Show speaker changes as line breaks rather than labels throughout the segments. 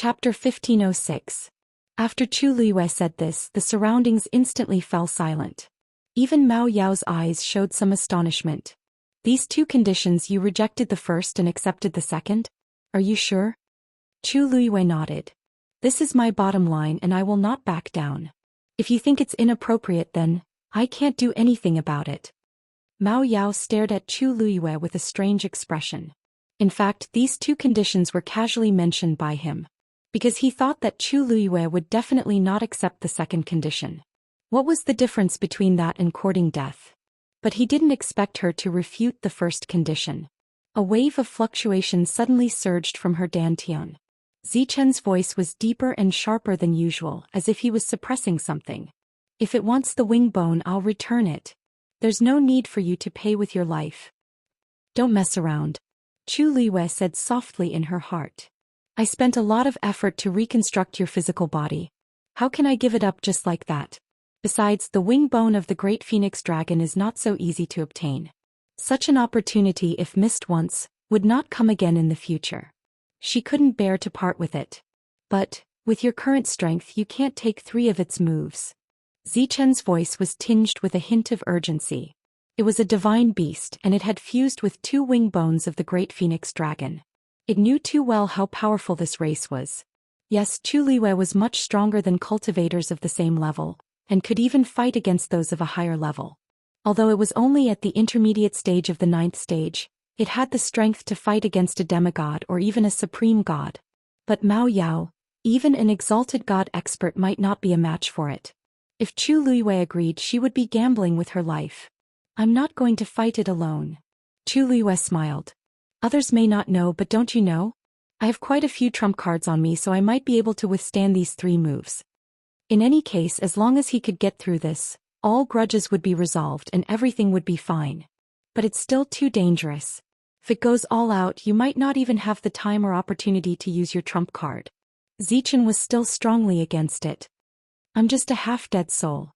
Chapter 1506. After Chu Liyue said this, the surroundings instantly fell silent. Even Mao Yao's eyes showed some astonishment. These two conditions, you rejected the first and accepted the second? Are you sure? Chu Liyue nodded. This is my bottom line and I will not back down. If you think it's inappropriate, then I can't do anything about it. Mao Yao stared at Chu Liyue with a strange expression. In fact, these two conditions were casually mentioned by him, because he thought that Chu Liyue would definitely not accept the second condition. What was the difference between that and courting death? But he didn't expect her to refute the first condition. A wave of fluctuation suddenly surged from her dantian. Zichen's voice was deeper and sharper than usual, as if he was suppressing something. If it wants the wing bone, I'll return it. There's no need for you to pay with your life. Don't mess around. Chu Liyue said softly in her heart. I spent a lot of effort to reconstruct your physical body. How can I give it up just like that? Besides, the wing bone of the great phoenix dragon is not so easy to obtain. Such an opportunity, if missed once, would not come again in the future. She couldn't bear to part with it. But, with your current strength, you can't take 3 of its moves. Zichen's voice was tinged with a hint of urgency. It was a divine beast, and it had fused with 2 wing bones of the great phoenix dragon. It knew too well how powerful this race was. Yes, Chu Liyue was much stronger than cultivators of the same level, and could even fight against those of a higher level. Although it was only at the intermediate stage of the 9th stage, it had the strength to fight against a demigod or even a supreme god. But Mao Yao, even an exalted god expert, might not be a match for it. If Chu Liyue agreed, she would be gambling with her life. I'm not going to fight it alone. Chu Liyue smiled. Others may not know, but don't you know? I have quite a few trump cards on me, so I might be able to withstand these 3 moves. In any case, as long as he could get through this, all grudges would be resolved and everything would be fine. But it's still too dangerous. If it goes all out, you might not even have the time or opportunity to use your trump card. Zichen was still strongly against it. I'm just a half-dead soul.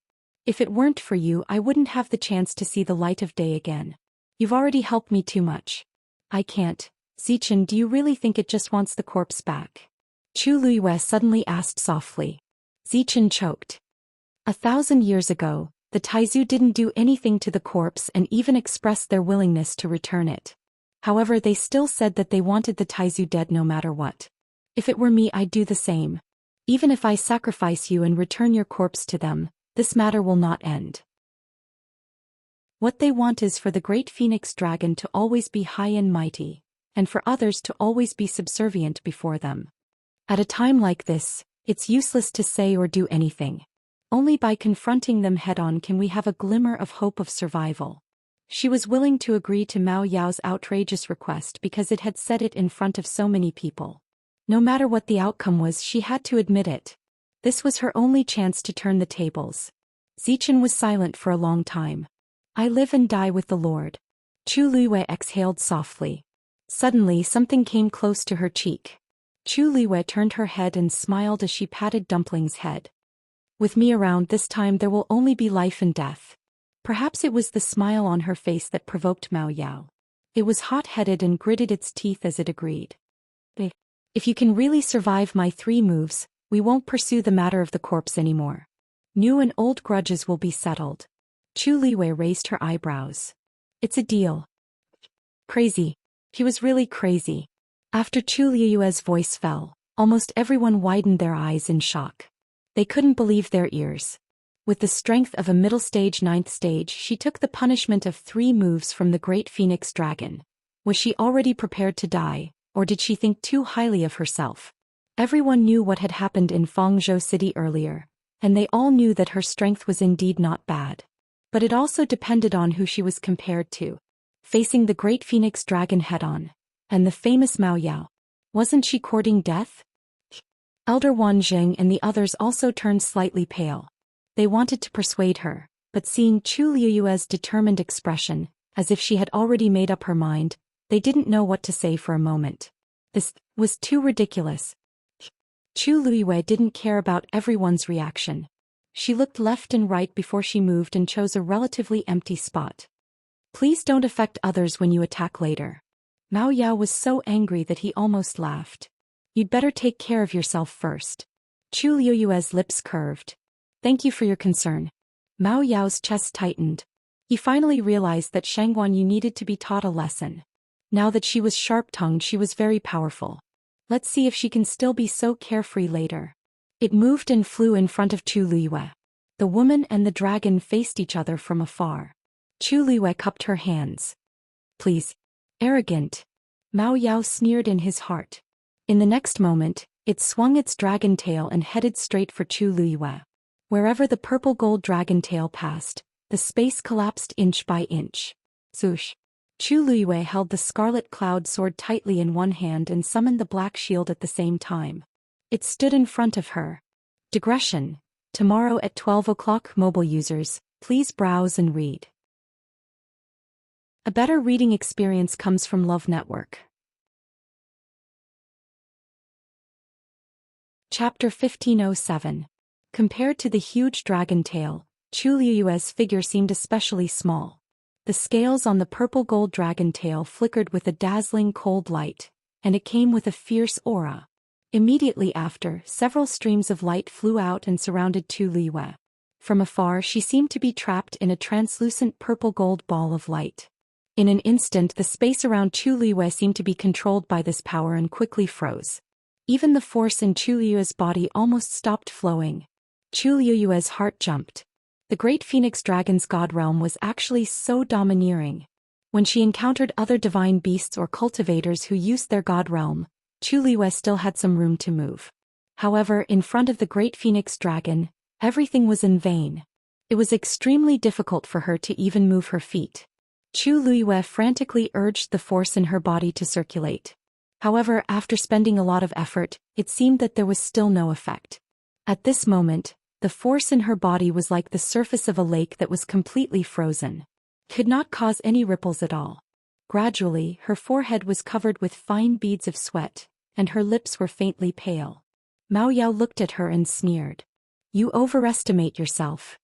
If it weren't for you, I wouldn't have the chance to see the light of day again. You've already helped me too much. I can't. Zichen, do you really think it just wants the corpse back? Chu Liyue suddenly asked softly. Zichen choked. 1,000 years ago, the Taizu didn't do anything to the corpse and even expressed their willingness to return it. However, they still said that they wanted the Taizu dead no matter what. If it were me, I'd do the same. Even if I sacrifice you and return your corpse to them, this matter will not end. What they want is for the great phoenix dragon to always be high and mighty, and for others to always be subservient before them. At a time like this, it's useless to say or do anything. Only by confronting them head-on can we have a glimmer of hope of survival. She was willing to agree to Mao Yao's outrageous request because it had said it in front of so many people. No matter what the outcome was, she had to admit it. This was her only chance to turn the tables. Zichen was silent for a long time. I live and die with the Lord. Chu Liyue exhaled softly. Suddenly, something came close to her cheek. Chu Liyue turned her head and smiled as she patted Dumpling's head. With me around this time, there will only be life and death. Perhaps it was the smile on her face that provoked Mao Yao. It was hot-headed and gritted its teeth as it agreed. If you can really survive my 3 moves, we won't pursue the matter of the corpse anymore. New and old grudges will be settled. Chu Liyue raised her eyebrows. It's a deal. Crazy. He was really crazy. After Chu Liyue's voice fell, almost everyone widened their eyes in shock. They couldn't believe their ears. With the strength of a middle-stage 9th stage, she took the punishment of 3 moves from the great phoenix dragon. Was she already prepared to die, or did she think too highly of herself? Everyone knew what had happened in Fangzhou City earlier, and they all knew that her strength was indeed not bad. But it also depended on who she was compared to. Facing the great phoenix dragon head-on, and the famous Mao Yao. Wasn't she courting death? Elder Wan Zheng and the others also turned slightly pale. They wanted to persuade her, but seeing Chu Liyue's determined expression, as if she had already made up her mind, they didn't know what to say for a moment. This was too ridiculous. Chu Liyue didn't care about everyone's reaction. She looked left and right before she moved and chose a relatively empty spot. Please don't affect others when you attack later. Mao Yao was so angry that he almost laughed. You'd better take care of yourself first. Chu Liuyue's lips curved. Thank you for your concern. Mao Yao's chest tightened. He finally realized that Shang Guanyu needed to be taught a lesson. Now that she was sharp-tongued, she was very powerful. Let's see if she can still be so carefree later. It moved and flew in front of Chu Liyue. The woman and the dragon faced each other from afar. Chu Liyue cupped her hands. Please. Arrogant. Mao Yao sneered in his heart. In the next moment, it swung its dragon tail and headed straight for Chu Liyue. Wherever the purple-gold dragon tail passed, the space collapsed inch by inch. Zhoosh. Chu Liyue held the scarlet cloud sword tightly in one hand and summoned the black shield at the same time. It stood in front of her. Digression. Tomorrow at 12 o'clock, mobile users, please browse and read. A better reading experience comes from Love Network. Chapter 1507. Compared to the huge dragon tail, Chu Liyue's figure seemed especially small. The scales on the purple-gold dragon tail flickered with a dazzling cold light, and it came with a fierce aura. Immediately after, several streams of light flew out and surrounded Chu Liyue. From afar, she seemed to be trapped in a translucent purple-gold ball of light. In an instant, the space around Chu Liyue seemed to be controlled by this power and quickly froze. Even the force in Chu Liyue's body almost stopped flowing. Chu Liyue's heart jumped. The great phoenix dragon's god realm was actually so domineering. When she encountered other divine beasts or cultivators who used their god realm, Chu Liyue still had some room to move. However, in front of the great phoenix dragon, everything was in vain. It was extremely difficult for her to even move her feet. Chu Liyue frantically urged the force in her body to circulate. However, after spending a lot of effort, it seemed that there was still no effect. At this moment, the force in her body was like the surface of a lake that was completely frozen. Could not cause any ripples at all. Gradually, her forehead was covered with fine beads of sweat, and her lips were faintly pale. Mao Yao looked at her and sneered. You overestimate yourself.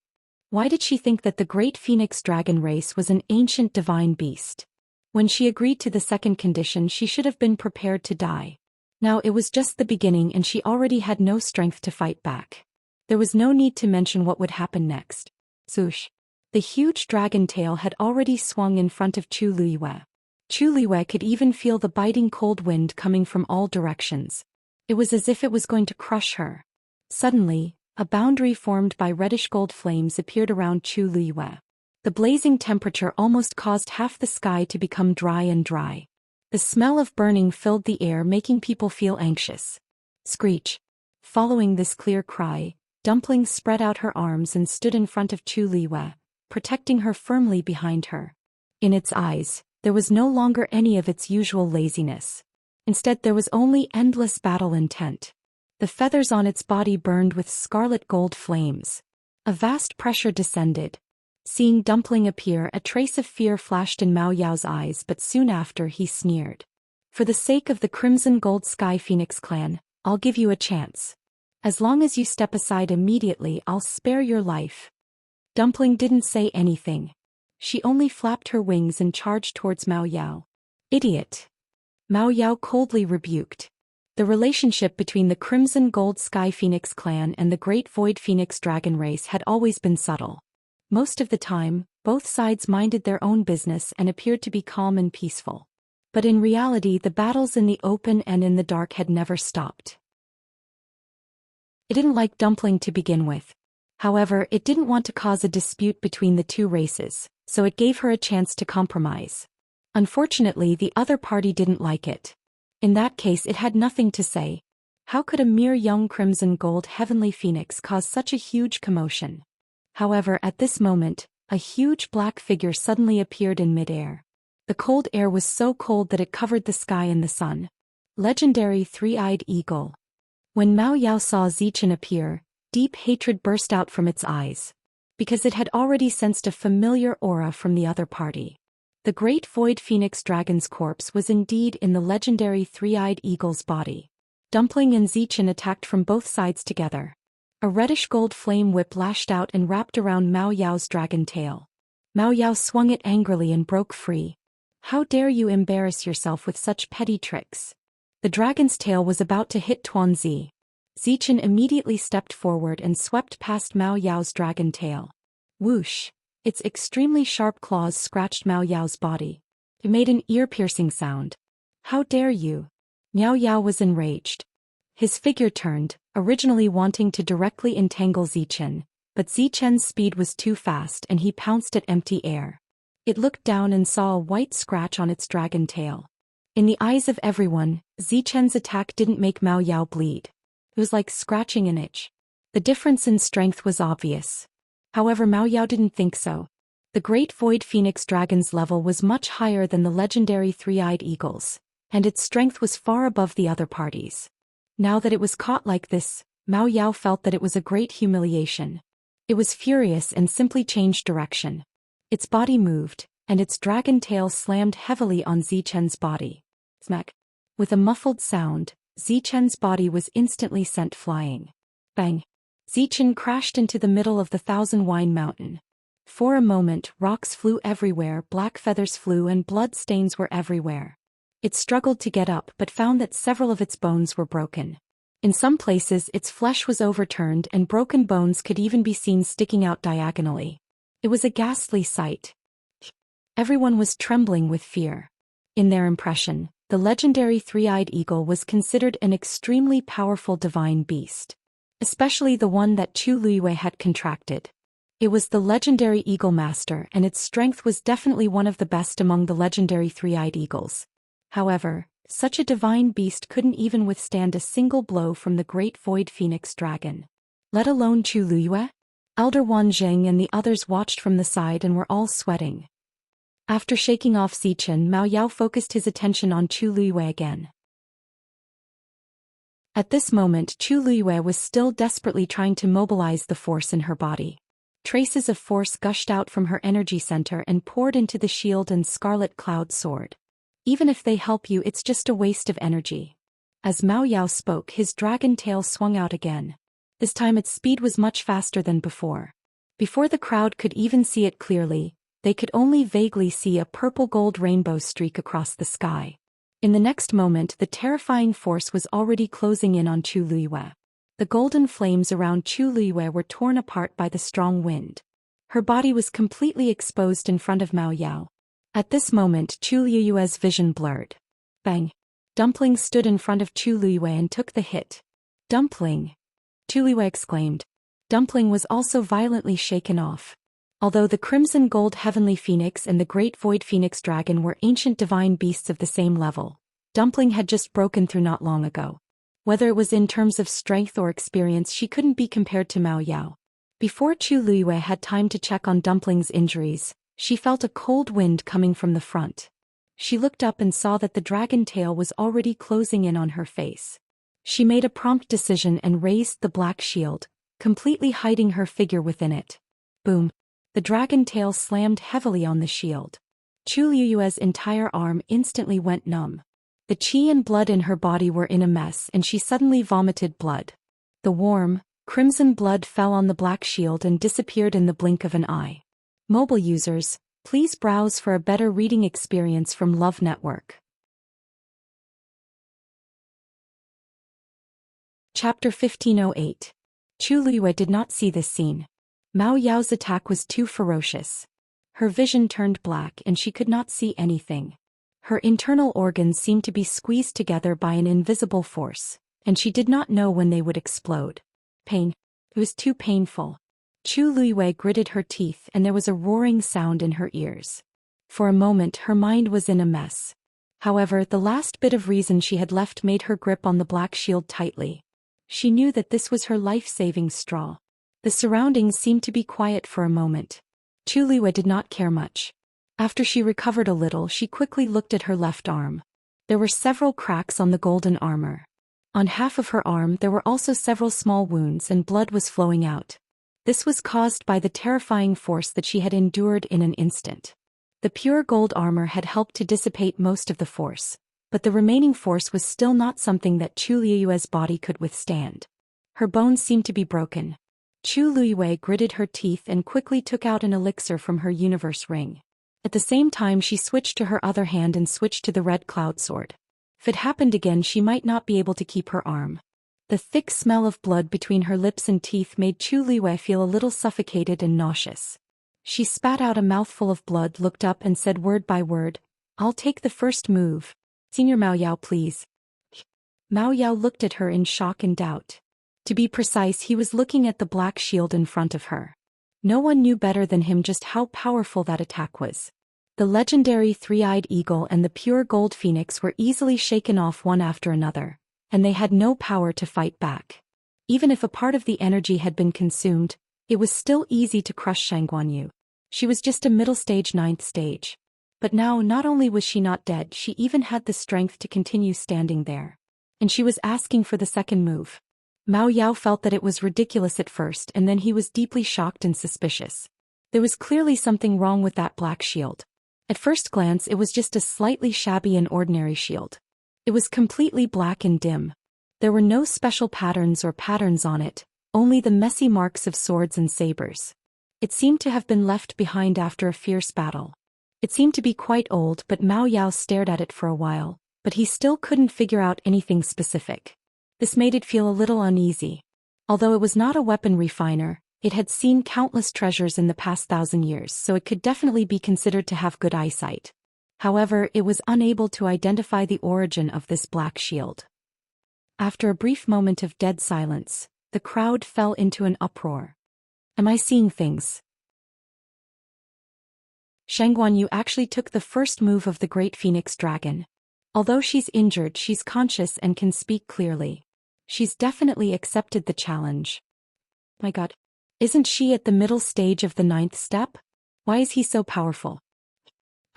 Why did she think that the great phoenix dragon race was an ancient divine beast? When she agreed to the second condition, she should have been prepared to die. Now it was just the beginning and she already had no strength to fight back. There was no need to mention what would happen next. Zhoosh. The huge dragon tail had already swung in front of Chu Liyue. Chu Liyue could even feel the biting cold wind coming from all directions. It was as if it was going to crush her. Suddenly, a boundary formed by reddish-gold flames appeared around Chu Liyue. The blazing temperature almost caused half the sky to become dry and dry. The smell of burning filled the air, making people feel anxious. Screech. Following this clear cry, Dumpling spread out her arms and stood in front of Chu Liyue, protecting her firmly behind her. In its eyes, there was no longer any of its usual laziness. Instead, there was only endless battle intent. The feathers on its body burned with scarlet gold flames. A vast pressure descended. Seeing Dumpling appear, a trace of fear flashed in Mao Yao's eyes, but soon after he sneered. For the sake of the Crimson Gold Sky Phoenix clan, I'll give you a chance. As long as you step aside immediately, I'll spare your life. Dumpling didn't say anything. She only flapped her wings and charged towards Mao Yao. Idiot! Mao Yao coldly rebuked. The relationship between the Crimson Gold Sky Phoenix clan and the Great Void Phoenix Dragon race had always been subtle. Most of the time, both sides minded their own business and appeared to be calm and peaceful. But in reality, the battles in the open and in the dark had never stopped. It didn't like Dumpling to begin with. However, it didn't want to cause a dispute between the two races, so it gave her a chance to compromise. Unfortunately, the other party didn't like it. In that case, it had nothing to say. How could a mere young Crimson Gold Heavenly Phoenix cause such a huge commotion? However, at this moment, a huge black figure suddenly appeared in midair. The cold air was so cold that it covered the sky and the sun. Legendary Three-Eyed Eagle. When Mao Yao saw Zhou Xian appear, deep hatred burst out from its eyes. Because it had already sensed a familiar aura from the other party. The Great Void Phoenix Dragon's corpse was indeed in the legendary Three-Eyed Eagle's body. Dumpling and Zhou Xian attacked from both sides together. A reddish-gold flame whip lashed out and wrapped around Mao Yao's dragon tail. Mao Yao swung it angrily and broke free. How dare you embarrass yourself with such petty tricks? The dragon's tail was about to hit Tuanzi. Zichen immediately stepped forward and swept past Mao Yao's dragon tail. Whoosh! Its extremely sharp claws scratched Mao Yao's body. It made an ear-piercing sound. How dare you? Miao Yao was enraged. His figure turned, originally wanting to directly entangle Zichen, but Zichen's speed was too fast and he pounced at empty air. It looked down and saw a white scratch on its dragon tail. In the eyes of everyone, Zichen's attack didn't make Mao Yao bleed. It was like scratching an itch. The difference in strength was obvious. However, Mao Yao didn't think so. The Great Void Phoenix Dragon's level was much higher than the legendary Three-Eyed Eagle's, and its strength was far above the other parties. Now that it was caught like this, Mao Yao felt that it was a great humiliation. It was furious and simply changed direction. Its body moved, and its dragon tail slammed heavily on Zichen's body. Smack! With a muffled sound, Zichen's body was instantly sent flying. Bang! Zichen crashed into the middle of the Thousand Wine Mountain. For a moment, rocks flew everywhere, black feathers flew, and blood stains were everywhere. It struggled to get up but found that several of its bones were broken. In some places its flesh was overturned and broken bones could even be seen sticking out diagonally. It was a ghastly sight. Everyone was trembling with fear. In their impression, the legendary Three-Eyed Eagle was considered an extremely powerful divine beast. Especially the one that Chu Luiyue had contracted. It was the legendary Eagle Master and its strength was definitely one of the best among the legendary Three-Eyed Eagles. However, such a divine beast couldn't even withstand a single blow from the Great Void Phoenix Dragon. Let alone Chu Luiyue? Elder Wan Zheng and the others watched from the side and were all sweating. After shaking off Zichen, Mao Yao focused his attention on Chu Luiyue again. At this moment Chu Luiyue was still desperately trying to mobilize the force in her body. Traces of force gushed out from her energy center and poured into the shield and Scarlet Cloud sword. Even if they help you, it's just a waste of energy. As Mao Yao spoke, his dragon tail swung out again. This time its speed was much faster than before. Before the crowd could even see it clearly, they could only vaguely see a purple-gold rainbow streak across the sky. In the next moment the terrifying force was already closing in on Chu Luiyue. The golden flames around Chu Luiyue were torn apart by the strong wind. Her body was completely exposed in front of Mao Yao. At this moment Chu Luiyue's vision blurred. Bang! Dumpling stood in front of Chu Luiyue and took the hit. Dumpling! Chu Luiyue exclaimed. Dumpling was also violently shaken off. Although the Crimson Gold Heavenly Phoenix and the Great Void Phoenix Dragon were ancient divine beasts of the same level, Dumpling had just broken through not long ago. Whether it was in terms of strength or experience, she couldn't be compared to Mao Yao. Before Chu Luiyue had time to check on Dumpling's injuries, she felt a cold wind coming from the front. She looked up and saw that the dragon tail was already closing in on her face. She made a prompt decision and raised the black shield, completely hiding her figure within it. Boom! The dragon tail slammed heavily on the shield. Chu Luiyue's entire arm instantly went numb. The qi and blood in her body were in a mess and she suddenly vomited blood. The warm, crimson blood fell on the black shield and disappeared in the blink of an eye. Mobile users, please browse for a better reading experience from Love Network. Chapter 1508. Chu Luiyue did not see this scene. Mao Yao's attack was too ferocious. Her vision turned black and she could not see anything. Her internal organs seemed to be squeezed together by an invisible force, and she did not know when they would explode. Pain. It was too painful. Chu Luiyue gritted her teeth and there was a roaring sound in her ears. For a moment her mind was in a mess. However, the last bit of reason she had left made her grip on the black shield tightly. She knew that this was her life-saving straw. The surroundings seemed to be quiet for a moment. Chu Luiyue did not care much. After she recovered a little, she quickly looked at her left arm. There were several cracks on the golden armor. On half of her arm there were also several small wounds and blood was flowing out. This was caused by the terrifying force that she had endured in an instant. The pure gold armor had helped to dissipate most of the force, but the remaining force was still not something that Chu Luiyue's body could withstand. Her bones seemed to be broken. Chu Luiyue gritted her teeth and quickly took out an elixir from her universe ring. At the same time she switched to her other hand and switched to the red cloud sword. If it happened again, she might not be able to keep her arm. The thick smell of blood between her lips and teeth made Chu Liwei feel a little suffocated and nauseous. She spat out a mouthful of blood, looked up and said word by word, "I'll take the first move. Senior Mao Yao, please." Mao Yao looked at her in shock and doubt. To be precise, he was looking at the black shield in front of her. No one knew better than him just how powerful that attack was. The legendary three-eyed eagle and the pure gold phoenix were easily shaken off one after another, and they had no power to fight back. Even if a part of the energy had been consumed, it was still easy to crush Shangguanyu. She was just a middle stage, ninth stage. But now not only was she not dead, she even had the strength to continue standing there. And she was asking for the second move. Mao Yao felt that it was ridiculous at first, and then he was deeply shocked and suspicious. There was clearly something wrong with that black shield. At first glance, it was just a slightly shabby and ordinary shield. It was completely black and dim. There were no special patterns on it, only the messy marks of swords and sabers. It seemed to have been left behind after a fierce battle. It seemed to be quite old, but Mao Yao stared at it for a while, but he still couldn't figure out anything specific. This made it feel a little uneasy. Although it was not a weapon refiner, it had seen countless treasures in the past 1,000 years, so it could definitely be considered to have good eyesight. However, it was unable to identify the origin of this black shield. After a brief moment of dead silence, the crowd fell into an uproar. Am I seeing things? Shangguanyu actually took the first move of the Great Phoenix Dragon. Although she's injured, she's conscious and can speak clearly. She's definitely accepted the challenge. My God. Isn't she at the middle stage of the 9th step? Why is he so powerful?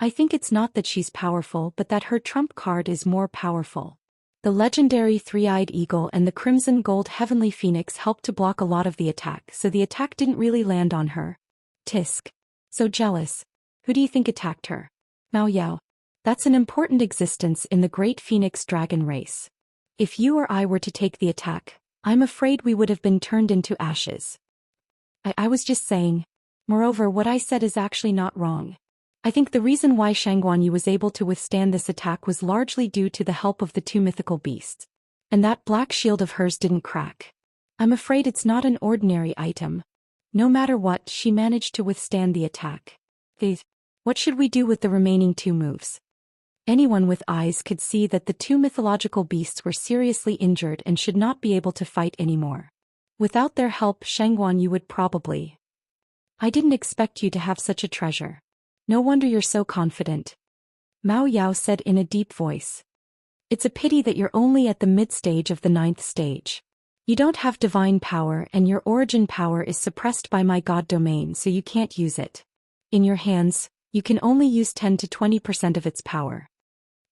I think it's not that she's powerful, but that her trump card is more powerful. The legendary three-eyed eagle and the crimson gold heavenly phoenix helped to block a lot of the attack, so the attack didn't really land on her. Tisk. So jealous. Who do you think attacked her? Mao Yao. That's an important existence in the Great Phoenix Dragon race. If you or I were to take the attack, I'm afraid we would have been turned into ashes. I was just saying. Moreover, what I said is actually not wrong. I think the reason why Shangguanyu was able to withstand this attack was largely due to the help of the two mythical beasts. And that black shield of hers didn't crack. I'm afraid it's not an ordinary item. No matter what, she managed to withstand the attack. What should we do with the remaining two moves? Anyone with eyes could see that the two mythological beasts were seriously injured and should not be able to fight anymore. Without their help, Shangguanyu would probably... I didn't expect you to have such a treasure. No wonder you're so confident. Mao Yao said in a deep voice. It's a pity that you're only at the mid-stage of the 9th stage. You don't have divine power, and your origin power is suppressed by my god domain, so you can't use it. In your hands, you can only use 10 to 20% of its power.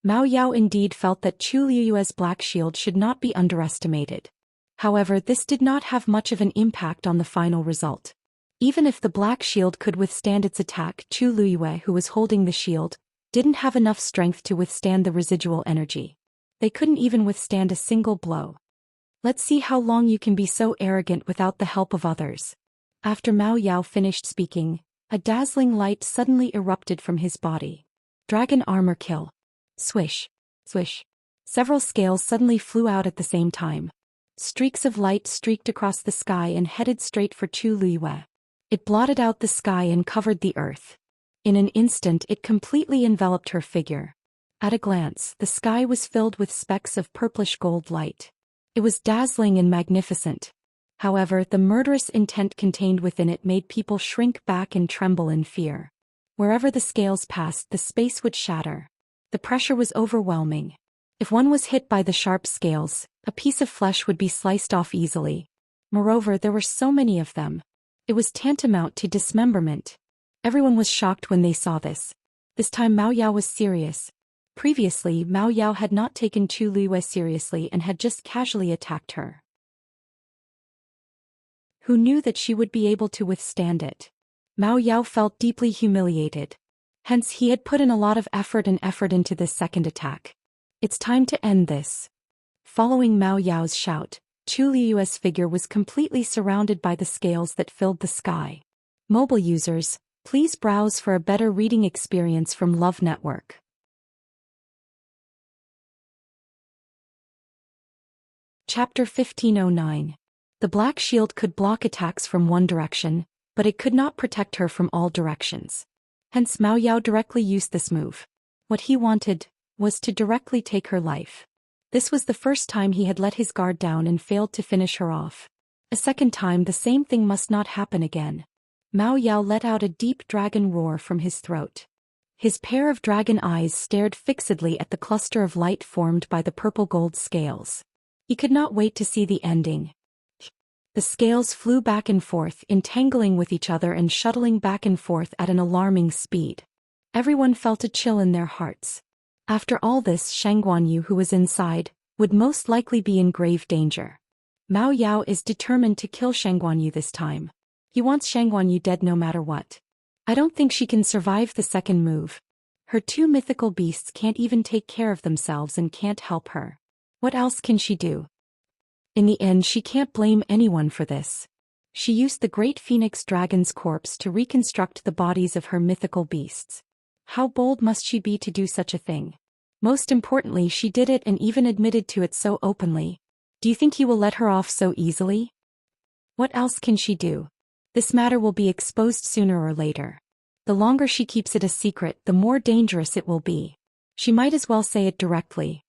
Mao Yao indeed felt that Chu Liyue's black shield should not be underestimated. However, this did not have much of an impact on the final result. Even if the black shield could withstand its attack, Chu Liyue, who was holding the shield, didn't have enough strength to withstand the residual energy. They couldn't even withstand a single blow. Let's see how long you can be so arrogant without the help of others. After Mao Yao finished speaking, a dazzling light suddenly erupted from his body. Dragon armor kill. Swish. Swish. Several scales suddenly flew out at the same time. Streaks of light streaked across the sky and headed straight for Chu Liyue. It blotted out the sky and covered the earth. In an instant, it completely enveloped her figure. At a glance, the sky was filled with specks of purplish gold light. It was dazzling and magnificent. However, the murderous intent contained within it made people shrink back and tremble in fear. Wherever the scales passed, the space would shatter. The pressure was overwhelming. If one was hit by the sharp scales, a piece of flesh would be sliced off easily. Moreover, there were so many of them. It was tantamount to dismemberment. Everyone was shocked when they saw this. This time Mao Yao was serious. Previously, Mao Yao had not taken Chu Liyue seriously and had just casually attacked her. Who knew that she would be able to withstand it? Mao Yao felt deeply humiliated. Hence, he had put in a lot of effort into this second attack. It's time to end this. Following Mao Yao's shout, Chu Liyue's figure was completely surrounded by the scales that filled the sky. Mobile users, please browse for a better reading experience from Love Network. Chapter 1509. The black shield could block attacks from one direction, but it could not protect her from all directions. Hence Mao Yao directly used this move. What he wanted was to directly take her life. This was the first time he had let his guard down and failed to finish her off. A second time the same thing must not happen again. Mao Yao let out a deep dragon roar from his throat. His pair of dragon eyes stared fixedly at the cluster of light formed by the purple-gold scales. He could not wait to see the ending. The scales flew back and forth, entangling with each other and shuttling back and forth at an alarming speed. Everyone felt a chill in their hearts. After all this, Shang Guanyu, who was inside, would most likely be in grave danger. Mao Yao is determined to kill Shang Guanyu this time. He wants Shang Guanyu dead no matter what. I don't think she can survive the second move. Her two mythical beasts can't even take care of themselves and can't help her. What else can she do? In the end, she can't blame anyone for this. She used the great phoenix dragon's corpse to reconstruct the bodies of her mythical beasts. How bold must she be to do such a thing? Most importantly, she did it and even admitted to it so openly. Do you think he will let her off so easily? What else can she do? This matter will be exposed sooner or later. The longer she keeps it a secret, the more dangerous it will be. She might as well say it directly.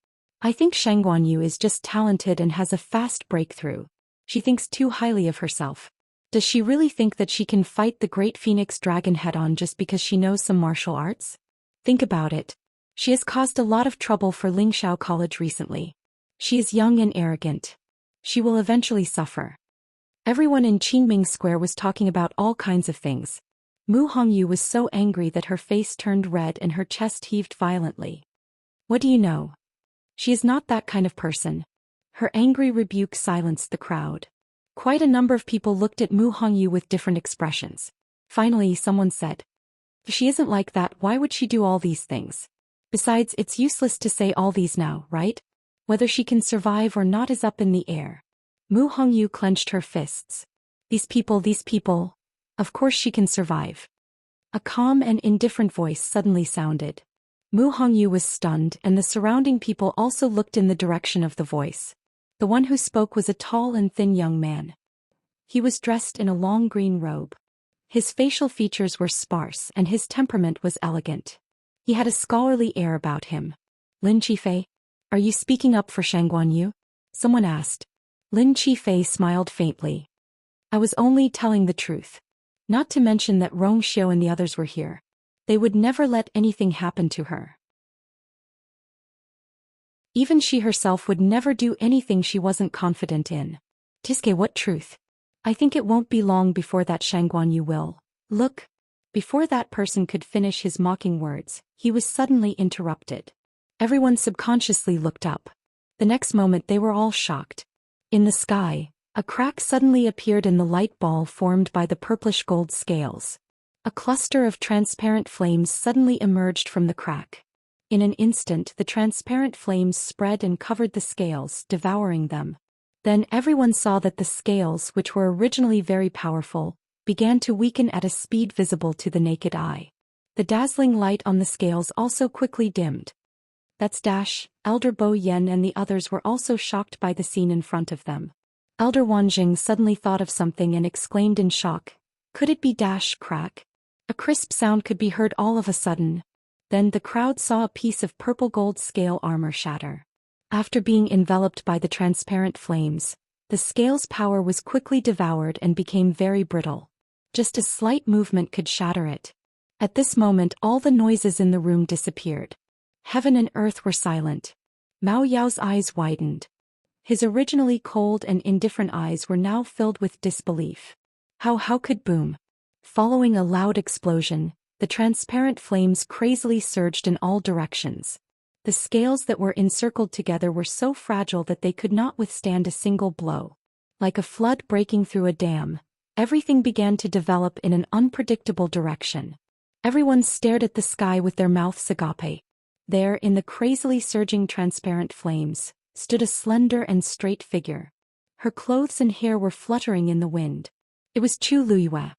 I think Shang Guanyu is just talented and has a fast breakthrough. She thinks too highly of herself. Does she really think that she can fight the great phoenix dragon head-on just because she knows some martial arts? Think about it. She has caused a lot of trouble for Lingxiao College recently. She is young and arrogant. She will eventually suffer. Everyone in Qingming Square was talking about all kinds of things. Mu Hongyu was so angry that her face turned red and her chest heaved violently. What do you know? She is not that kind of person. Her angry rebuke silenced the crowd. Quite a number of people looked at Mu Hongyu with different expressions. Finally, someone said, "If she isn't like that, why would she do all these things? Besides, it's useless to say all these now, right? Whether she can survive or not is up in the air." Mu Hongyu clenched her fists. These people, of course she can survive. A calm and indifferent voice suddenly sounded. Mu Hongyu was stunned, and the surrounding people also looked in the direction of the voice. The one who spoke was a tall and thin young man. He was dressed in a long green robe. His facial features were sparse and his temperament was elegant. He had a scholarly air about him. "Lin Qifei, are you speaking up for Shang Guanyu?" someone asked. Lin Qifei smiled faintly. "I was only telling the truth. Not to mention that Rong Xiu and the others were here. They would never let anything happen to her. Even she herself would never do anything she wasn't confident in." "Tiske, what truth? I think it won't be long before that Shang Guanyu will." "Look." Before that person could finish his mocking words, he was suddenly interrupted. Everyone subconsciously looked up. The next moment they were all shocked. In the sky, a crack suddenly appeared in the light ball formed by the purplish gold scales. A cluster of transparent flames suddenly emerged from the crack. In an instant, the transparent flames spread and covered the scales, devouring them. Then everyone saw that the scales, which were originally very powerful, began to weaken at a speed visible to the naked eye. The dazzling light on the scales also quickly dimmed. That's Dash, Elder Bo Yen and the others were also shocked by the scene in front of them. Elder Wanjing suddenly thought of something and exclaimed in shock, "Could it be Dash crack?" A crisp sound could be heard all of a sudden. Then the crowd saw a piece of purple gold scale armor shatter. After being enveloped by the transparent flames, the scale's power was quickly devoured and became very brittle. Just a slight movement could shatter it. At this moment all the noises in the room disappeared. Heaven and earth were silent. Mao Yao's eyes widened. His originally cold and indifferent eyes were now filled with disbelief. How could boom? Following a loud explosion, the transparent flames crazily surged in all directions. The scales that were encircled together were so fragile that they could not withstand a single blow. Like a flood breaking through a dam, everything began to develop in an unpredictable direction. Everyone stared at the sky with their mouths agape. There, in the crazily surging transparent flames, stood a slender and straight figure. Her clothes and hair were fluttering in the wind. It was Chu Luiyue.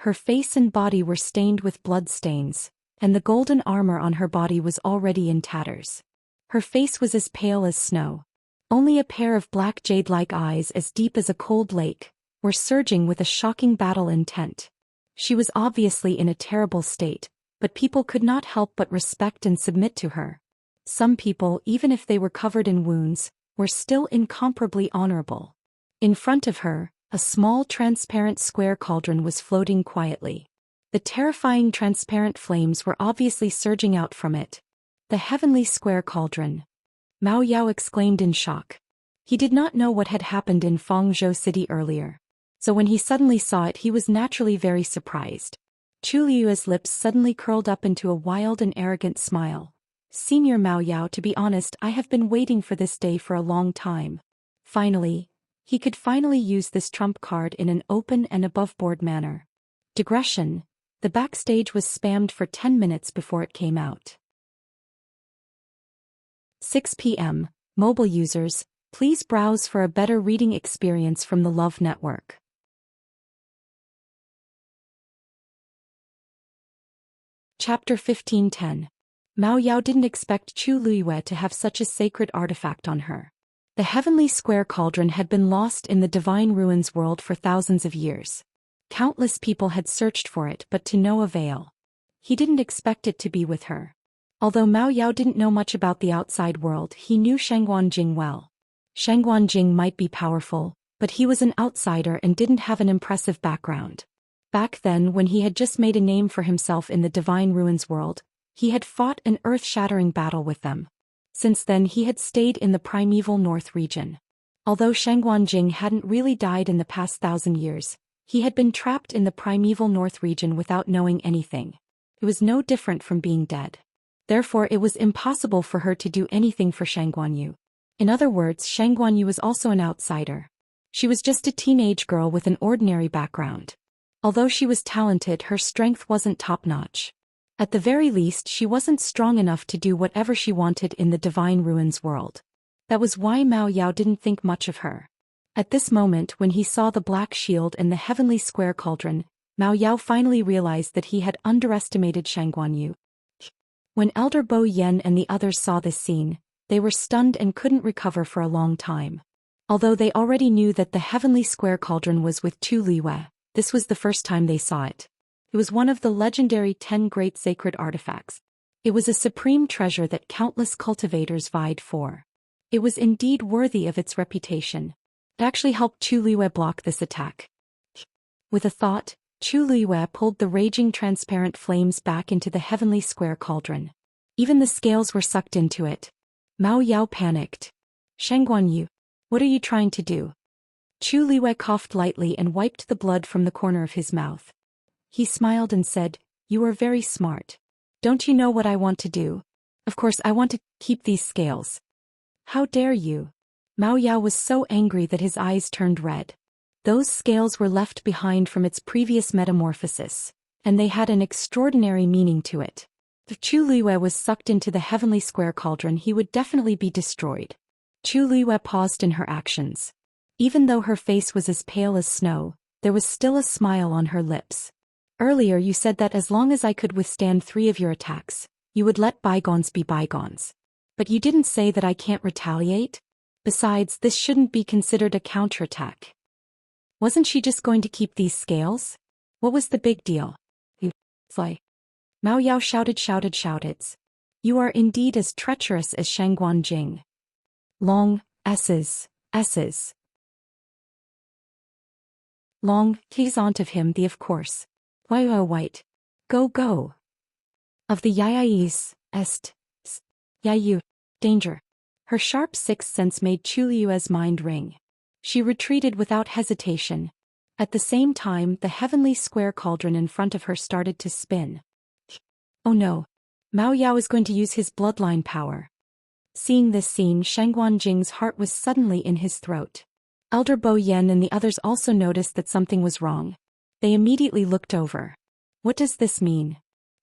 Her face and body were stained with blood stains, and the golden armor on her body was already in tatters. Her face was as pale as snow. Only a pair of black jade-like eyes as deep as a cold lake were surging with a shocking battle intent. She was obviously in a terrible state, but people could not help but respect and submit to her. Some people, even if they were covered in wounds, were still incomparably honorable. In front of her, a small transparent square cauldron was floating quietly. The terrifying transparent flames were obviously surging out from it. The heavenly square cauldron. Mao Yao exclaimed in shock. He did not know what had happened in Fangzhou City earlier, so when he suddenly saw it he was naturally very surprised. Chu Liyue's lips suddenly curled up into a wild and arrogant smile. Senior Mao Yao, to be honest, I have been waiting for this day for a long time. Finally, he could finally use this trump card in an open and above-board manner. Digression. The backstage was spammed for 10 minutes before it came out. 6 p.m. Mobile users, please browse for a better reading experience from the Love Network. Chapter 15:10. Mao Yao didn't expect Chu Liyue to have such a sacred artifact on her. The heavenly square cauldron had been lost in the divine ruins world for thousands of years. Countless people had searched for it but to no avail. He didn't expect it to be with her. Although Mao Yao didn't know much about the outside world, he knew Shangguanjing well. Shangguanjing might be powerful, but he was an outsider and didn't have an impressive background. Back then, when he had just made a name for himself in the divine ruins world, he had fought an earth-shattering battle with them. Since then he had stayed in the primeval north region. Although Shangguanjing hadn't really died in the past 1,000 years, he had been trapped in the primeval north region without knowing anything. It was no different from being dead. Therefore it was impossible for her to do anything for Shangguanyu. In other words, Shangguanyu was also an outsider. She was just a teenage girl with an ordinary background. Although she was talented, her strength wasn't top-notch. At the very least, she wasn't strong enough to do whatever she wanted in the divine ruins world. That was why Mao Yao didn't think much of her. At this moment, when he saw the black shield and the heavenly square cauldron, Mao Yao finally realized that he had underestimated Shangguanyu. When Elder Bo Yen and the others saw this scene, they were stunned and couldn't recover for a long time. Although they already knew that the heavenly square cauldron was with Chu Liyue, this was the first time they saw it. It was one of the legendary 10 great sacred artifacts. It was a supreme treasure that countless cultivators vied for. It was indeed worthy of its reputation. It actually helped Chu Liyue block this attack. With a thought, Chu Liyue pulled the raging transparent flames back into the heavenly square cauldron. Even the scales were sucked into it. Mao Yao panicked. Shangguanyu, what are you trying to do? Chu Liyue coughed lightly and wiped the blood from the corner of his mouth. He smiled and said, "You are very smart. Don't you know what I want to do? Of course I want to keep these scales." "How dare you?" Mao Yao was so angry that his eyes turned red. Those scales were left behind from its previous metamorphosis, and they had an extraordinary meaning to it. If Chu Liyue was sucked into the heavenly square cauldron, he would definitely be destroyed. Chu Liyue paused in her actions. Even though her face was as pale as snow, there was still a smile on her lips. "Earlier you said that as long as I could withstand 3 of your attacks, you would let bygones be bygones. But you didn't say that I can't retaliate? Besides, this shouldn't be considered a counterattack. Wasn't she just going to keep these scales? What was the big deal?" "You fly." Mao Yao shouted. "You are indeed as treacherous as Shangguanjing." Long S's. Long keys onto him the of course. White. Go. Of the Yayais, est. Yayu. Danger. Her sharp sixth sense made Chu Liyue's mind ring. She retreated without hesitation. At the same time, the heavenly square cauldron in front of her started to spin. Oh no. Mao Yao is going to use his bloodline power. Seeing this scene, Shangguanjing's heart was suddenly in his throat. Elder Bo Yen and the others also noticed that something was wrong. They immediately looked over. "What does this mean?"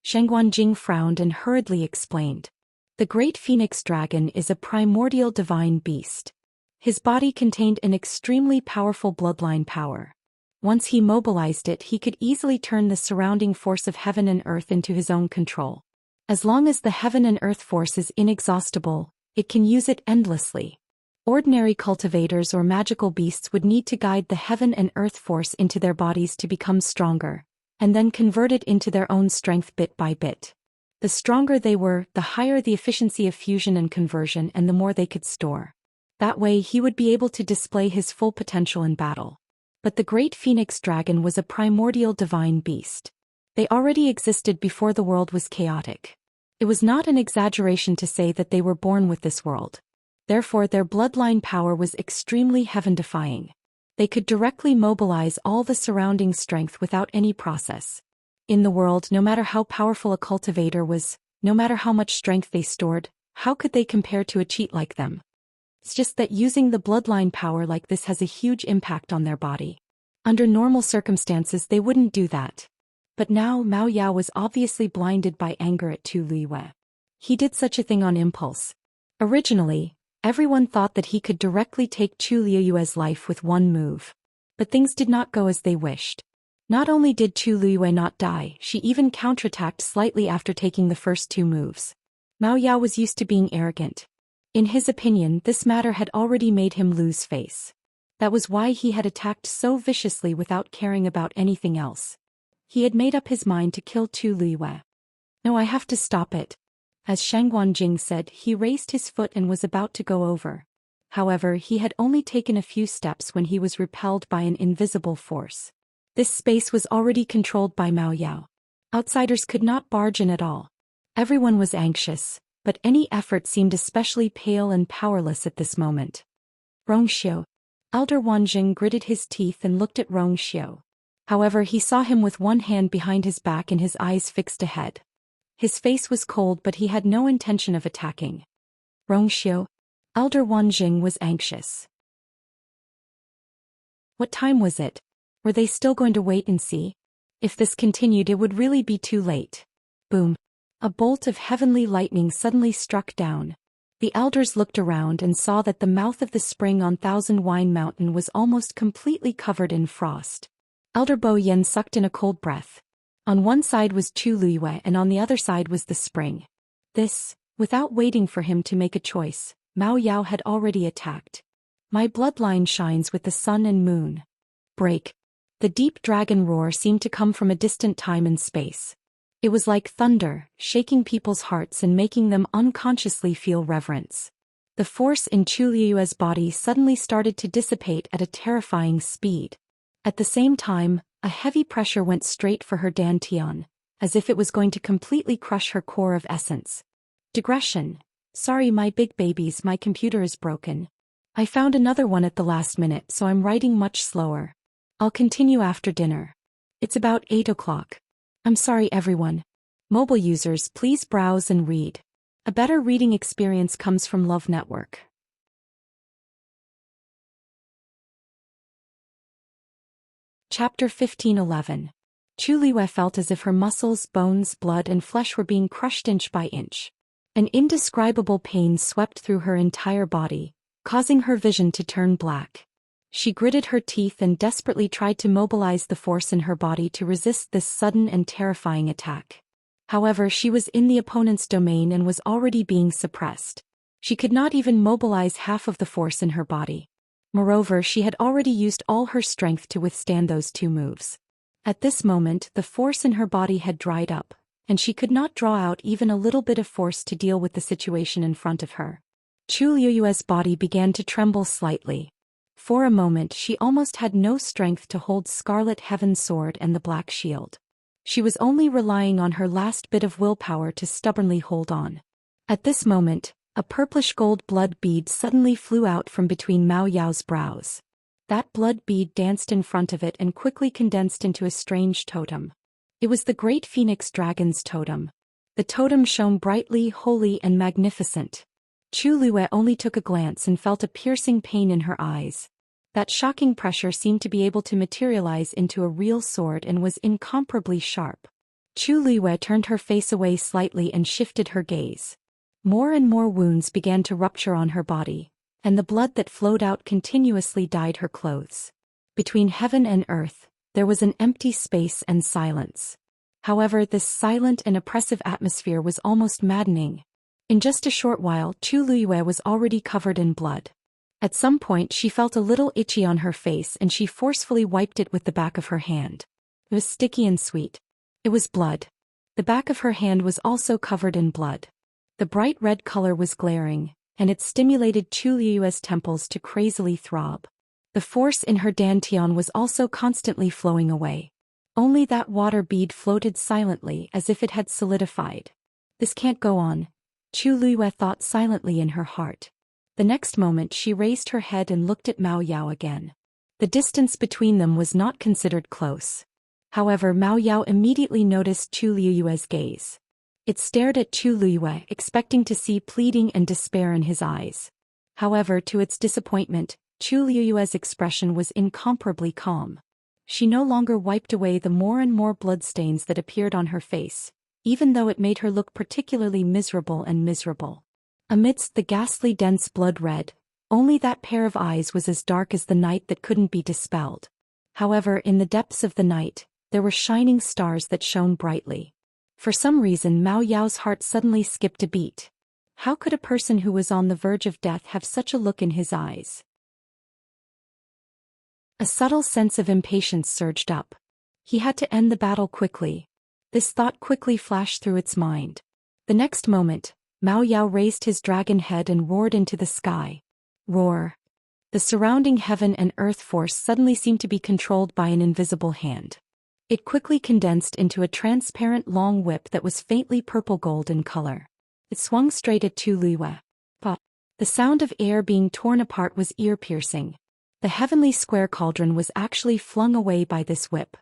Shangguanjing frowned and hurriedly explained. "The great phoenix dragon is a primordial divine beast. His body contained an extremely powerful bloodline power. Once he mobilized it, he could easily turn the surrounding force of heaven and earth into his own control. As long as the heaven and earth force is inexhaustible, it can use it endlessly. Ordinary cultivators or magical beasts would need to guide the heaven and earth force into their bodies to become stronger, and then convert it into their own strength bit by bit. The stronger they were, the higher the efficiency of fusion and conversion and the more they could store. That way he would be able to display his full potential in battle. But the great phoenix dragon was a primordial divine beast. They already existed before the world was chaotic. It was not an exaggeration to say that they were born with this world. Therefore their bloodline power was extremely heaven-defying. They could directly mobilize all the surrounding strength without any process. In the world, no matter how powerful a cultivator was, no matter how much strength they stored, how could they compare to a cheat like them? It's just that using the bloodline power like this has a huge impact on their body. Under normal circumstances they wouldn't do that. But now Mao Yao was obviously blinded by anger at Tu Luiyue. He did such a thing on impulse. Originally, everyone thought that he could directly take Tu Luiyue's life with one move. But things did not go as they wished. Not only did Tu Luiyue not die, she even counterattacked slightly after taking the first two moves. Mao Yao was used to being arrogant. In his opinion, this matter had already made him lose face. That was why he had attacked so viciously without caring about anything else. He had made up his mind to kill Tu Luiyue. No, I have to stop it. As Shang Wanjing said, he raised his foot and was about to go over. However, he had only taken a few steps when he was repelled by an invisible force. This space was already controlled by Mao Yao. Outsiders could not barge in at all. Everyone was anxious, but any effort seemed especially pale and powerless at this moment. Rongxiu. Elder Wanjing gritted his teeth and looked at Rongxiu. However, he saw him with one hand behind his back and his eyes fixed ahead. His face was cold, but he had no intention of attacking. Rongxiu. Elder Wanjing was anxious. What time was it? Were they still going to wait and see? If this continued, it would really be too late. Boom. A bolt of heavenly lightning suddenly struck down. The elders looked around and saw that the mouth of the spring on Thousand Wine Mountain was almost completely covered in frost. Elder Bo Yen sucked in a cold breath. On one side was Tu Luiyue and on the other side was the spring. Without waiting for him to make a choice, Mao Yao had already attacked. My bloodline shines with the sun and moon. Break. The deep dragon roar seemed to come from a distant time and space. It was like thunder, shaking people's hearts and making them unconsciously feel reverence. The force in Tu Luiyue's body suddenly started to dissipate at a terrifying speed. At the same time, a heavy pressure went straight for her dantian, as if it was going to completely crush her core of essence. Digression. Sorry my big babies, my computer is broken. I found another one at the last minute, so I'm writing much slower. I'll continue after dinner. It's about 8 o'clock. I'm sorry everyone. Mobile users, please browse and read. A better reading experience comes from Love Network. Chapter 1511. Tu Luiyue felt as if her muscles, bones, blood and flesh were being crushed inch by inch. An indescribable pain swept through her entire body, causing her vision to turn black. She gritted her teeth and desperately tried to mobilize the force in her body to resist this sudden and terrifying attack. However, she was in the opponent's domain and was already being suppressed. She could not even mobilize half of the force in her body. Moreover, she had already used all her strength to withstand those two moves. At this moment, the force in her body had dried up, and she could not draw out even a little bit of force to deal with the situation in front of her. Tu Luiyue's body began to tremble slightly. For a moment she almost had no strength to hold Scarlet Heaven's sword and the Black Shield. She was only relying on her last bit of willpower to stubbornly hold on. At this moment, a purplish gold blood bead suddenly flew out from between Mao Yao's brows. That blood bead danced in front of it and quickly condensed into a strange totem. It was the great phoenix dragon's totem. The totem shone brightly, holy and magnificent. Tu Luiyue only took a glance and felt a piercing pain in her eyes. That shocking pressure seemed to be able to materialize into a real sword and was incomparably sharp. Tu Luiyue turned her face away slightly and shifted her gaze. More and more wounds began to rupture on her body, and the blood that flowed out continuously dyed her clothes. Between heaven and earth, there was an empty space and silence. However, this silent and oppressive atmosphere was almost maddening. In just a short while, Tu Luiyue was already covered in blood. At some point she felt a little itchy on her face and she forcefully wiped it with the back of her hand. It was sticky and sweet. It was blood. The back of her hand was also covered in blood. The bright red color was glaring, and it stimulated Chu Liyue's temples to crazily throb. The force in her dantian was also constantly flowing away. Only that water bead floated silently as if it had solidified. This can't go on, Chu Liyue thought silently in her heart. The next moment she raised her head and looked at Mao Yao again. The distance between them was not considered close. However, Mao Yao immediately noticed Chu Liyue's gaze. It stared at Chu Liyue, expecting to see pleading and despair in his eyes. However, to its disappointment, Chu Liyue's expression was incomparably calm. She no longer wiped away the more and more bloodstains that appeared on her face, even though it made her look particularly miserable and miserable. Amidst the ghastly dense blood red, only that pair of eyes was as dark as the night that couldn't be dispelled. However, in the depths of the night, there were shining stars that shone brightly. For some reason Mao Yao's heart suddenly skipped a beat. How could a person who was on the verge of death have such a look in his eyes? A subtle sense of impatience surged up. He had to end the battle quickly. This thought quickly flashed through its mind. The next moment, Mao Yao raised his dragon head and roared into the sky. Roar. The surrounding heaven and earth force suddenly seemed to be controlled by an invisible hand. It quickly condensed into a transparent long whip that was faintly purple-gold in color. It swung straight at Chu Liyue. Pop. The sound of air being torn apart was ear-piercing. The heavenly square cauldron was actually flung away by this whip.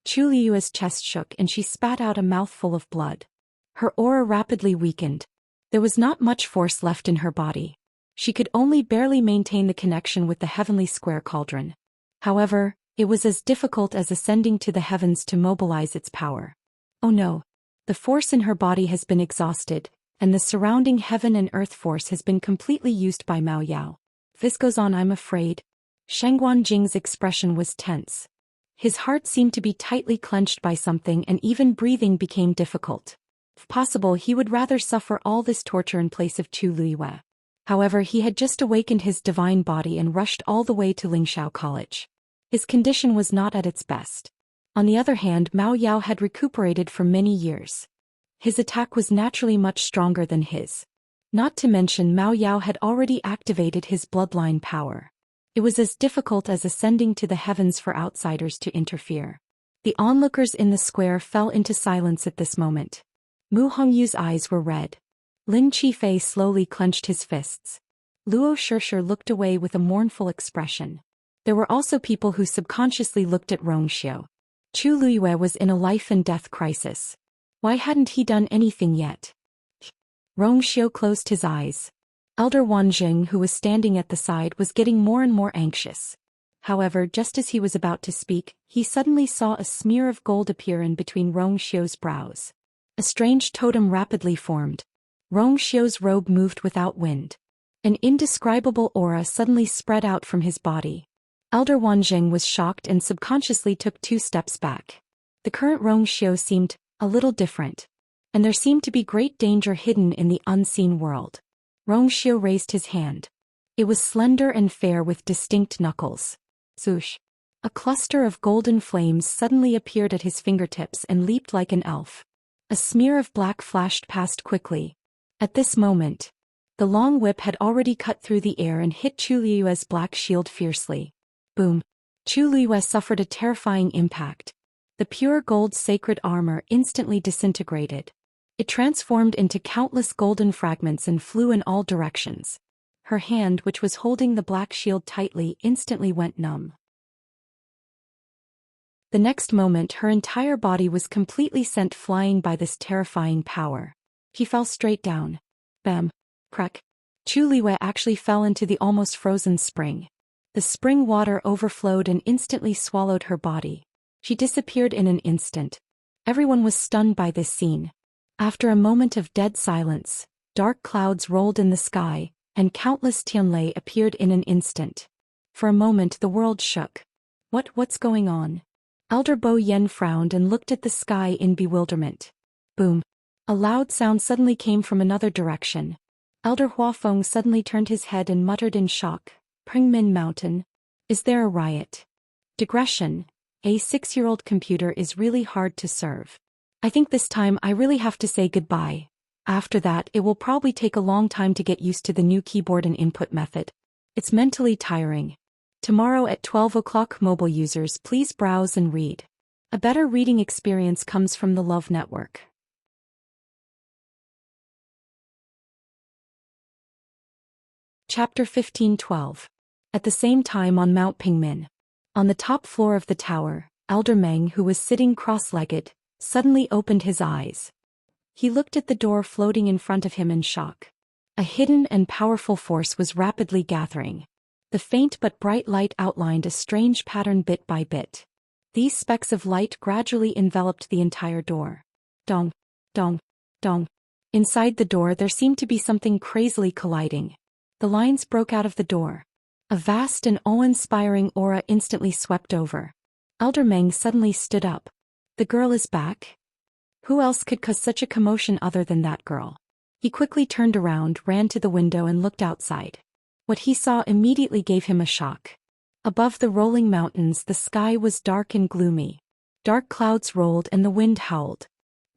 Chu Liyue's chest shook and she spat out a mouthful of blood. Her aura rapidly weakened. There was not much force left in her body. She could only barely maintain the connection with the heavenly square cauldron. However, it was as difficult as ascending to the heavens to mobilize its power. Oh no. The force in her body has been exhausted, and the surrounding heaven and earth force has been completely used by Mao Yao. If this goes on, I'm afraid. Shengguan Jing's expression was tense. His heart seemed to be tightly clenched by something and even breathing became difficult. If possible, he would rather suffer all this torture in place of Chu Liyue. However, he had just awakened his divine body and rushed all the way to Lingxiao College. His condition was not at its best. On the other hand, Mao Yao had recuperated for many years. His attack was naturally much stronger than his. Not to mention Mao Yao had already activated his bloodline power. It was as difficult as ascending to the heavens for outsiders to interfere. The onlookers in the square fell into silence at this moment. Mu Hongyu's eyes were red. Lin Qifei slowly clenched his fists. Luo Shishir looked away with a mournful expression. There were also people who subconsciously looked at Rongxiu. Chu Liyue was in a life-and-death crisis. Why hadn't he done anything yet? Rongxiu closed his eyes. Elder Wanjing, who was standing at the side, was getting more and more anxious. However, just as he was about to speak, he suddenly saw a smear of gold appear in between Rongxiu's brows. A strange totem rapidly formed. Rongxiu's robe moved without wind. An indescribable aura suddenly spread out from his body. Elder Wanjing was shocked and subconsciously took 2 steps back. The current Rongxiu seemed a little different, and there seemed to be great danger hidden in the unseen world. Rongxiu raised his hand. It was slender and fair with distinct knuckles. Zhoosh! A cluster of golden flames suddenly appeared at his fingertips and leaped like an elf. A smear of black flashed past quickly. At this moment, the long whip had already cut through the air and hit Chu Liyue's black shield fiercely. Boom! Chu Liyue suffered a terrifying impact. The pure gold sacred armor instantly disintegrated. It transformed into countless golden fragments and flew in all directions. Her hand, which was holding the black shield tightly, instantly went numb. The next moment her entire body was completely sent flying by this terrifying power. He fell straight down. Bam! Crack! Chu Liyue actually fell into the almost frozen spring. The spring water overflowed and instantly swallowed her body. She disappeared in an instant. Everyone was stunned by this scene. After a moment of dead silence, dark clouds rolled in the sky, and countless tianlei appeared in an instant. For a moment the world shook. What's going on? Elder Bo Yen frowned and looked at the sky in bewilderment. Boom! A loud sound suddenly came from another direction. Elder Huafeng suddenly turned his head and muttered in shock. Pengmin Mountain. Is there a riot? Digression. A 6-year-old computer is really hard to serve. I think this time I really have to say goodbye. After that, it will probably take a long time to get used to the new keyboard and input method. It's mentally tiring. Tomorrow at 12 o'clock, mobile users, please browse and read. A better reading experience comes from the Love Network. Chapter 15:12. At the same time on Mount Pingmin. On the top floor of the tower, Elder Meng, who was sitting cross-legged, suddenly opened his eyes. He looked at the door floating in front of him in shock. A hidden and powerful force was rapidly gathering. The faint but bright light outlined a strange pattern bit by bit. These specks of light gradually enveloped the entire door. Dong, dong, dong. Inside the door there seemed to be something crazily colliding. The lines broke out of the door. A vast and awe-inspiring aura instantly swept over. Elder Meng suddenly stood up. The girl is back? Who else could cause such a commotion other than that girl? He quickly turned around, ran to the window and looked outside. What he saw immediately gave him a shock. Above the rolling mountains the sky was dark and gloomy. Dark clouds rolled and the wind howled.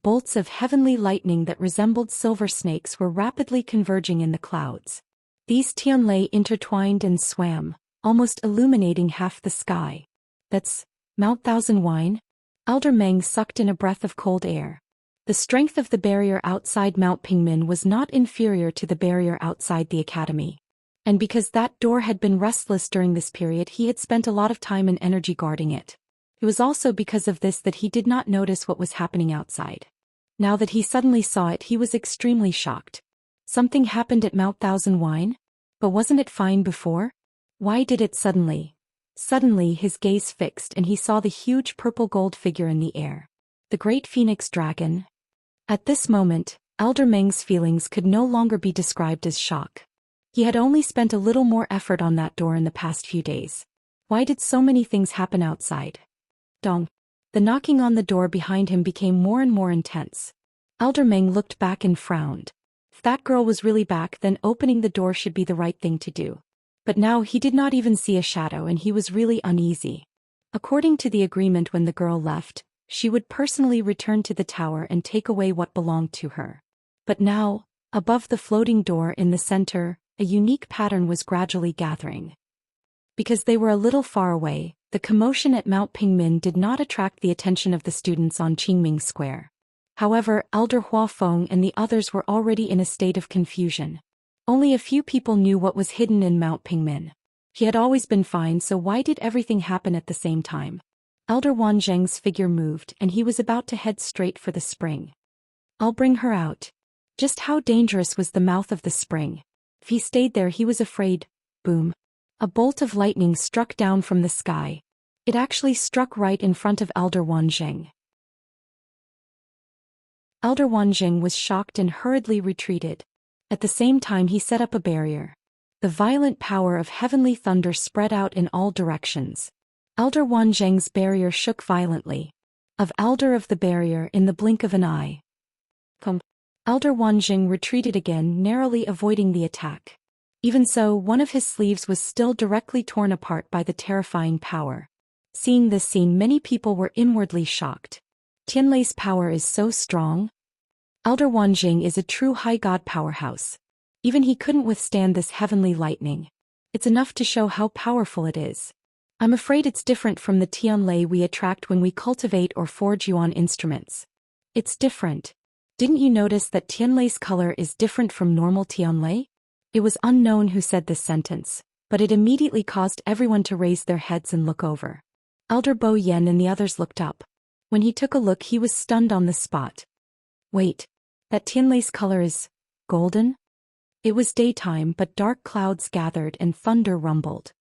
Bolts of heavenly lightning that resembled silver snakes were rapidly converging in the clouds. These tianlei intertwined and swam, almost illuminating half the sky. That's Mount Thousand Wine? Elder Meng sucked in a breath of cold air. The strength of the barrier outside Mount Pingmin was not inferior to the barrier outside the academy. And because that door had been restless during this period, he had spent a lot of time and energy guarding it. It was also because of this that he did not notice what was happening outside. Now that he suddenly saw it, he was extremely shocked. Something happened at Mount Thousand Wine? But wasn't it fine before? Why did it suddenly? Suddenly his gaze fixed and he saw the huge purple-gold figure in the air. The great phoenix dragon. At this moment, Elder Meng's feelings could no longer be described as shock. He had only spent a little more effort on that door in the past few days. Why did so many things happen outside? Dong. The knocking on the door behind him became more and more intense. Elder Meng looked back and frowned. If that girl was really back, then opening the door should be the right thing to do. But now he did not even see a shadow and he was really uneasy. According to the agreement, when the girl left, she would personally return to the tower and take away what belonged to her. But now, above the floating door in the center, a unique pattern was gradually gathering. Because they were a little far away, the commotion at Mount Pingmin did not attract the attention of the students on Qingming Square. However, Elder Hua Feng and the others were already in a state of confusion. Only a few people knew what was hidden in Mount Pingmin. He had always been fine, so why did everything happen at the same time? Elder Wan Zheng's figure moved and he was about to head straight for the spring. I'll bring her out. Just how dangerous was the mouth of the spring? If he stayed there, he was afraid. Boom. A bolt of lightning struck down from the sky. It actually struck right in front of Elder Wanzheng. Elder Wanzheng was shocked and hurriedly retreated. At the same time he set up a barrier. The violent power of heavenly thunder spread out in all directions. Elder Wanzheng's barrier shook violently. Of Elder of the barrier in the blink of an eye. Elder Wanzheng retreated again, narrowly avoiding the attack. Even so, one of his sleeves was still directly torn apart by the terrifying power. Seeing this scene, many people were inwardly shocked. Tianlei's power is so strong. Elder Wanzheng is a true high god powerhouse. Even he couldn't withstand this heavenly lightning. It's enough to show how powerful it is. I'm afraid it's different from the Tianlei we attract when we cultivate or forge yuan instruments. It's different. Didn't you notice that Tianlei's color is different from normal Tianlei? It was unknown who said this sentence, but it immediately caused everyone to raise their heads and look over. Elder Bo Yen and the others looked up. When he took a look, he was stunned on the spot. Wait, that Tianlei's color is golden? It was daytime, but dark clouds gathered and thunder rumbled.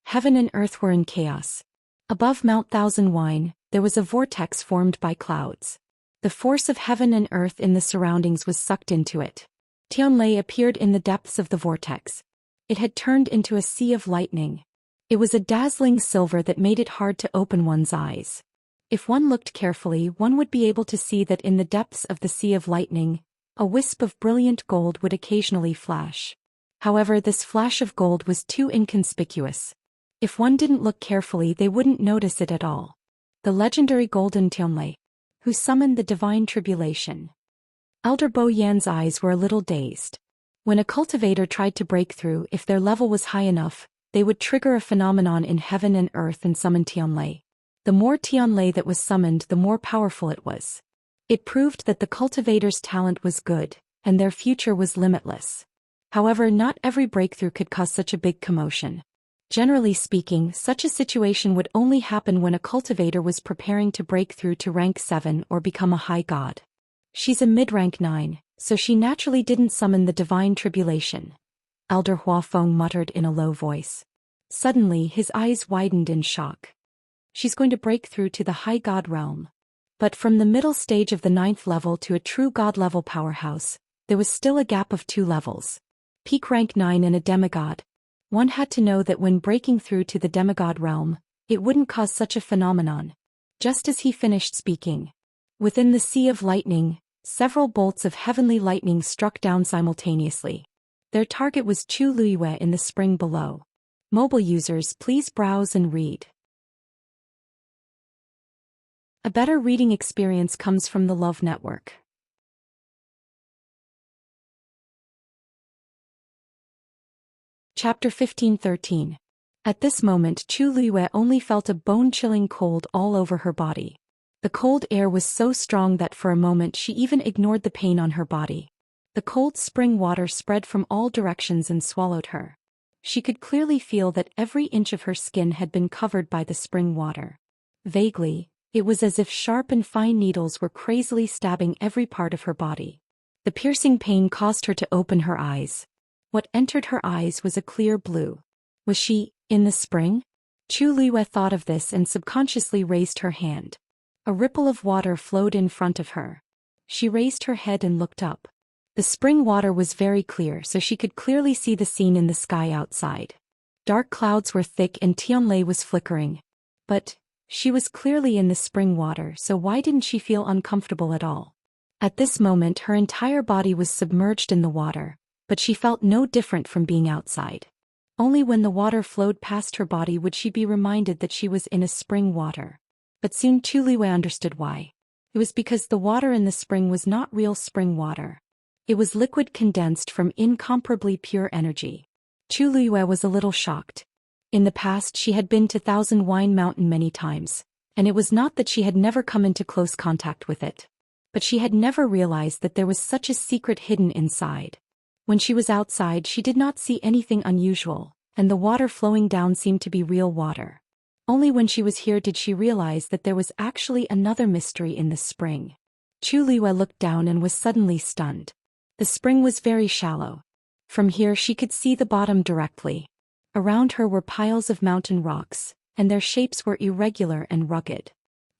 Heaven and earth were in chaos. Above Mount Thousand Wine, there was a vortex formed by clouds. The force of heaven and earth in the surroundings was sucked into it. Tianlei appeared in the depths of the vortex. It had turned into a sea of lightning. It was a dazzling silver that made it hard to open one's eyes. If one looked carefully, one would be able to see that in the depths of the sea of lightning, a wisp of brilliant gold would occasionally flash. However, this flash of gold was too inconspicuous. If one didn't look carefully, they wouldn't notice it at all. The legendary golden Tianlei, who summoned the divine tribulation. Elder Bo Yan's eyes were a little dazed. When a cultivator tried to break through, if their level was high enough, they would trigger a phenomenon in heaven and earth and summon Tianlei. The more Tianlei that was summoned, the more powerful it was. It proved that the cultivator's talent was good, and their future was limitless. However, not every breakthrough could cause such a big commotion. Generally speaking, such a situation would only happen when a cultivator was preparing to break through to rank 7 or become a high god. She's a mid-rank 9, so she naturally didn't summon the divine tribulation, Elder Huafeng muttered in a low voice. Suddenly, his eyes widened in shock. She's going to break through to the high god realm. But from the middle stage of the 9th level to a true god-level powerhouse, there was still a gap of 2 levels. Peak rank 9 and a demigod. One had to know that when breaking through to the demigod realm, it wouldn't cause such a phenomenon. Just as he finished speaking, within the sea of lightning, several bolts of heavenly lightning struck down simultaneously. Their target was Chu Luiyue in the spring below. Mobile users, please browse and read. A better reading experience comes from the Love Network. Chapter 15:13. At this moment, Chu Luiyue only felt a bone-chilling cold all over her body. The cold air was so strong that for a moment she even ignored the pain on her body. The cold spring water spread from all directions and swallowed her. She could clearly feel that every inch of her skin had been covered by the spring water. Vaguely, it was as if sharp and fine needles were crazily stabbing every part of her body. The piercing pain caused her to open her eyes. What entered her eyes was a clear blue. Was she in the spring? Chu Luiyue thought of this and subconsciously raised her hand. A ripple of water flowed in front of her. She raised her head and looked up. The spring water was very clear, so she could clearly see the scene in the sky outside. Dark clouds were thick and Tianlei was flickering. But she was clearly in the spring water, so why didn't she feel uncomfortable at all? At this moment, her entire body was submerged in the water, but she felt no different from being outside. Only when the water flowed past her body would she be reminded that she was in a spring water. But soon Chu Luiyue understood why. It was because the water in the spring was not real spring water. It was liquid condensed from incomparably pure energy. Chu Luiyue was a little shocked. In the past she had been to Thousand Wine Mountain many times, and it was not that she had never come into close contact with it. But she had never realized that there was such a secret hidden inside. When she was outside, she did not see anything unusual, and the water flowing down seemed to be real water. Only when she was here did she realize that there was actually another mystery in the spring. Chu Luiyue looked down and was suddenly stunned. The spring was very shallow. From here she could see the bottom directly. Around her were piles of mountain rocks, and their shapes were irregular and rugged.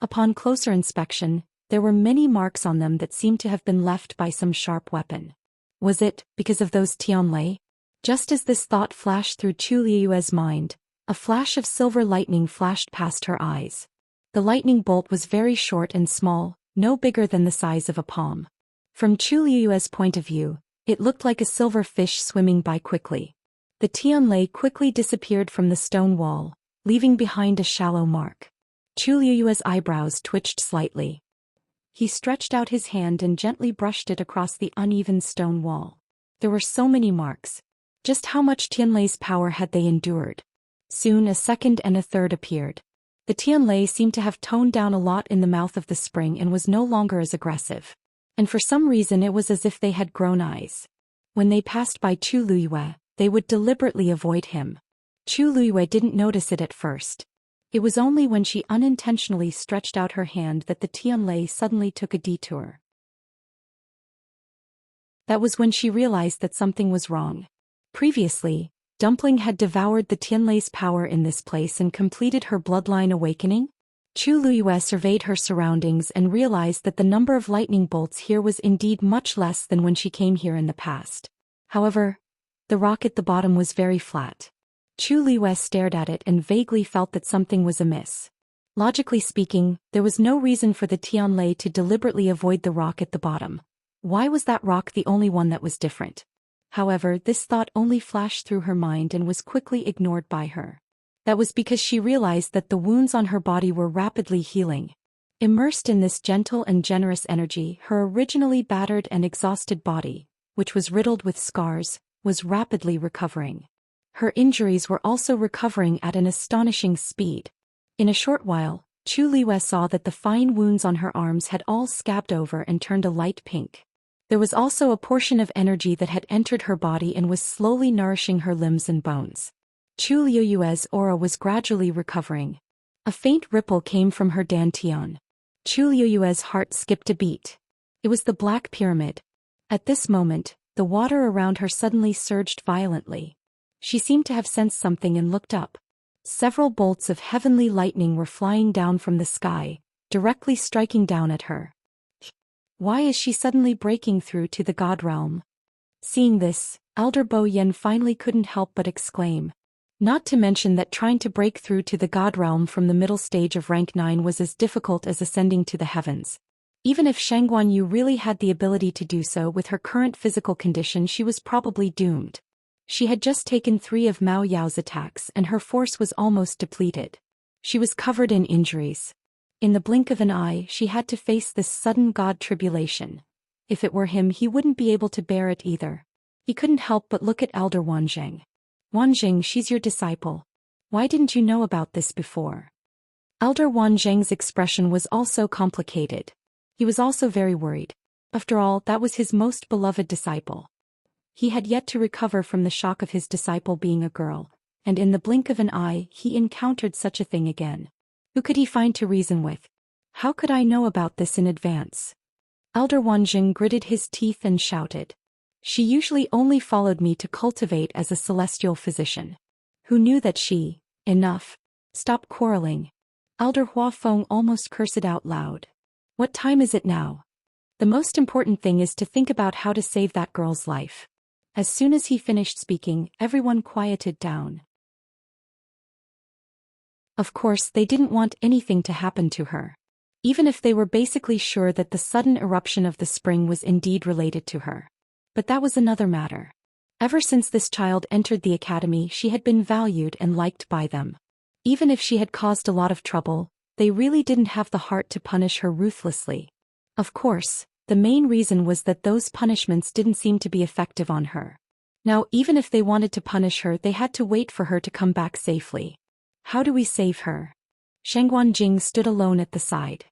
Upon closer inspection, there were many marks on them that seemed to have been left by some sharp weapon. Was it because of those Tianlei? Just as this thought flashed through Chu Luiyue's mind, a flash of silver lightning flashed past her eyes. The lightning bolt was very short and small, no bigger than the size of a palm. From Chu Luiyue's point of view, it looked like a silver fish swimming by quickly. The Tianlei quickly disappeared from the stone wall, leaving behind a shallow mark. Chu Luiyue's eyebrows twitched slightly. He stretched out his hand and gently brushed it across the uneven stone wall. There were so many marks. Just how much Tianlei's power had they endured? Soon a second and a third appeared. The Tianlei seemed to have toned down a lot in the mouth of the spring and was no longer as aggressive. And for some reason it was as if they had grown eyes. When they passed by Chu Luiyue, they would deliberately avoid him. Chu Luiyue didn't notice it at first. It was only when she unintentionally stretched out her hand that the Tianlei suddenly took a detour. That was when she realized that something was wrong. Previously, Dumpling had devoured the Tianlei's power in this place and completed her bloodline awakening. Chu Luiyue surveyed her surroundings and realized that the number of lightning bolts here was indeed much less than when she came here in the past. However, the rock at the bottom was very flat. Chu Luiyue stared at it and vaguely felt that something was amiss. Logically speaking, there was no reason for the Tianlei to deliberately avoid the rock at the bottom. Why was that rock the only one that was different? However, this thought only flashed through her mind and was quickly ignored by her. That was because she realized that the wounds on her body were rapidly healing. Immersed in this gentle and generous energy, her originally battered and exhausted body, which was riddled with scars, was rapidly recovering. Her injuries were also recovering at an astonishing speed. In a short while, Chu Liwei saw that the fine wounds on her arms had all scabbed over and turned a light pink. There was also a portion of energy that had entered her body and was slowly nourishing her limbs and bones. Chu Liu's aura was gradually recovering. A faint ripple came from her dantian. Chu Liu's heart skipped a beat. It was the Black Pyramid. At this moment, the water around her suddenly surged violently. She seemed to have sensed something and looked up. Several bolts of heavenly lightning were flying down from the sky, directly striking down at her. Why is she suddenly breaking through to the god realm? Seeing this, Elder Bo Yen finally couldn't help but exclaim. Not to mention that trying to break through to the god realm from the middle stage of rank 9 was as difficult as ascending to the heavens. Even if Shangguan Yu really had the ability to do so with her current physical condition, she was probably doomed. She had just taken 3 of Mao Yao's attacks and her force was almost depleted. She was covered in injuries. In the blink of an eye, she had to face this sudden god tribulation. If it were him, he wouldn't be able to bear it either. He couldn't help but look at Elder Wanzheng. Wanzheng, she's your disciple. Why didn't you know about this before? Elder Wanzheng's expression was also complicated. He was also very worried. After all, that was his most beloved disciple. He had yet to recover from the shock of his disciple being a girl, and in the blink of an eye, he encountered such a thing again. Who could he find to reason with? How could I know about this in advance? Elder Wanzheng gritted his teeth and shouted. She usually only followed me to cultivate as a celestial physician. Who knew that she... Enough. Stop quarreling. Elder Huafeng almost cursed out loud. What time is it now? The most important thing is to think about how to save that girl's life. As soon as he finished speaking, everyone quieted down. Of course, they didn't want anything to happen to her. Even if they were basically sure that the sudden eruption of the spring was indeed related to her. But that was another matter. Ever since this child entered the academy, she had been valued and liked by them. Even if she had caused a lot of trouble, they really didn't have the heart to punish her ruthlessly. Of course, the main reason was that those punishments didn't seem to be effective on her. Now, even if they wanted to punish her, they had to wait for her to come back safely. How do we save her? Shangguan Jing stood alone at the side.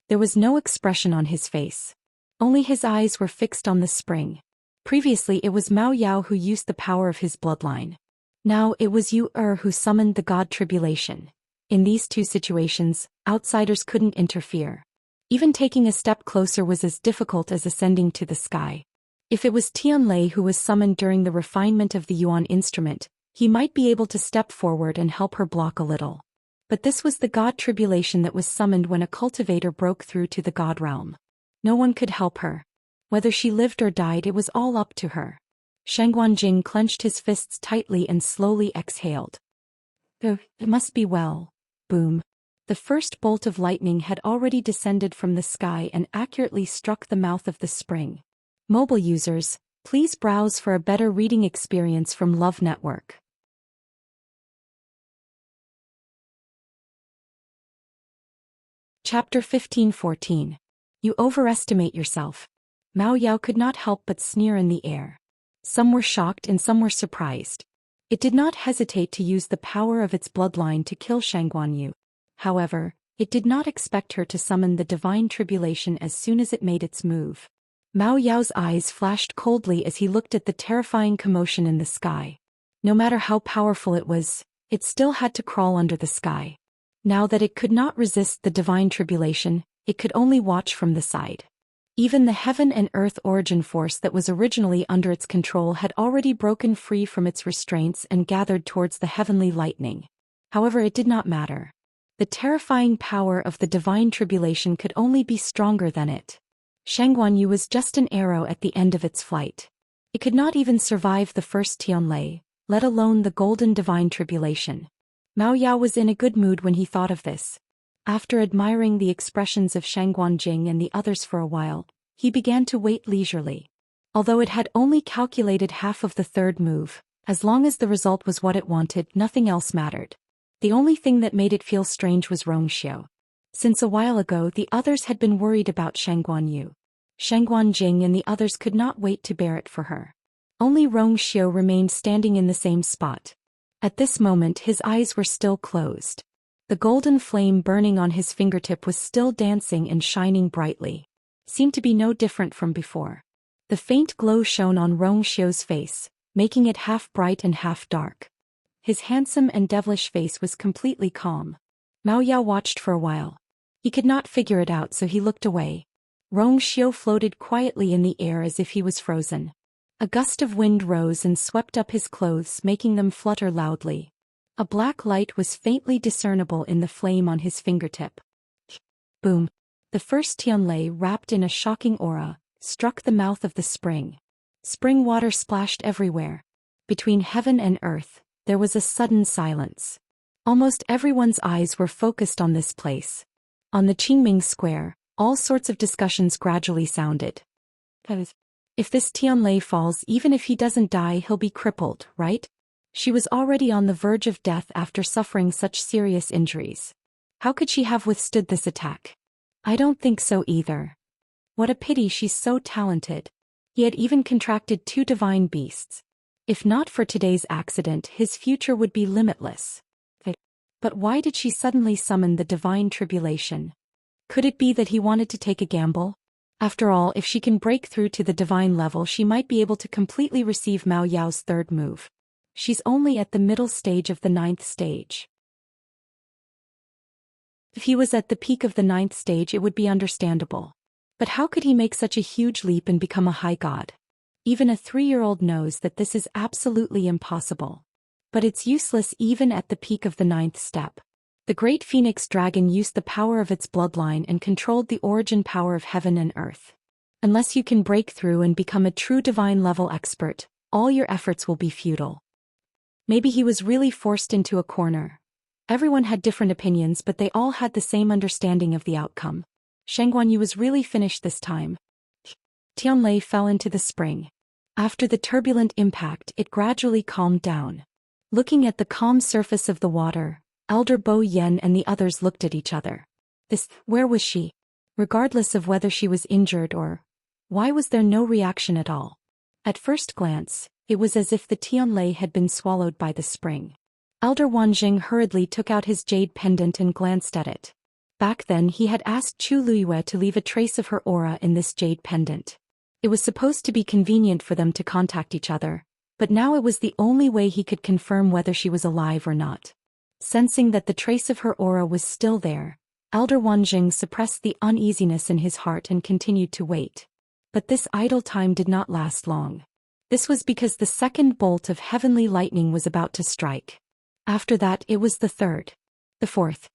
There was no expression on his face. Only his eyes were fixed on the spring. Previously it was Mao Yao who used the power of his bloodline. Now it was Yu who summoned the god tribulation. In these two situations, outsiders couldn't interfere. Even taking a step closer was as difficult as ascending to the sky. If it was Tianlei who was summoned during the refinement of the Yuan instrument, he might be able to step forward and help her block a little. But this was the god tribulation that was summoned when a cultivator broke through to the god realm. No one could help her. Whether she lived or died, it was all up to her. Shangguan Jing clenched his fists tightly and slowly exhaled. It must be well. Boom. The first bolt of lightning had already descended from the sky and accurately struck the mouth of the spring. Mobile users, please browse for a better reading experience from Love Network. Chapter 15-14. You overestimate yourself. Mao Yao could not help but sneer in the air. Some were shocked and some were surprised. It did not hesitate to use the power of its bloodline to kill Shangguan Yu. However, it did not expect her to summon the divine tribulation as soon as it made its move. Mao Yao's eyes flashed coldly as he looked at the terrifying commotion in the sky. No matter how powerful it was, it still had to crawl under the sky. Now that it could not resist the divine tribulation, it could only watch from the side. Even the heaven and earth origin force that was originally under its control had already broken free from its restraints and gathered towards the heavenly lightning. However, it did not matter. The terrifying power of the divine tribulation could only be stronger than it. Shangguan Yu was just an arrow at the end of its flight. It could not even survive the first Tianlei, let alone the golden divine tribulation. Mao Yao was in a good mood when he thought of this. After admiring the expressions of Shangguan Jing and the others for a while, he began to wait leisurely. Although it had only calculated half of the third move, as long as the result was what it wanted, nothing else mattered. The only thing that made it feel strange was Rongxiu. Since a while ago the others had been worried about Shangguanyu. Shangguanjing and the others could not wait to bear it for her. Only Rongxiu remained standing in the same spot. At this moment his eyes were still closed. The golden flame burning on his fingertip was still dancing and shining brightly. Seemed to be no different from before. The faint glow shone on Rongxiu's face, making it half bright and half dark. His handsome and devilish face was completely calm. Mao Yao watched for a while. He could not figure it out, so he looked away. Rongxiu floated quietly in the air as if he was frozen. A gust of wind rose and swept up his clothes, making them flutter loudly. A black light was faintly discernible in the flame on his fingertip. Boom! The first Tianlei, wrapped in a shocking aura, struck the mouth of the spring. Spring water splashed everywhere. Between heaven and earth, there was a sudden silence. Almost everyone's eyes were focused on this place. On the Qingming Square, all sorts of discussions gradually sounded. If this Tianlei falls, even if he doesn't die, he'll be crippled, right? She was already on the verge of death after suffering such serious injuries. How could she have withstood this attack? I don't think so either. What a pity, she's so talented. He had even contracted 2 divine beasts. If not for today's accident, his future would be limitless. But why did she suddenly summon the divine tribulation? Could it be that he wanted to take a gamble? After all, if she can break through to the divine level, she might be able to completely receive Mao Yao's third move. She's only at the middle stage of the 9th stage. If he was at the peak of the 9th stage, it would be understandable. But how could he make such a huge leap and become a high god? Even a 3-year-old knows that this is absolutely impossible. But it's useless even at the peak of the 9th step. The great phoenix dragon used the power of its bloodline and controlled the origin power of heaven and earth. Unless you can break through and become a true divine level expert, all your efforts will be futile. Maybe he was really forced into a corner. Everyone had different opinions, but they all had the same understanding of the outcome. Shangguanyu was really finished this time. Tianlei fell into the spring. After the turbulent impact, it gradually calmed down. Looking at the calm surface of the water, Elder Bo Yen and the others looked at each other. Where was she? Regardless of whether she was injured or... Why was there no reaction at all? At first glance, it was as if the Tianlei had been swallowed by the spring. Elder Wanjing hurriedly took out his jade pendant and glanced at it. Back then he had asked Chu Luiyue to leave a trace of her aura in this jade pendant. It was supposed to be convenient for them to contact each other, but now it was the only way he could confirm whether she was alive or not. Sensing that the trace of her aura was still there, Elder Wanjing suppressed the uneasiness in his heart and continued to wait. But this idle time did not last long. This was because the second bolt of heavenly lightning was about to strike. After that it was the third, the fourth,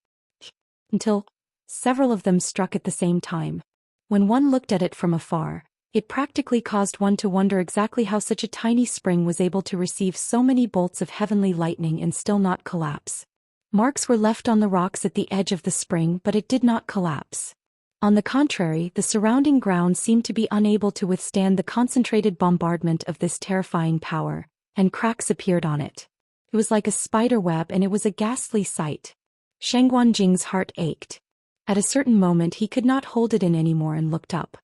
until several of them struck at the same time. When one looked at it from afar, it practically caused one to wonder exactly how such a tiny spring was able to receive so many bolts of heavenly lightning and still not collapse. Marks were left on the rocks at the edge of the spring, but it did not collapse. On the contrary, the surrounding ground seemed to be unable to withstand the concentrated bombardment of this terrifying power, and cracks appeared on it. It was like a spider web, and it was a ghastly sight. Shangguanjing's heart ached. At a certain moment he could not hold it in anymore and looked up.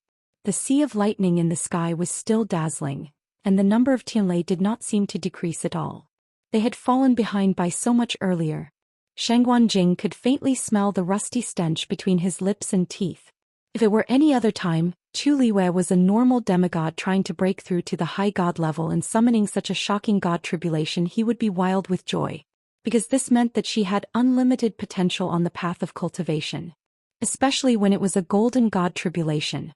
The sea of lightning in the sky was still dazzling, and the number of Tianlei did not seem to decrease at all. They had fallen behind by so much earlier. Shangguanjing could faintly smell the rusty stench between his lips and teeth. If it were any other time, Chu Liwei was a normal demigod trying to break through to the high god level and summoning such a shocking god tribulation, he would be wild with joy. Because this meant that she had unlimited potential on the path of cultivation. Especially when it was a golden god tribulation.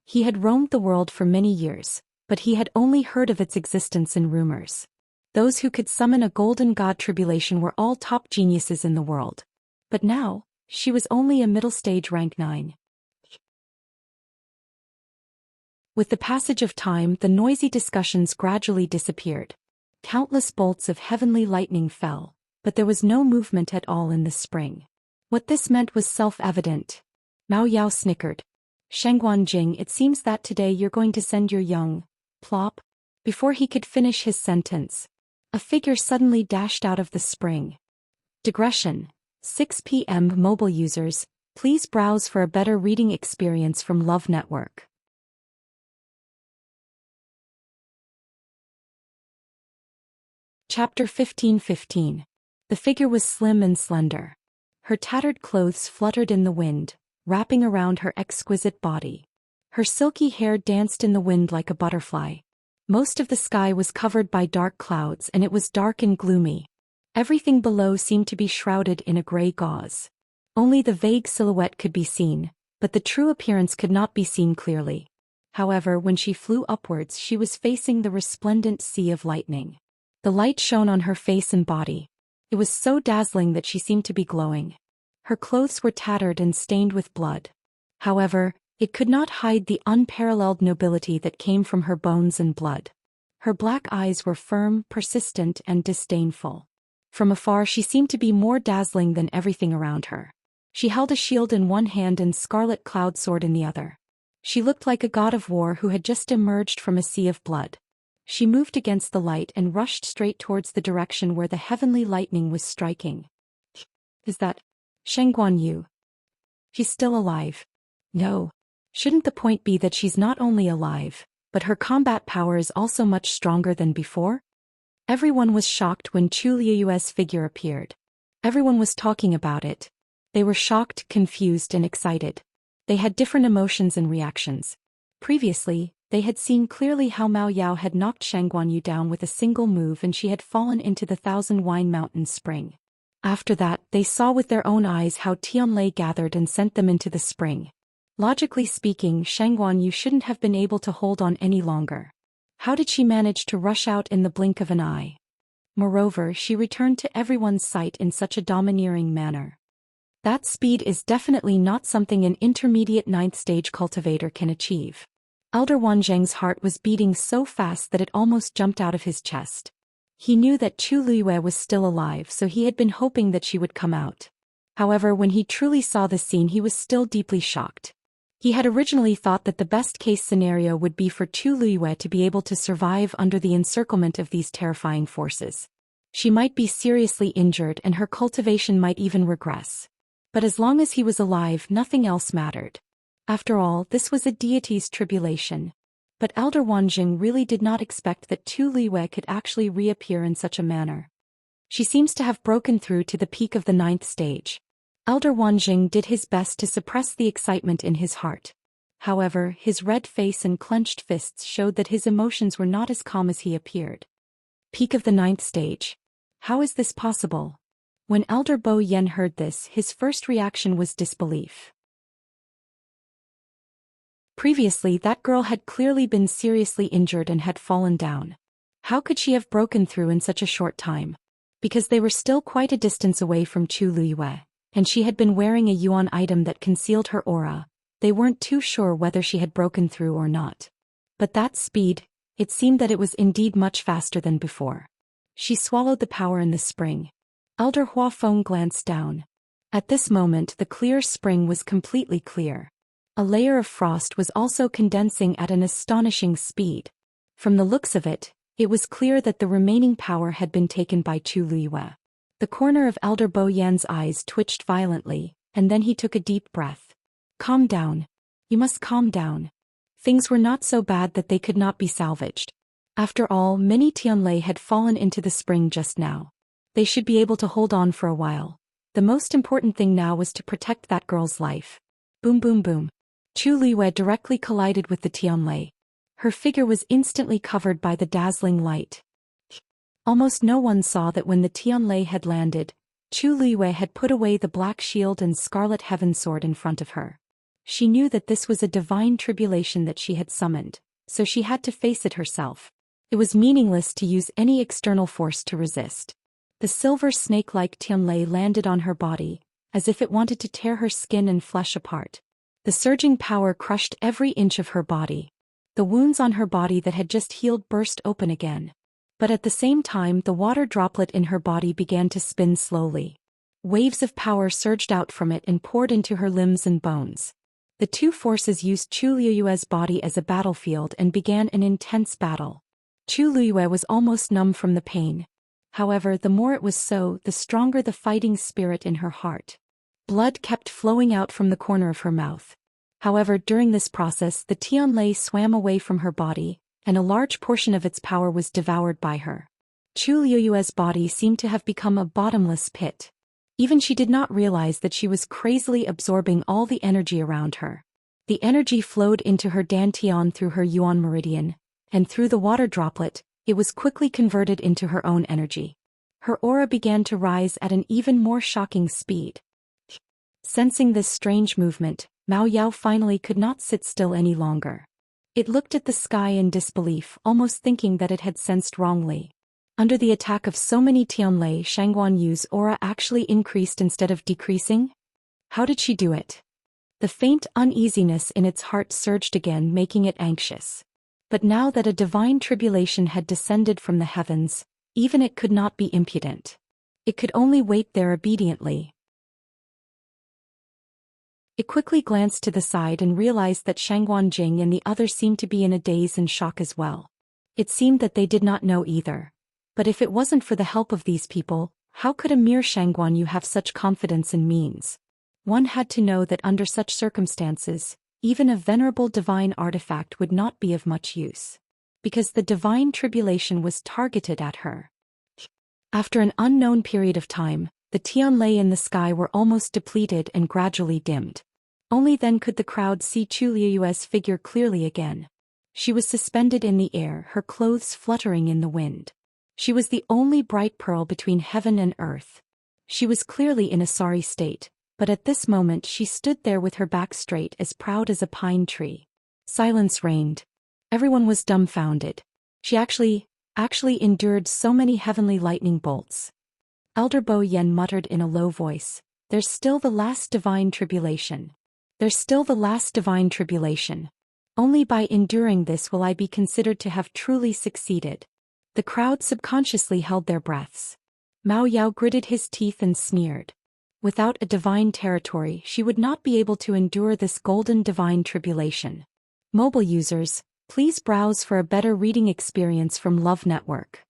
He had roamed the world for many years, but he had only heard of its existence in rumors. Those who could summon a golden god tribulation were all top geniuses in the world. But now, she was only a middle stage rank 9. With the passage of time, the noisy discussions gradually disappeared. Countless bolts of heavenly lightning fell, but there was no movement at all in the spring. What this meant was self-evident. Mao Yao snickered. Shangguanjing, it seems that today you're going to send your young Plop. Before he could finish his sentence, a figure suddenly dashed out of the spring. Digression. 6 p.m. Mobile users, please browse for a better reading experience from Love Network. Chapter 15:15. The figure was slim and slender. Her tattered clothes fluttered in the wind, wrapping around her exquisite body. Her silky hair danced in the wind like a butterfly. Most of the sky was covered by dark clouds and it was dark and gloomy. Everything below seemed to be shrouded in a gray gauze. Only the vague silhouette could be seen, but the true appearance could not be seen clearly. However, when she flew upwards, she was facing the resplendent sea of lightning. The light shone on her face and body. It was so dazzling that she seemed to be glowing. Her clothes were tattered and stained with blood. However, it could not hide the unparalleled nobility that came from her bones and blood. Her black eyes were firm, persistent, and disdainful. From afar she seemed to be more dazzling than everything around her. She held a shield in one hand and scarlet cloud sword in the other. She looked like a god of war who had just emerged from a sea of blood. She moved against the light and rushed straight towards the direction where the heavenly lightning was striking. Is that Shengguan Yu? She's still alive. No. Shouldn't the point be that she's not only alive, but her combat power is also much stronger than before? Everyone was shocked when Chu Liuyue's figure appeared. Everyone was talking about it. They were shocked, confused, and excited. They had different emotions and reactions. Previously, they had seen clearly how Mao Yao had knocked Shengguan Yu down with a single move and she had fallen into the Thousand Wine Mountain spring. After that, they saw with their own eyes how Tianlei gathered and sent them into the spring. Logically speaking, Shengguan Yu shouldn't have been able to hold on any longer. How did she manage to rush out in the blink of an eye? Moreover, she returned to everyone's sight in such a domineering manner. That speed is definitely not something an intermediate 9th stage cultivator can achieve. Elder Wanzheng's heart was beating so fast that it almost jumped out of his chest. He knew that Chu Liyue was still alive, so he had been hoping that she would come out. However, when he truly saw the scene, he was still deeply shocked. He had originally thought that the best-case scenario would be for Chu Liyue to be able to survive under the encirclement of these terrifying forces. She might be seriously injured and her cultivation might even regress. But as long as he was alive, nothing else mattered. After all, this was a deity's tribulation. But Elder Wanzheng really did not expect that Chu Liyue could actually reappear in such a manner. She seems to have broken through to the peak of the 9th stage. Elder Wanzheng did his best to suppress the excitement in his heart. However, his red face and clenched fists showed that his emotions were not as calm as he appeared. Peak of the 9th stage. How is this possible? When Elder Bo Yen heard this, his first reaction was disbelief. Previously, that girl had clearly been seriously injured and had fallen down. How could she have broken through in such a short time? Because they were still quite a distance away from Chu Liyue, and she had been wearing a yuan item that concealed her aura, they weren't too sure whether she had broken through or not. But that speed, it seemed that it was indeed much faster than before. She swallowed the power in the spring. Elder Huafeng glanced down. At this moment, the clear spring was completely clear. A layer of frost was also condensing at an astonishing speed. From the looks of it, it was clear that the remaining power had been taken by Chu Liyue. The corner of Elder Bo Yan's eyes twitched violently, and then he took a deep breath. Calm down. You must calm down. Things were not so bad that they could not be salvaged. After all, many Tianlei had fallen into the spring just now. They should be able to hold on for a while. The most important thing now was to protect that girl's life. Boom boom boom. Chu Liyue directly collided with the Tianlei. Her figure was instantly covered by the dazzling light. Almost no one saw that when the Tianlei had landed, Chu Liyue had put away the black shield and scarlet heaven sword in front of her. She knew that this was a divine tribulation that she had summoned, so she had to face it herself. It was meaningless to use any external force to resist. The silver snake-like Tianlei landed on her body, as if it wanted to tear her skin and flesh apart. The surging power crushed every inch of her body. The wounds on her body that had just healed burst open again. But at the same time, the water droplet in her body began to spin slowly. Waves of power surged out from it and poured into her limbs and bones. The two forces used Chu Liyue's body as a battlefield and began an intense battle. Chu Liyue was almost numb from the pain. However, the more it was so, the stronger the fighting spirit in her heart. Blood kept flowing out from the corner of her mouth. However, during this process the Tianlei swam away from her body, and a large portion of its power was devoured by her. Chu Liyue's body seemed to have become a bottomless pit. Even she did not realize that she was crazily absorbing all the energy around her. The energy flowed into her dantian through her yuan meridian, and through the water droplet, it was quickly converted into her own energy. Her aura began to rise at an even more shocking speed. Sensing this strange movement, Mao Yao finally could not sit still any longer. It looked at the sky in disbelief, almost thinking that it had sensed wrongly. Under the attack of so many Tianlei, Shangguan Yu's aura actually increased instead of decreasing? How did she do it? The faint uneasiness in its heart surged again, making it anxious. But now that a divine tribulation had descended from the heavens, even it could not be impudent. It could only wait there obediently. It quickly glanced to the side and realized that Shangguan Jing and the others seemed to be in a daze and shock as well. It seemed that they did not know either. But if it wasn't for the help of these people, how could a mere Shangguan Yu have such confidence in means? One had to know that under such circumstances, even a venerable divine artifact would not be of much use. Because the divine tribulation was targeted at her. After an unknown period of time, the Tianlei in the sky were almost depleted and gradually dimmed. Only then could the crowd see Chu Liyue's figure clearly again. She was suspended in the air, her clothes fluttering in the wind. She was the only bright pearl between heaven and earth. She was clearly in a sorry state, but at this moment she stood there with her back straight, as proud as a pine tree. Silence reigned. Everyone was dumbfounded. She actually endured so many heavenly lightning bolts. Elder Bo Yen muttered in a low voice, "There's still the last divine tribulation. There's still the last divine tribulation. Only by enduring this will I be considered to have truly succeeded." The crowd subconsciously held their breaths. Mao Yao gritted his teeth and sneered. Without a divine territory, she would not be able to endure this golden divine tribulation. Mobile users, please browse for a better reading experience from Love Network.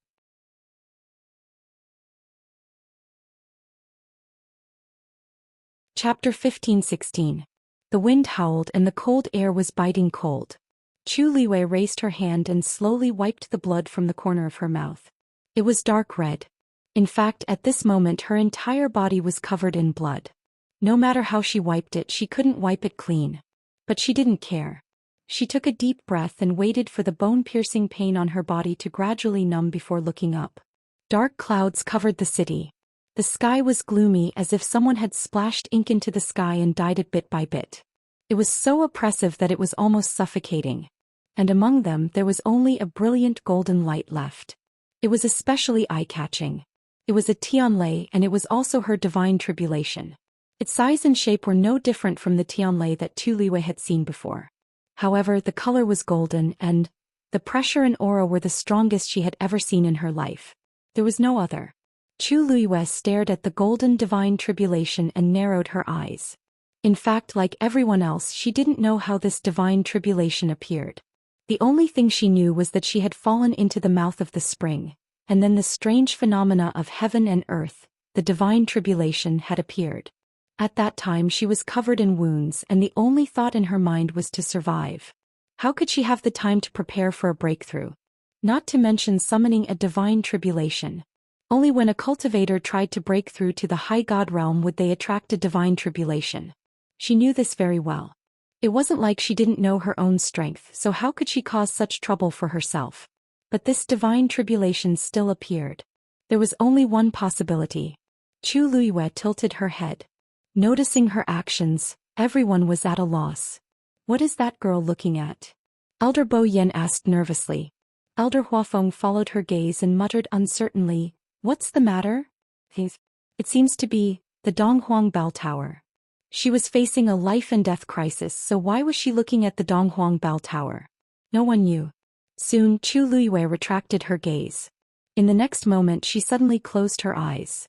Chapter 15-16. The wind howled and the cold air was biting cold. Chu Liyue raised her hand and slowly wiped the blood from the corner of her mouth. It was dark red. In fact, at this moment her entire body was covered in blood. No matter how she wiped it, she couldn't wipe it clean. But she didn't care. She took a deep breath and waited for the bone-piercing pain on her body to gradually numb before looking up. Dark clouds covered the city. The sky was gloomy, as if someone had splashed ink into the sky and dyed it bit by bit. It was so oppressive that it was almost suffocating. And among them there was only a brilliant golden light left. It was especially eye-catching. It was a Tianlei, and it was also her divine tribulation. Its size and shape were no different from the Tianlei that Tu Liyue had seen before. However, the color was golden, and the pressure and aura were the strongest she had ever seen in her life. There was no other. Chu Liyue stared at the golden divine tribulation and narrowed her eyes. In fact, like everyone else, she didn't know how this divine tribulation appeared. The only thing she knew was that she had fallen into the mouth of the spring, and then the strange phenomena of heaven and earth, the divine tribulation, had appeared. At that time she was covered in wounds, and the only thought in her mind was to survive. How could she have the time to prepare for a breakthrough? Not to mention summoning a divine tribulation. Only when a cultivator tried to break through to the high god realm would they attract a divine tribulation. She knew this very well. It wasn't like she didn't know her own strength, so how could she cause such trouble for herself? But this divine tribulation still appeared. There was only one possibility. Chu Liyue tilted her head. Noticing her actions, everyone was at a loss. What is that girl looking at? Elder Bo Yen asked nervously. Elder Huafeng followed her gaze and muttered uncertainly, "What's the matter?" It seems to be the Donghuang Bell Tower. She was facing a life and death crisis, so why was she looking at the Donghuang Bell Tower? No one knew. Soon, Chu Liyue retracted her gaze. In the next moment she suddenly closed her eyes.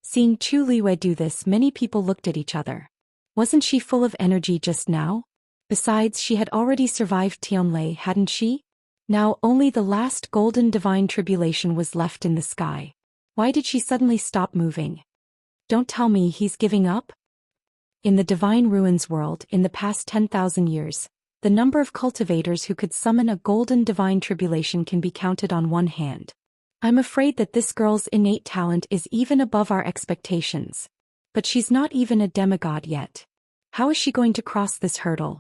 Seeing Chu Liyue do this, many people looked at each other. Wasn't she full of energy just now? Besides, she had already survived Tianlei, hadn't she? Now only the last golden divine tribulation was left in the sky. Why did she suddenly stop moving? Don't tell me he's giving up? In the divine ruins world, in the past 10,000 years, the number of cultivators who could summon a golden divine tribulation can be counted on one hand. I'm afraid that this girl's innate talent is even above our expectations. But she's not even a demigod yet. How is she going to cross this hurdle?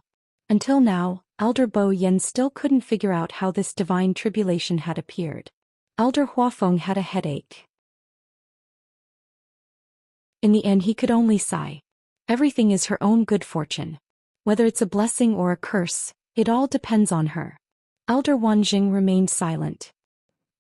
Until now, Elder Bo Yen still couldn't figure out how this divine tribulation had appeared. Elder Huafeng had a headache. In the end, he could only sigh. Everything is her own good fortune. Whether it's a blessing or a curse, it all depends on her. Elder Wanjing remained silent.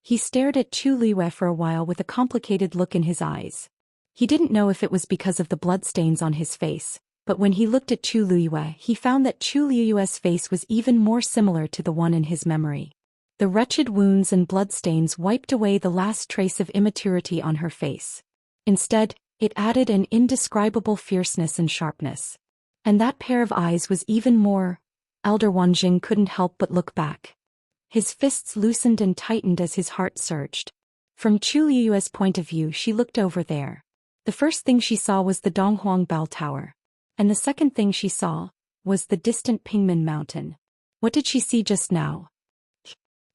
He stared at Chu Liwei for a while with a complicated look in his eyes. He didn't know if it was because of the bloodstains on his face, but when he looked at Chu Liwei, he found that Chu Liwei's face was even more similar to the one in his memory. The wretched wounds and bloodstains wiped away the last trace of immaturity on her face. Instead, it added an indescribable fierceness and sharpness. And that pair of eyes was even more. Elder Wanjing couldn't help but look back. His fists loosened and tightened as his heart surged. From Chu Liu's point of view, she looked over there. The first thing she saw was the Donghuang Bell Tower. And the second thing she saw was the distant Pingmen Mountain. What did she see just now?